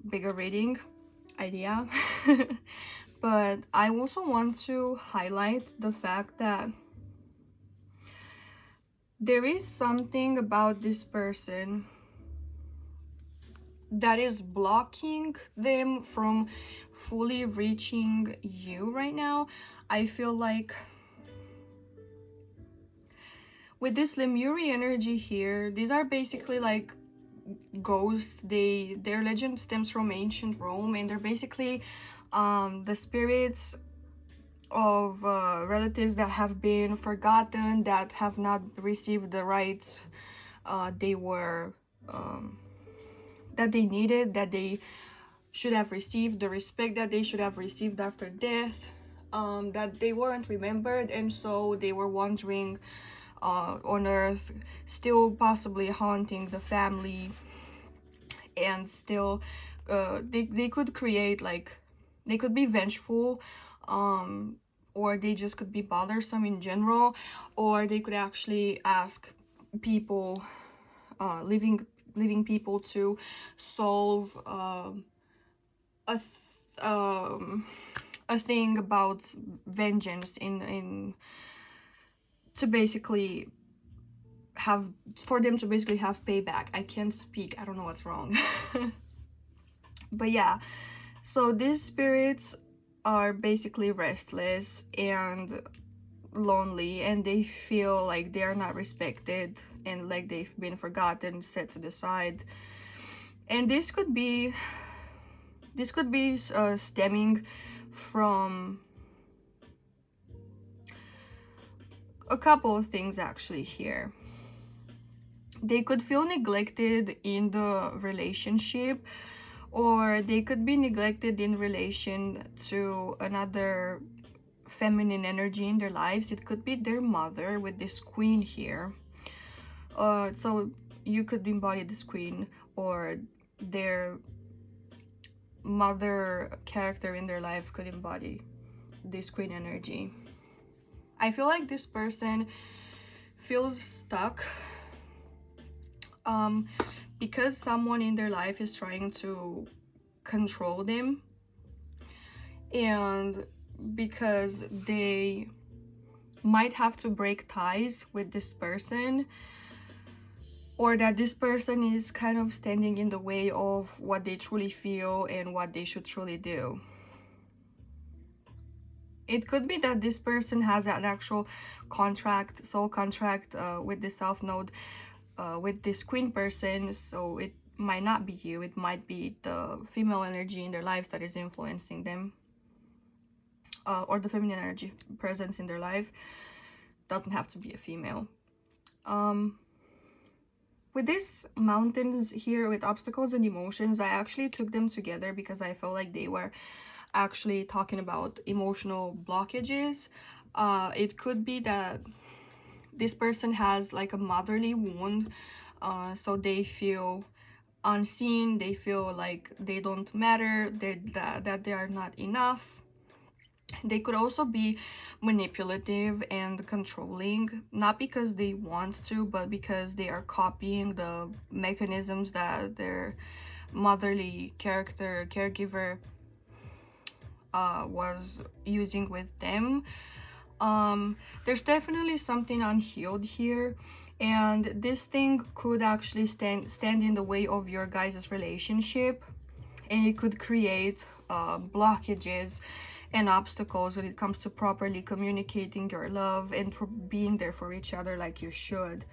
A: bigger reading idea. But I also want to highlight the fact that there is something about this person that is blocking them from fully reaching you right now. I feel like with this Lemuri energy here, these are basically like ghosts. Their legend stems from ancient Rome, and they're basically the spirits of relatives that have been forgotten, that have not received the rights they were that they needed, that they should have received, the respect that they should have received after death. that they weren't remembered, and so they were wandering on Earth, still possibly haunting the family, and still they could create, like, they could be vengeful, or they just could be bothersome in general, or they could actually ask people, living people, to solve a th- um, a thing about vengeance, in to basically have, for them to basically have payback. I can't speak, I don't know what's wrong. But yeah, so these spirits are basically restless and lonely, and they feel like they are not respected, and like they've been forgotten, set to the side. And this could be stemming from a couple of things actually here. They could feel neglected in the relationship, or they could be neglected in relation to another feminine energy in their lives. It could be their mother with this queen here. So you could embody this queen, or their mother character in their life could embody this queen energy. I feel like this person feels stuck because someone in their life is trying to control them, and because they might have to break ties with this person, or that this person is kind of standing in the way of what they truly feel and what they should truly do. It could be that this person has an actual contract, soul contract, with the South Node, with this queen person. So it might not be you, it might be the female energy in their lives that is influencing them, or the feminine energy presence in their life. Doesn't have to be a female. With these mountains here with obstacles and emotions, I actually took them together because I felt like they were actually talking about emotional blockages. It could be that this person has like a motherly wound, so they feel unseen, they feel like they don't matter, that they are not enough. They could also be manipulative and controlling, not because they want to, but because they are copying the mechanisms that their motherly caregiver was using with them. There's definitely something unhealed here, and this thing could actually stand in the way of your guys' relationship, and it could create blockages and obstacles when it comes to properly communicating your love and being there for each other like you should.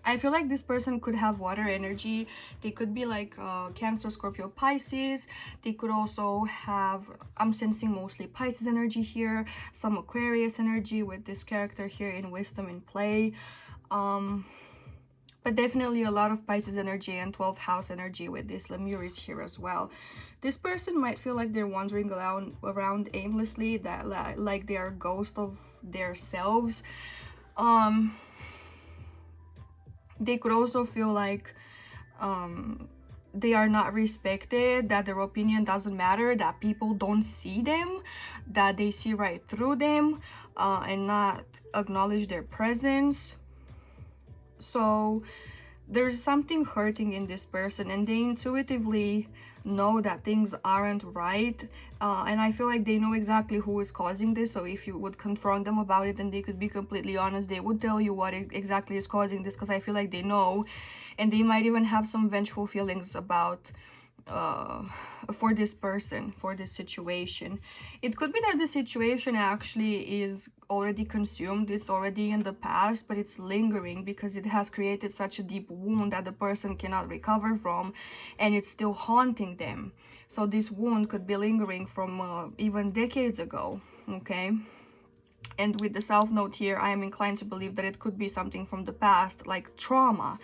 A: I feel like this person could have water energy. They could be like Cancer, Scorpio, Pisces. They could also have, I'm sensing mostly Pisces energy here, some Aquarius energy with this character here in Wisdom and Play. But definitely a lot of Pisces energy and 12th house energy with this Lemuris here as well. This person might feel like they're wandering around aimlessly, that like they are a ghost of their selves. They could also feel like they are not respected, that their opinion doesn't matter, that people don't see them, that they see right through them, and not acknowledge their presence. So there's something hurting in this person, and they intuitively know that things aren't right, and I feel like they know exactly who is causing this. So if you would confront them about it, and they could be completely honest, they would tell you what exactly is causing this, because I feel like they know, and they might even have some vengeful feelings about for this person, for this situation. It could be that the situation actually is already consumed, it's already in the past, but it's lingering because it has created such a deep wound that the person cannot recover from, and it's still haunting them. So this wound could be lingering from even decades ago, okay? And with the south node here, I am inclined to believe that it could be something from the past, like trauma.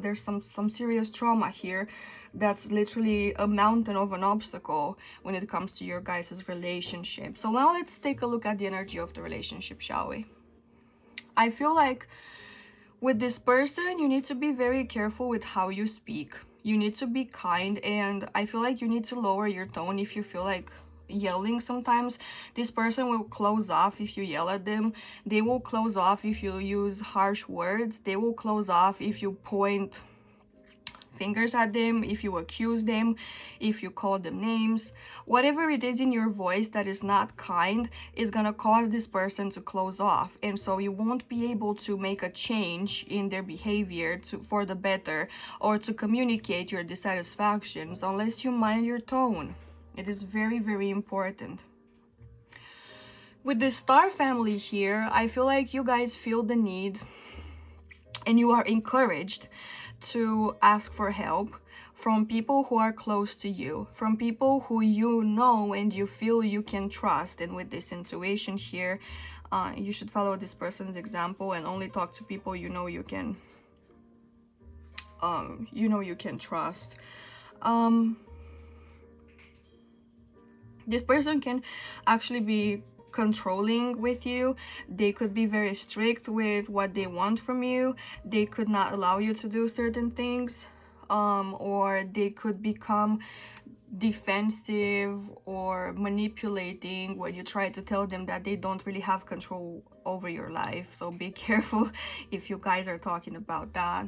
A: There's some serious trauma here that's literally a mountain of an obstacle when it comes to your guys' relationship. So now let's take a look at the energy of the relationship, shall we? I feel like with this person, you need to be very careful with how you speak. You need to be kind, and I feel like you need to lower your tone if you feel like yelling. Sometimes this person will close off if you yell at them. They will close off if you use harsh words. They will close off if you point fingers at them, if you accuse them, if you call them names. Whatever it is in your voice that is not kind is gonna cause this person to close off, and so you won't be able to make a change in their behavior for the better, or to communicate your dissatisfactions unless you mind your tone. It is very, very important. With the star family here, I feel like you guys feel the need and you are encouraged to ask for help from people who are close to you, from people who you know and you feel you can trust. And with this intuition here, you should follow this person's example and only talk to people you know you can trust. This person can actually be controlling with you. They could be very strict with what they want from you. They could not allow you to do certain things, or they could become defensive or manipulating when you try to tell them that they don't really have control over your life. So be careful if you guys are talking about that.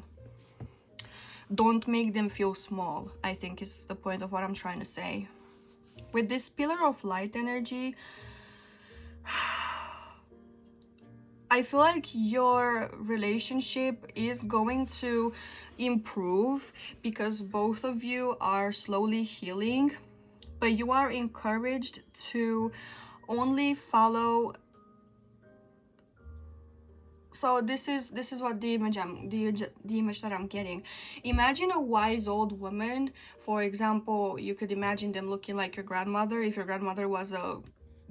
A: Don't make them feel small, I think is the point of what I'm trying to say. With this pillar of light energy, I feel like your relationship is going to improve because both of you are slowly healing, but you are encouraged to only follow. So this is what the image that I'm getting. Imagine a wise old woman. For example, you could imagine them looking like your grandmother, if your grandmother was a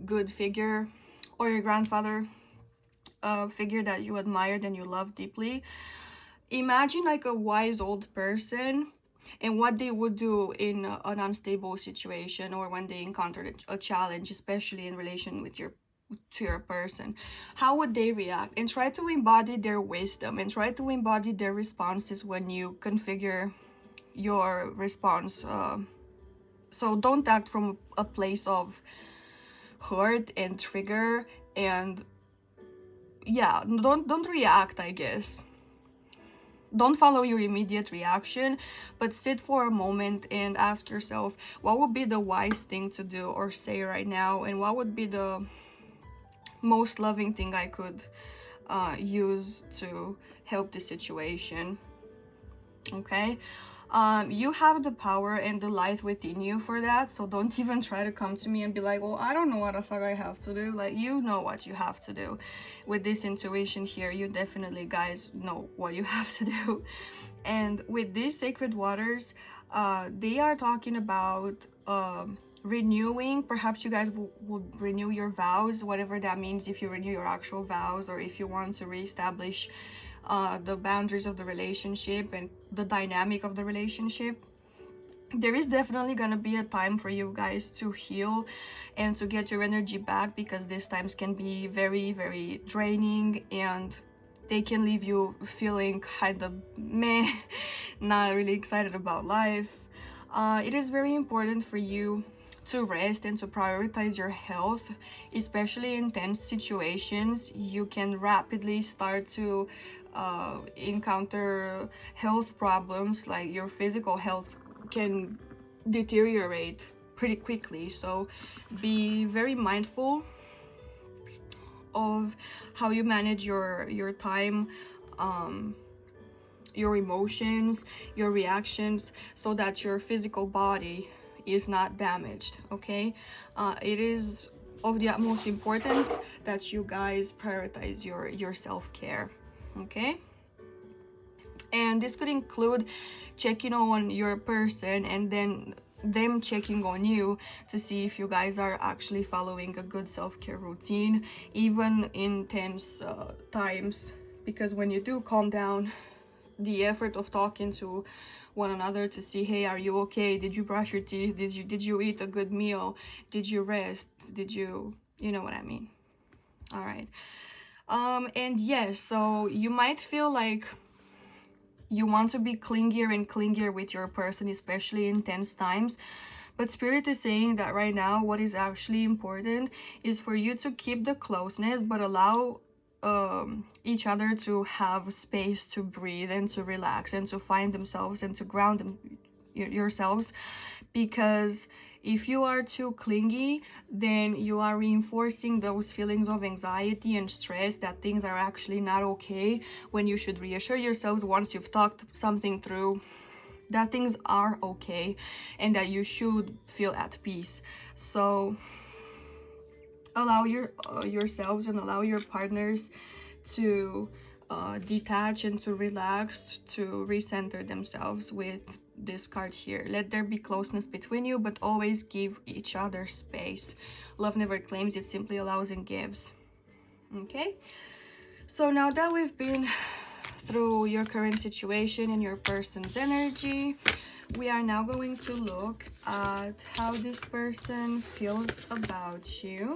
A: good figure, or your grandfather, a figure that you admired and you loved deeply. Imagine like a wise old person and what they would do in an unstable situation, or when they encountered a challenge, especially in relation with your person. How would they react? And try to embody their wisdom and try to embody their responses when you configure your response. So don't act from a place of hurt and trigger, and yeah, don't react, I guess. Don't follow your immediate reaction, but sit for a moment and ask yourself, what would be the wise thing to do or say right now, and what would be the most loving thing I could use to help the situation. Okay, you have the power and the light within you for that, so don't even try to come to me and be like, well, I don't know what the fuck I have to do. Like, you know what you have to do. With this intuition here, you definitely guys know what you have to do. And with these sacred waters, they are talking about renewing. Perhaps you guys will renew your vows, whatever that means, if you renew your actual vows, or if you want to reestablish the boundaries of the relationship and the dynamic of the relationship. There is definitely gonna be a time for you guys to heal and to get your energy back, because these times can be very, very draining, and they can leave you feeling kind of meh, not really excited about life. It is very important for you to rest and to prioritize your health, especially in tense situations. You can rapidly start to encounter health problems, like your physical health can deteriorate pretty quickly. So be very mindful of how you manage your time, your emotions, your reactions, so that your physical body is not damaged. Okay, it is of the utmost importance that you guys prioritize your self-care. Okay, and this could include checking on your person and then them checking on you to see if you guys are actually following a good self-care routine, even in tense times. Because when you do calm down, the effort of talking to one another to see, hey, are you okay? Did you brush your teeth? Did you eat a good meal? Did you rest? Did you know what I mean? All right. And yes, so you might feel like you want to be clingier and clingier with your person, especially in tense times. But Spirit is saying that right now, what is actually important is for you to keep the closeness, but allow each other to have space to breathe and to relax and to find themselves and to ground yourselves. Because if you are too clingy, then you are reinforcing those feelings of anxiety and stress that things are actually not okay, when you should reassure yourselves, once you've talked something through, that things are okay and that you should feel at peace. So allow yourselves and allow your partners to detach and to relax, to recenter themselves with this card here. Let there be closeness between you, but always give each other space. Love never claims, it simply allows and gives. Okay, so now that we've been through your current situation and your person's energy, we are now going to look at how this person feels about you.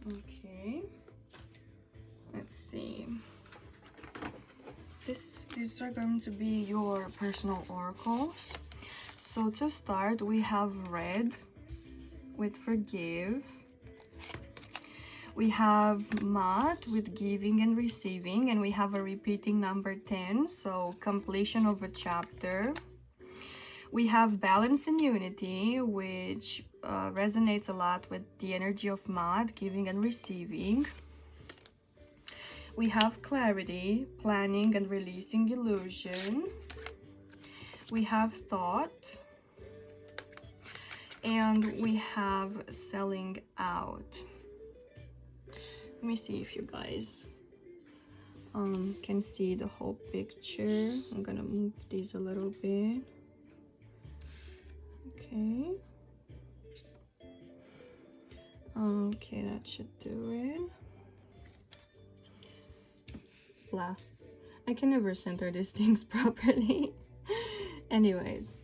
A: Okay, let's see. These are going to be your personal oracles. So to start, we have red with forgive. We have mat with giving and receiving, and we have a repeating number 10, so completion of a chapter. We have balance and unity, which resonates a lot with the energy of mat, giving and receiving. We have clarity, planning and releasing illusion. We have thought. And we have selling out. Let me see if you guys can see the whole picture. I'm gonna move these a little bit. Okay. Okay, that should do it. Blah. I can never center these things properly. Anyways.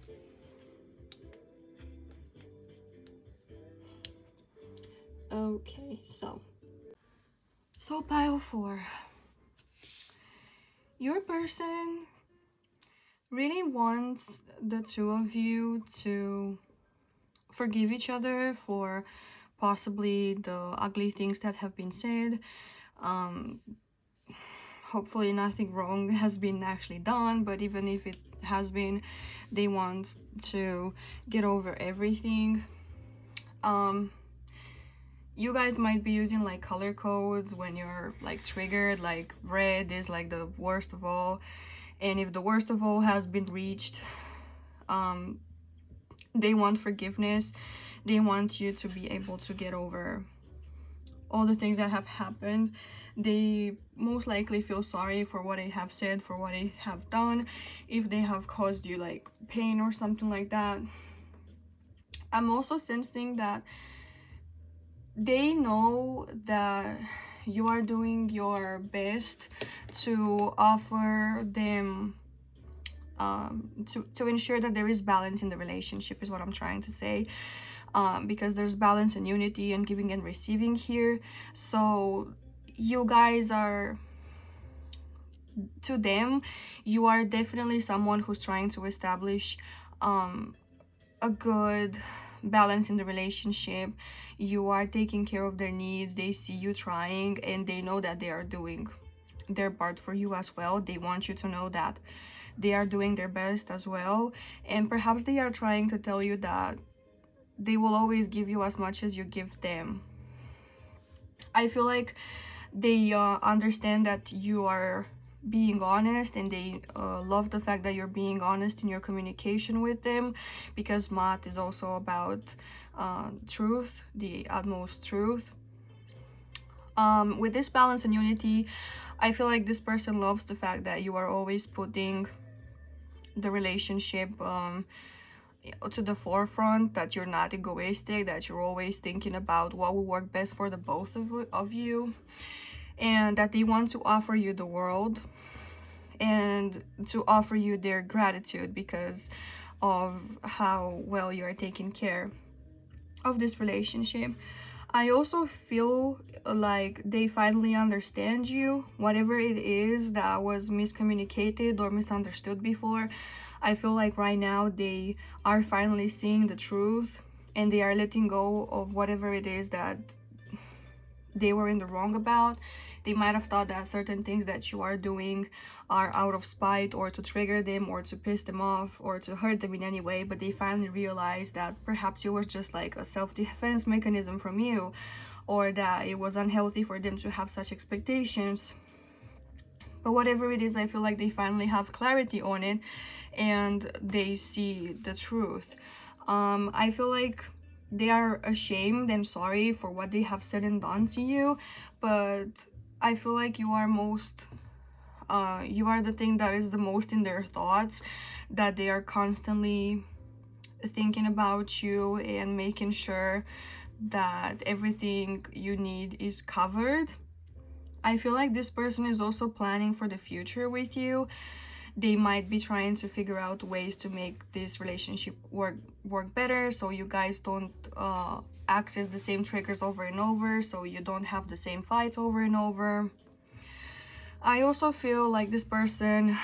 A: Okay, so pile 4. Your person really wants the two of you to forgive each other for possibly the ugly things that have been said. Hopefully nothing wrong has been actually done, but even if it has been, they want to get over everything. You guys might be using like color codes when you're like triggered, like red is like the worst of all, and if the worst of all has been reached, they want forgiveness. They want you to be able to get over all the things that have happened. They most likely feel sorry for what they have said, for what they have done, if they have caused you like pain or something like that. I'm also sensing that they know that you are doing your best to offer them to ensure that there is balance in the relationship, is what I'm trying to say. Because there's balance and unity and giving and receiving here. So you guys are, to them, you are definitely someone who's trying to establish a good balance in the relationship. You are taking care of their needs. They see you trying, and they know that they are doing their part for you as well. They want you to know that they are doing their best as well, and perhaps they are trying to tell you that they will always give you as much as you give them. I feel like they understand that you are being honest, and they love the fact that you're being honest in your communication with them, because Mat is also about truth, the utmost truth. With this balance and unity, I feel like this person loves the fact that you are always putting the relationship to the forefront, that you're not egoistic, that you're always thinking about what will work best for the both of you, and that they want to offer you the world and to offer you their gratitude because of how well you're taking care of this relationship. I also feel like they finally understand you, whatever it is that was miscommunicated or misunderstood before. I feel like right now they are finally seeing the truth, and they are letting go of whatever it is that they were in the wrong about. They might have thought that certain things that you are doing are out of spite or to trigger them or to piss them off or to hurt them in any way, but they finally realized that perhaps it was just like a self-defense mechanism from you, or that it was unhealthy for them to have such expectations. But whatever it is, I feel like they finally have clarity on it and they see the truth. I feel like they are ashamed and sorry for what they have said and done to you, but I feel like you are the thing that is the most in their thoughts, that they are constantly thinking about you and making sure that everything you need is covered. I feel like this person is also planning for the future with you. They might be trying to figure out ways to make this relationship work better, so you guys don't access the same triggers over and over, so you don't have the same fights over and over. I also feel like this person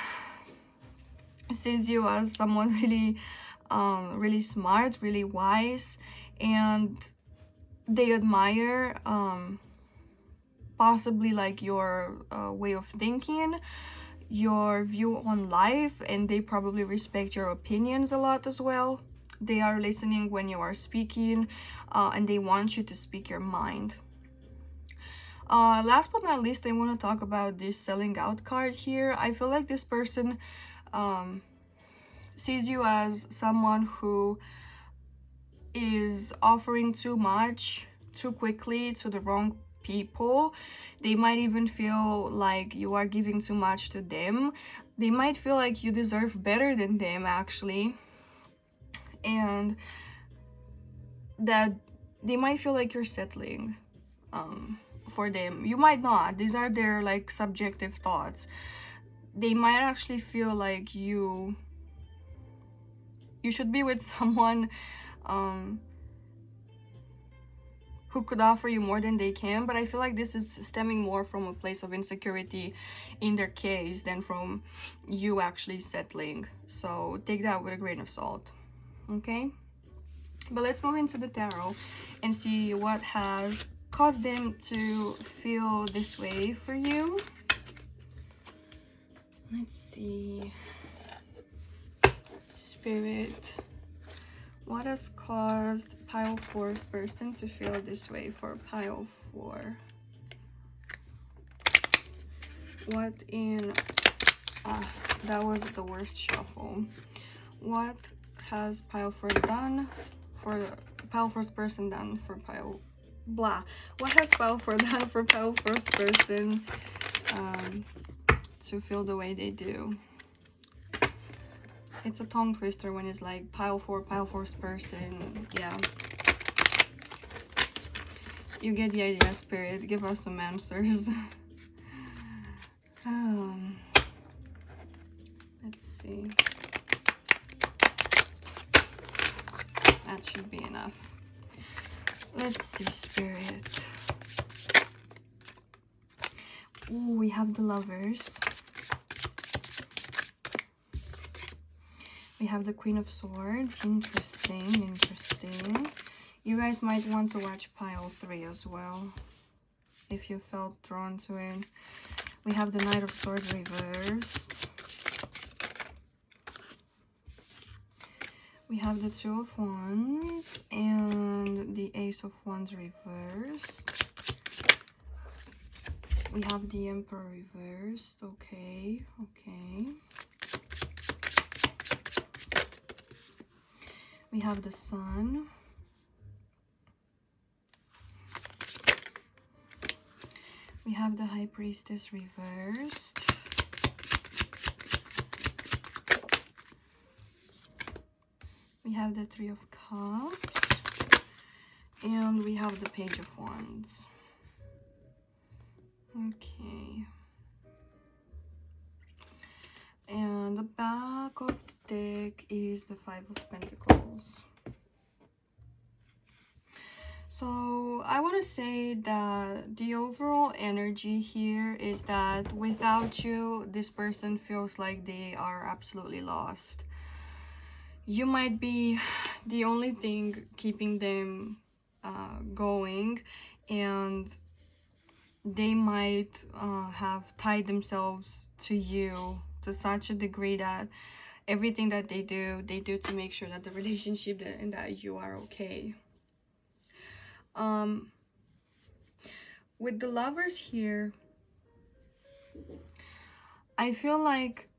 A: sees you as someone really smart, really wise, and they admire possibly like your way of thinking, your view on life, and they probably respect your opinions a lot as well. They are listening when you are speaking, and they want you to speak your mind. Last but not least, I want to talk about this selling out card here. I feel like this person sees you as someone who is offering too much too quickly to the wrong people. They might even feel like you are giving too much to them. They might feel like you deserve better than them, actually, and that they might feel like you're settling for them. You might not. These are their like subjective thoughts. They might actually feel like you should be with someone who could offer you more than they can, but I feel like this is stemming more from a place of insecurity in their case than from you actually settling. So take that with a grain of salt, okay? But let's move into the tarot and see what has caused them to feel this way for you. Let's see. Spirit, what has caused pile 4's person to feel this way for pile 4? What in... that was the worst shuffle. What has pile 4 done for pile 4's person done for pile... blah. What has pile 4 done for pile 4's person to feel the way they do? It's a tongue twister when it's like pile 4's person. Yeah. You get the idea, Spirit. Give us some answers. Let's see. That should be enough. Let's see, Spirit. Ooh, we have the Lovers. We have the Queen of Swords. Interesting. You guys might want to watch pile 3 as well, if you felt drawn to it. We have the Knight of Swords reversed. We have the Two of Wands and the Ace of Wands reversed. We have the Emperor reversed. Okay. We have the Sun. We have the High Priestess reversed. have the Three of Cups, and we have the Page of Wands. Okay. And the back of the deck is the Five of Pentacles. So I want to say that the overall energy here is that without you, this person feels like they are absolutely lost. You might be the only thing keeping them going, and they might have tied themselves to you to such a degree that everything that they do to make sure that the relationship and that you are okay. With the Lovers here, I feel like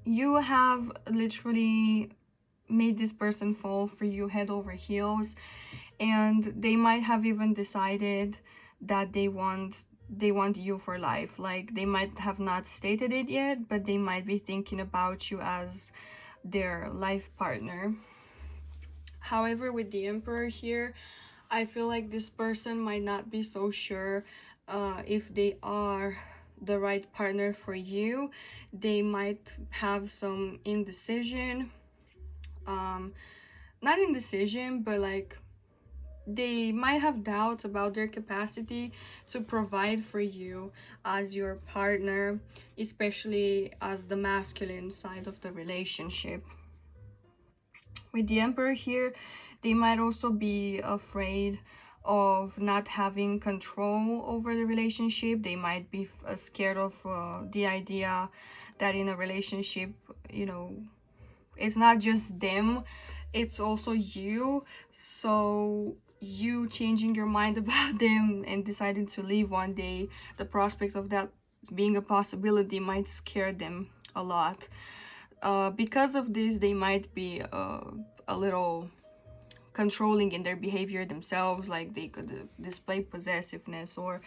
A: you have literally made this person fall for you head over heels, and they might have even decided that they want you for life. Like, they might have not stated it yet, but they might be thinking about you as their life partner. However, with the Emperor here, I feel like this person might not be so sure if they are the right partner for you. They might have some indecision, not indecision, but like they might have doubts about their capacity to provide for you as your partner, especially as the masculine side of the relationship. With the Emperor here, they might also be afraid of not having control over the relationship. They might be scared of the idea that in a relationship, you know, it's not just them, it's also you. So you changing your mind about them and deciding to leave one day, the prospect of that being a possibility might scare them a lot. Because of this, they might be a little controlling in their behavior themselves. Like, they could display possessiveness or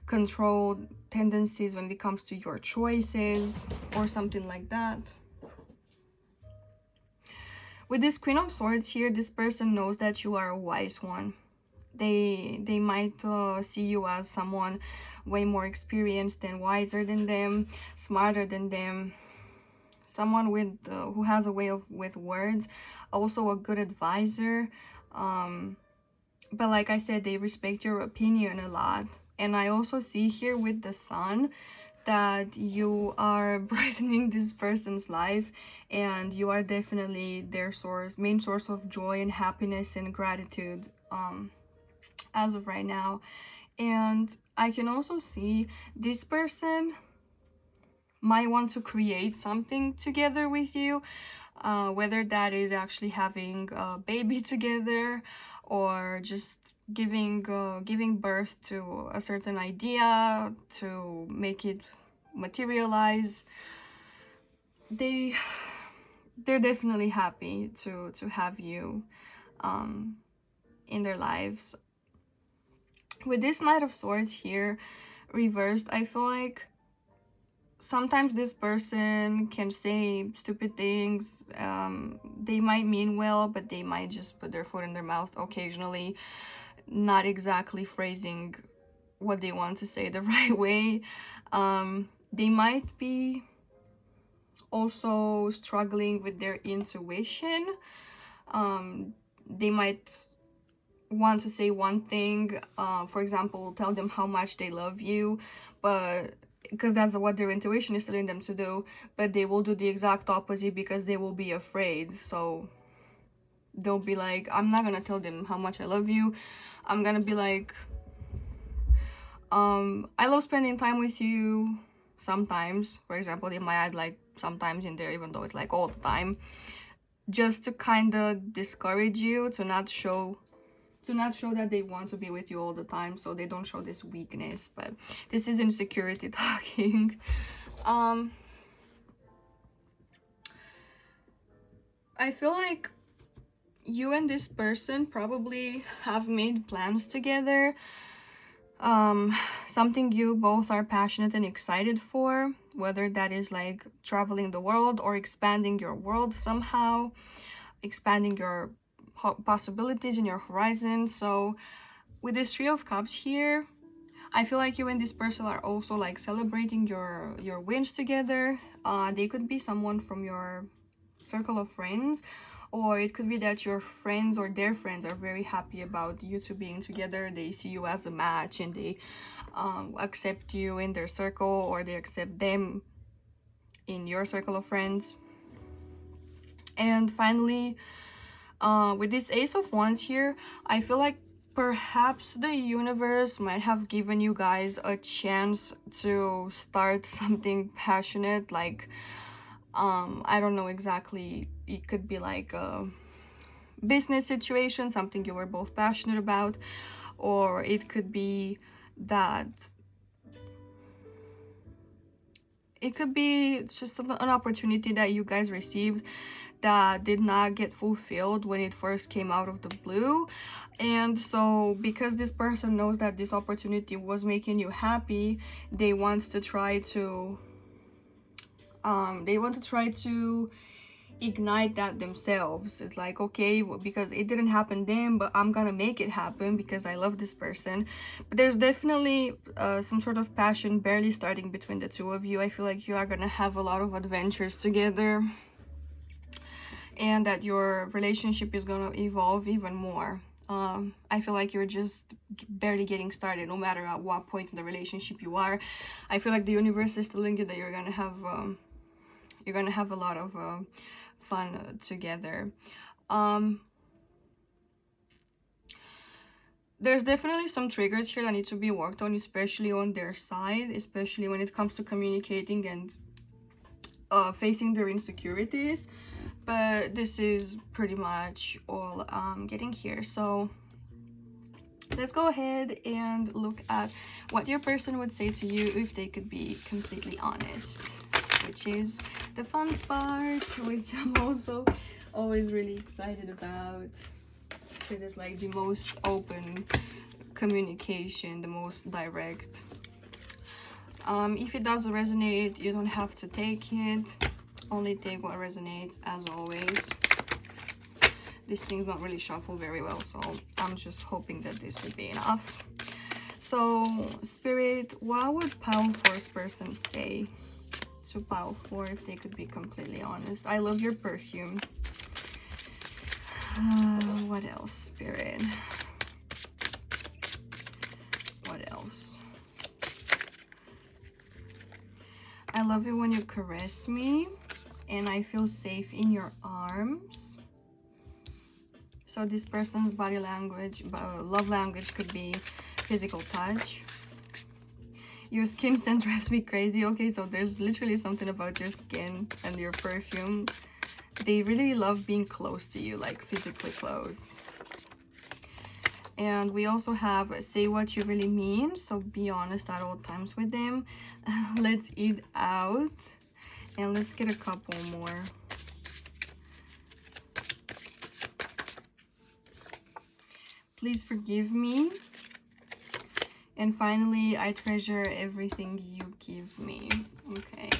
A: control tendencies when it comes to your choices or something like that. With this Queen of Swords here, this person knows that you are a wise one. They might see you as someone way more experienced and wiser than them, smarter than them, someone with who has a way of with words, also a good advisor. But like I said, they respect your opinion a lot. And I also see here with the Sun that you are brightening this person's life, and you are definitely their main source of joy and happiness and gratitude as of right now. And I can also see this person might want to create something together with you, whether that is actually having a baby together or just giving birth to a certain idea to make it materialize. They're definitely happy to have you in their lives. With this Knight of Swords here reversed, I feel like sometimes this person can say stupid things. They might mean well, but they might just put their foot in their mouth occasionally, not exactly phrasing what they want to say the right way. They might be also struggling with their intuition. They might want to say one thing, for example, tell them how much they love you, but because that's what their intuition is telling them to do, but they will do the exact opposite because they will be afraid. So they'll be like, I'm not gonna tell them how much I love you. I'm gonna be like, I love spending time with you sometimes. For example, they might add like sometimes in there, even though it's like all the time, just to kind of discourage you to not show that they want to be with you all the time, so they don't show this weakness. But this is insecurity talking. I feel like you and this person probably have made plans together something you both are passionate and excited for, whether that is like traveling the world or expanding your world somehow, expanding your possibilities in your horizon. So with this Three of Cups here, I feel like you and this person are also like celebrating your wins together. They could be someone from your circle of friends, or it could be that your friends or their friends are very happy about you two being together. They see you as a match and they accept you in their circle, or they accept them in your circle of friends. And finally, with this Ace of Wands here, I feel like perhaps the universe might have given you guys a chance to start something passionate, like I don't know exactly, it could be like a business situation, something you were both passionate about, or it could be that it could be just an opportunity that you guys received that did not get fulfilled when it first came out of the blue. And so because this person knows that this opportunity was making you happy, they want to try to ignite that themselves. It's like, okay, well, because it didn't happen then, but I'm gonna make it happen because I love this person. But there's definitely some sort of passion barely starting between the two of you. I feel like you are gonna have a lot of adventures together, and that your relationship is gonna evolve even more. I feel like you're just barely getting started, no matter at what point in the relationship you are. I feel like the universe is telling you that you're gonna have a lot of fun together. There's definitely some triggers here that need to be worked on, especially on their side, especially when it comes to communicating and facing their insecurities. But this is pretty much all I'm getting here. So let's go ahead and look at what your person would say to you if they could be completely honest, which is the fun part, which I'm also always really excited about, because it's like the most open communication, the most direct. If it doesn't resonate, you don't have to take it. Only take what resonates, as always. These things don't really shuffle very well, so I'm just hoping that this would be enough. So, Spirit, what would Pile 4's person say to Pile 4 if they could be completely honest? I love your perfume. What else, Spirit? What else? I love it when you caress me, and I feel safe in your arms. So this person's body language, love language could be physical touch. Your skin scent drives me crazy. Okay, so there's literally something about your skin and your perfume. They really love being close to you, like physically close. And we also have say what you really mean, so be honest at all times with them. Let's eat out, and let's get a couple more. Please forgive me. And finally, I treasure everything you give me. Okay.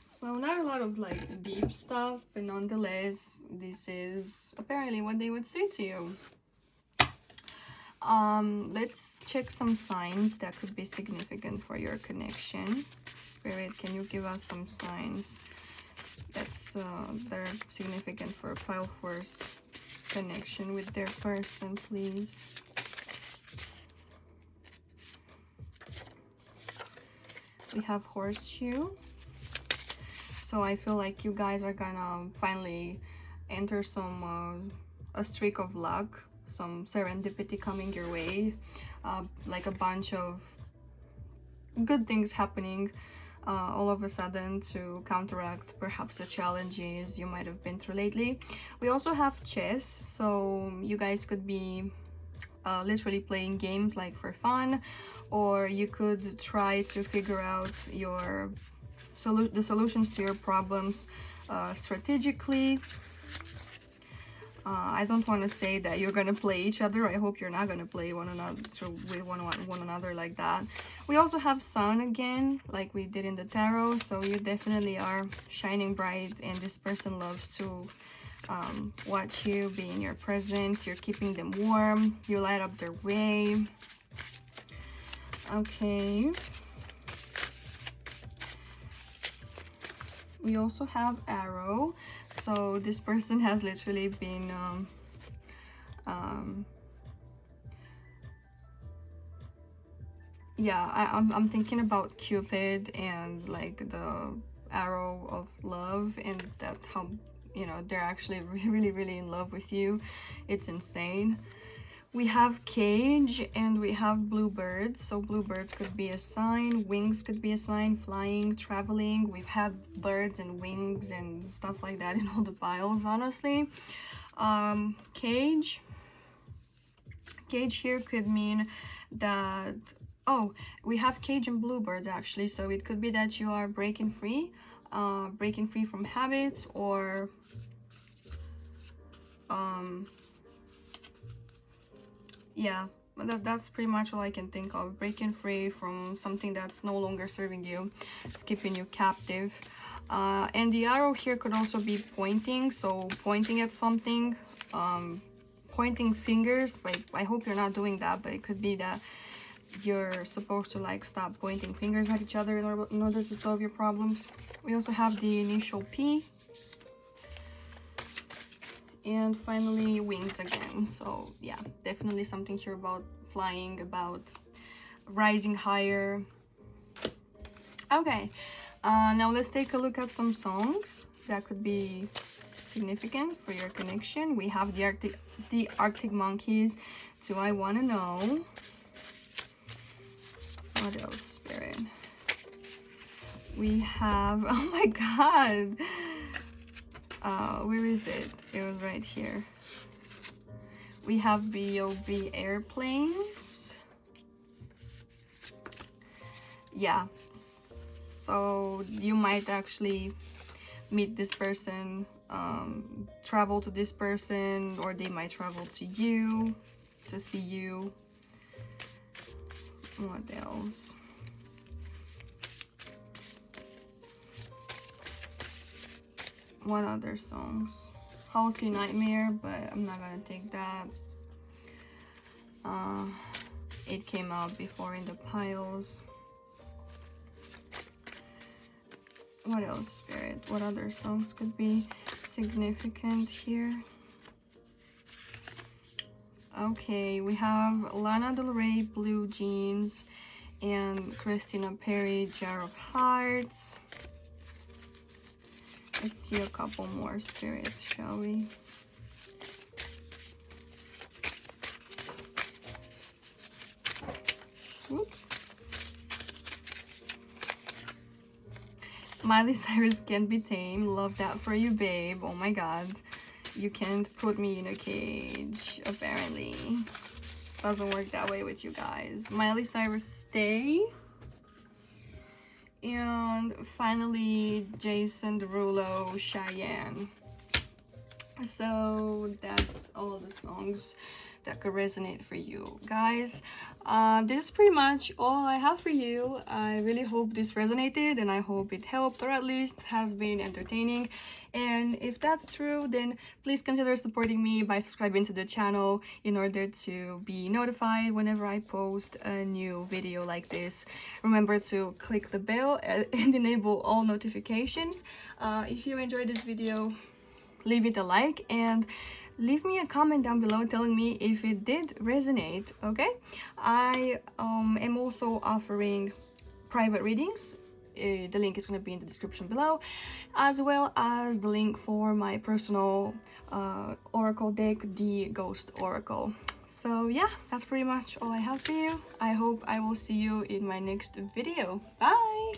A: So not a lot of like deep stuff, but nonetheless, this is apparently what they would say to you. Let's check some signs that could be significant for your connection. Spirit, can you give us some signs that are significant for Pile 4's connection with their person, please? We have Horseshoe. So I feel like you guys are gonna finally enter some a streak of luck, some serendipity coming your way, like a bunch of good things happening all of a sudden to counteract perhaps the challenges you might have been through lately. We also have chess, so you guys could be literally playing games like for fun, or you could try to figure out the solutions to your problems strategically. I don't want to say that you're gonna play each other. I hope you're not gonna play one another, so with one another like that. We also have sun again, like we did in the tarot. So you definitely are shining bright, and this person loves to watch you, be in your presence. You're keeping them warm. You light up their way. Okay. We also have arrow. So this person has literally been yeah, I'm thinking about Cupid and like the arrow of love, and that how, you know, they're actually really in love with you. It's insane. We have cage and we have bluebirds. So bluebirds could be a sign, wings could be a sign, flying, traveling. We've had birds and wings and stuff like that in all the piles, honestly. Cage here could mean that, oh, we have cage and bluebirds actually. So it could be that you are breaking free from habits, or yeah, that's pretty much all I can think of. Breaking free from something that's no longer serving you. It's keeping you captive. And the arrow here could also be pointing, so pointing at something, pointing fingers. But I hope you're not doing that, but it could be that you're supposed to like stop pointing fingers at each other in order to solve your problems. We also have the initial P. And finally wings again. So yeah, definitely something here about flying, about rising higher. Okay, now let's take a look at some songs that could be significant for your connection. We have the Arctic Monkeys, Do I Wanna Know? What else, Spirit? We have, oh my god, where is it? It was right here. We have B.O.B. Airplanes. Yeah, so you might actually meet this person, travel to this person, or they might travel to you to see you. What else? What other songs? Halsey Nightmare, but I'm not gonna take that. It came out before in the piles. What else, Spirit? What other songs could be significant here? Okay, we have Lana Del Rey, Blue Jeans, and Christina Perri, Jar of Hearts. Let's see a couple more, Spirit, shall we? Oops. Miley Cyrus, Can't Be Tamed. Love that for you, babe. Oh my god. You can't put me in a cage, apparently. Doesn't work that way with you guys. Miley Cyrus, Stay. And finally, Jason Derulo, Cheyenne. So that's all the songs that could resonate for you guys. This is pretty much all I have for you. I really hope this resonated, and I hope it helped, or at least has been entertaining. And if that's true, then please consider supporting me by subscribing to the channel in order to be notified whenever I post a new video like this. Remember to click the bell and enable all notifications. If you enjoyed this video, leave it a like and leave me a comment down below telling me if it did resonate. Okay, I am also offering private readings. The link is going to be in the description below, as well as the link for my personal oracle deck, the Ghost Oracle. So yeah, that's pretty much all I have for you. I hope I will see you in my next video. Bye.